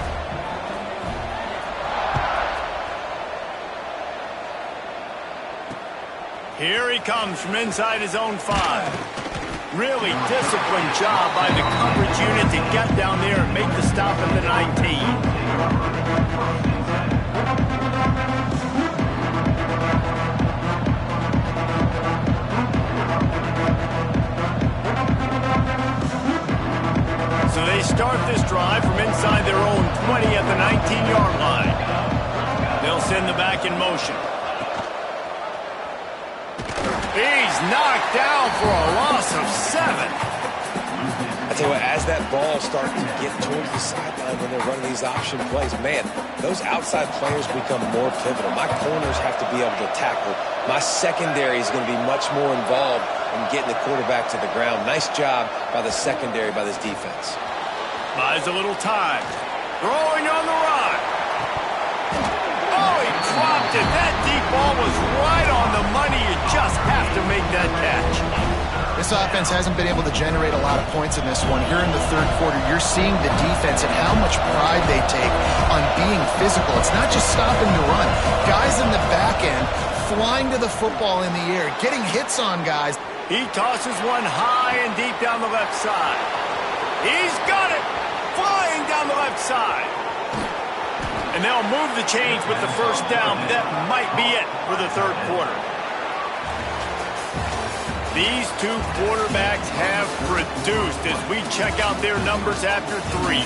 Here he comes from inside his own 5. Really disciplined job by the coverage unit to get down there and make the stop at the 19. So they start this drive from inside their own 20 at the 19-yard line. They'll send the back in motion. He's knocked down for a loss of 7. I tell you what, as that ball starts to get towards the sideline when they're running these option plays, man, those outside players become more pivotal. My corners have to be able to tackle. My secondary is going to be much more involved in getting the quarterback to the ground. Nice job by the secondary, by this defense. Buys a little time. Throwing on the run. Oh, he dropped it. That deep ball was right on the money. You just have to make that catch. This offense hasn't been able to generate a lot of points in this one. Here in the third quarter, you're seeing the defense and how much pride they take on being physical. It's not just stopping the run. Guys in the back end flying to the football in the air, getting hits on guys. He tosses one high and deep down the left side. He's got it! Flying down the left side. And they'll move the chains with the first down. That might be it for the third quarter. These two quarterbacks have produced as we check out their numbers after 3.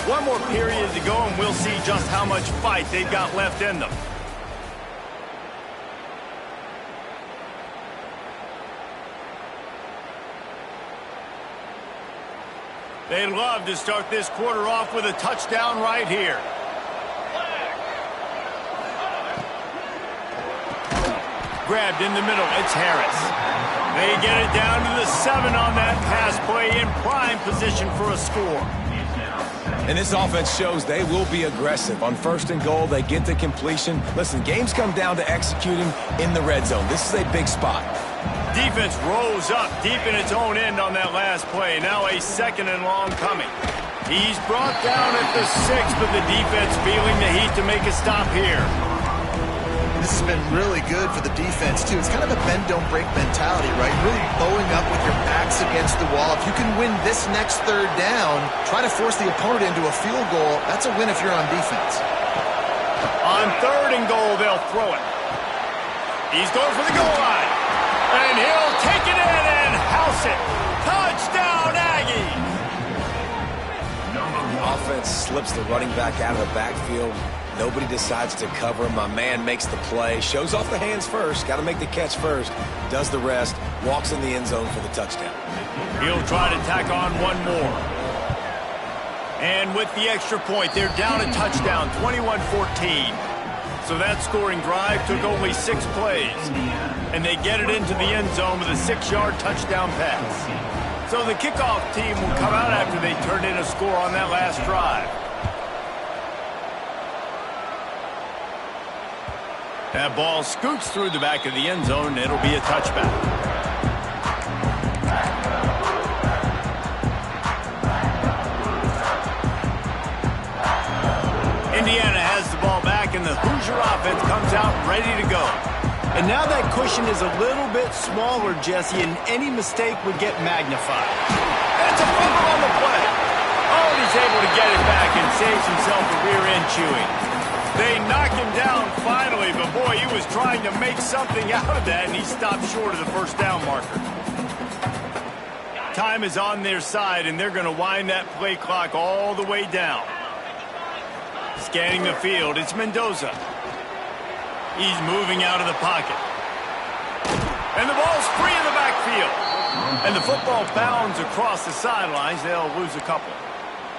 One more period to go, and we'll see just how much fight they've got left in them. They'd love to start this quarter off with a touchdown right here. Grabbed in the middle, it's Harris. They get it down to the 7 on that pass play in prime position for a score. And this offense shows they will be aggressive. On 1st and goal, they get the completion. Listen, games come down to executing in the red zone. This is a big spot. Defense rose up deep in its own end on that last play. Now a 2nd and long coming. He's brought down at the 6, but the defense feeling the heat to make a stop here. This has been really good for the defense, too. It's kind of a bend-don't-break mentality, right? Really bowing up with your backs against the wall. If you can win this next third down, try to force the opponent into a field goal. That's a win if you're on defense. On 3rd and goal, they'll throw it. He's going for the goal line. And he'll take it in and house it. Touchdown, Aggies! The offense slips the running back out of the backfield. Nobody decides to cover him. My man makes the play. Shows off the hands first. Got to make the catch first. Does the rest. Walks in the end zone for the touchdown. He'll try to tack on one more. And with the extra point, they're down a touchdown, 21-14. So that scoring drive took only 6 plays. And they get it into the end zone with a 6-yard touchdown pass. So the kickoff team will come out after they turn in a score on that last drive. That ball scoots through the back of the end zone. It'll be a touchback. Indiana has the ball back, and the Hoosier offense comes out ready to go. And now that cushion is a little bit smaller, Jesse, and any mistake would get magnified. That's a fumble on the play. Oh, and he's able to get it back and saves himself a rear end chewing. They knock him down finally, but boy, he was trying to make something out of that, and he stopped short of the first down marker. Time is on their side, and they're going to wind that play clock all the way down. Scanning the field, it's Mendoza. He's moving out of the pocket. And the ball's free in the backfield. And the football bounds across the sidelines. They'll lose a couple.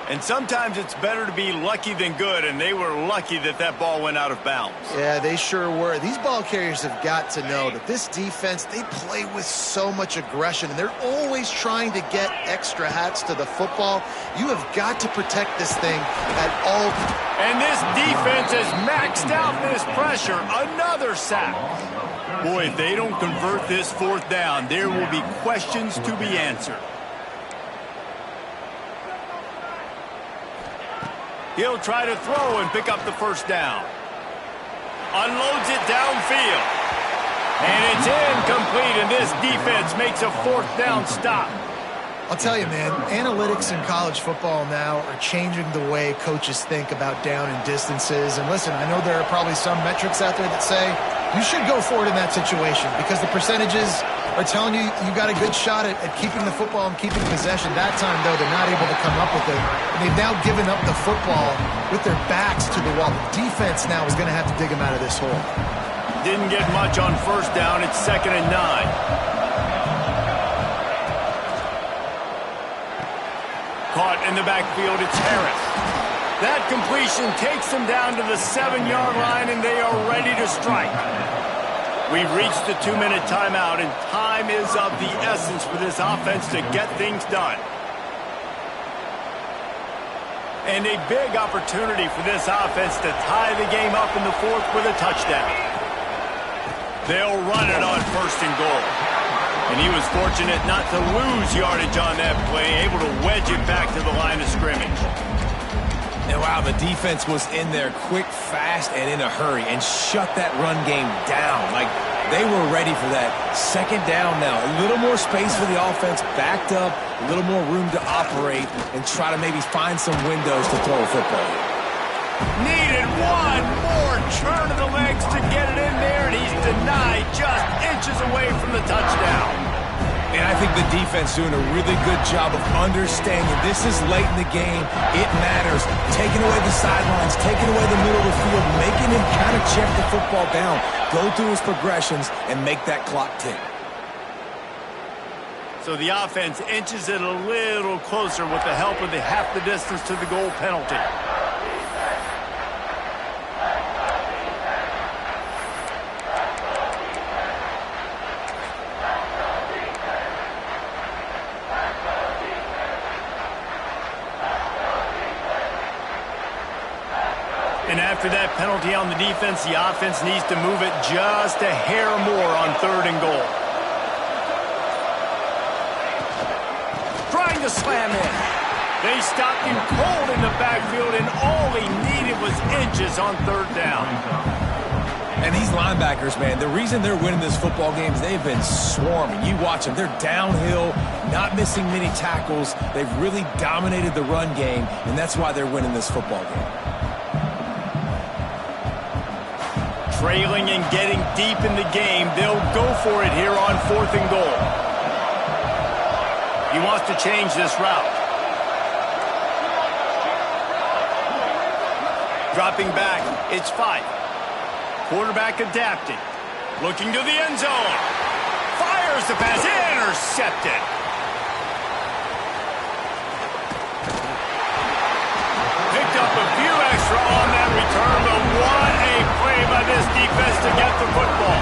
And sometimes it's better to be lucky than good, and they were lucky that that ball went out of bounds. Yeah, they sure were. These ball carriers have got to know that this defense, they play with so much aggression, and they're always trying to get extra hats to the football. You have got to protect this thing at all. And this defense has maxed out this pressure. Another sack. Boy, if they don't convert this 4th down, there will be questions to be answered. He'll try to throw and pick up the first down. Unloads it downfield. And it's incomplete, and this defense makes a 4th down stop. I'll tell you, man, analytics in college football now are changing the way coaches think about down and distances. And listen, I know there are probably some metrics out there that say you should go for it in that situation because the percentages are telling you you got a good shot at keeping the football and keeping possession. That time, though, they're not able to come up with it. And they've now given up the football with their backs to the wall. The defense now is going to have to dig them out of this hole. Didn't get much on 1st down. It's 2nd and 9. Caught in the backfield, it's Harris. That completion takes them down to the 7-yard line, and they are ready to strike. We've reached the 2-minute timeout, and time is of the essence for this offense to get things done. And a big opportunity for this offense to tie the game up in the fourth with a touchdown. They'll run it on 1st and goal. And he was fortunate not to lose yardage on that play, able to wedge it back to the line of scrimmage. And wow, the defense was in there quick, fast, and in a hurry and shut that run game down. Like, they were ready for that. 2nd down now. A little more space for the offense, backed up, a little more room to operate and try to maybe find some windows to throw a football. Needed one more turn of the legs to get it in there, and he's denied just inches away from the touchdown. And I think the defense doing a really good job of understanding this is late in the game. It matters. Taking away the sidelines, taking away the middle of the field, making him kind of check the football down, go through his progressions, and make that clock tick. So the offense inches it a little closer with the help of the half the distance to the goal penalty. And after that penalty on the defense, the offense needs to move it just a hair more on 3rd and goal. Trying to slam in. They stopped him cold in the backfield, and all he needed was inches on 3rd down. And these linebackers, man, the reason they're winning this football game is they've been swarming. You watch them. They're downhill, not missing many tackles. They've really dominated the run game, and that's why they're winning this football game. Trailing and getting deep in the game, they'll go for it here on 4th and goal. He wants to change this route. Dropping back, it's 5. Quarterback adapting. Looking to the end zone. Fires the pass, intercepted. Picked up a few extra on that return, but what a play by this defense to get the football.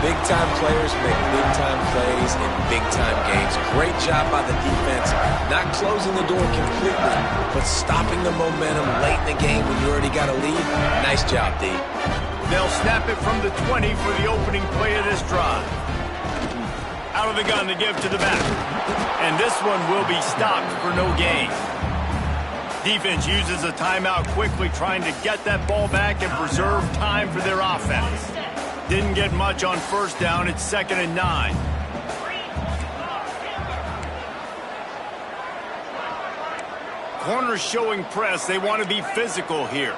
Big-time players make big-time plays in big-time games. Great job by the defense, not closing the door completely, but stopping the momentum late in the game when you already got a lead. Nice job, D. They'll snap it from the 20 for the opening play of this drive. Out of the gun to give to the back. And this one will be stopped for no gain. Defense uses a timeout quickly, trying to get that ball back and preserve time for their offense. Didn't get much on 1st down. It's 2nd and 9. Corners showing press. They want to be physical here.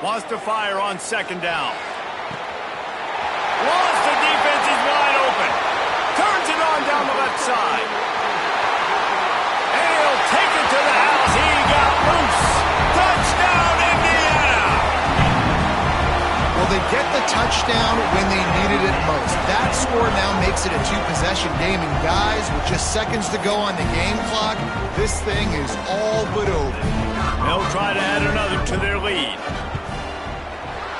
Wants to fire on 2nd down. Lost the defense, is wide open. Turns it on down the left side. And he'll take it to the house. He got loose. Touchdown, Indiana! Well, they get the touchdown when they needed it most. That score now makes it a 2-possession game. And guys, with just seconds to go on the game clock, this thing is all but over. They'll try to add another to their lead.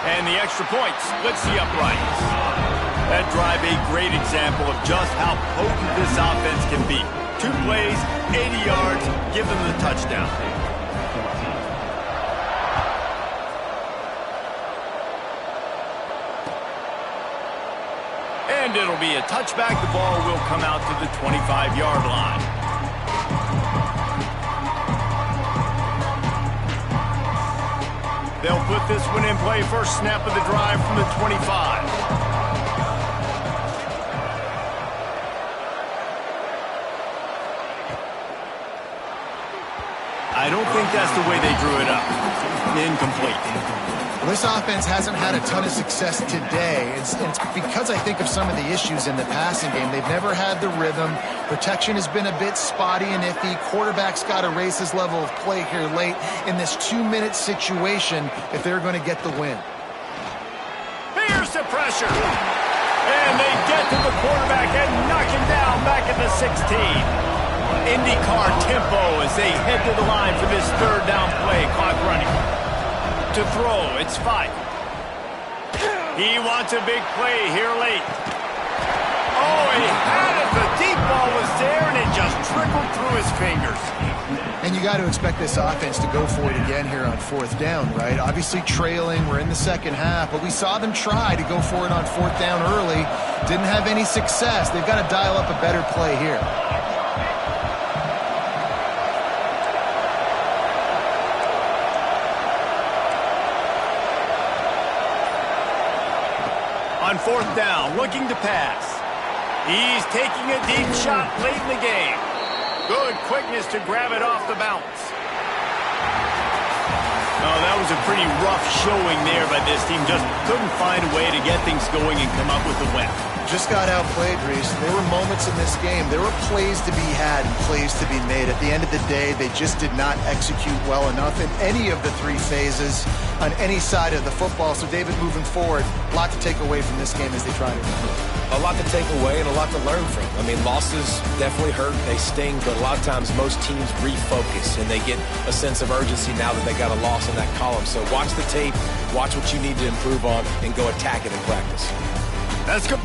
And the extra point splits the uprights. That drive a great example of just how potent this offense can be. 2 plays, 80 yards, give them the touchdown. And it'll be a touchback. The ball will come out to the 25-yard line. They'll put this one in play. First snap of the drive from the 25. I don't think that's the way they drew it up. Incomplete. Well, this offense hasn't had a ton of success today. It's because I think of some of the issues in the passing game. They've never had the rhythm. Protection has been a bit spotty and iffy. Quarterback's got to raise his level of play here late in this 2-minute situation if they're going to get the win. Here's the pressure. And they get to the quarterback and knock him down back at the 16. IndyCar tempo as they head to the line for this third down play. Clock running. To throw, it's 5. He wants a big play here late. Oh, he had it. The deep ball was there, and it just trickled through his fingers. And you got to expect this offense to go for it again here on 4th down, right? Obviously trailing, we're in the second half, but we saw them try to go for it on 4th down early. Didn't have any success. They've got to dial up a better play here. On 4th down, looking to pass. He's taking a deep shot late in the game. Good quickness to grab it off the bounce. Oh, that was a pretty rough showing there by this team. Just couldn't find a way to get things going and come up with the win. Just got outplayed, Reese. There were moments in this game. There were plays to be had and plays to be made. At the end of the day, they just did not execute well enough in any of the 3 phases on any side of the football. So, David, moving forward, a lot to take away from this game as they try to improve. A lot to take away and a lot to learn from. I mean, losses definitely hurt. They sting, but a lot of times most teams refocus and they get a sense of urgency now that they got a loss in that column. So watch the tape, watch what you need to improve on, and go attack it in practice. Let's go.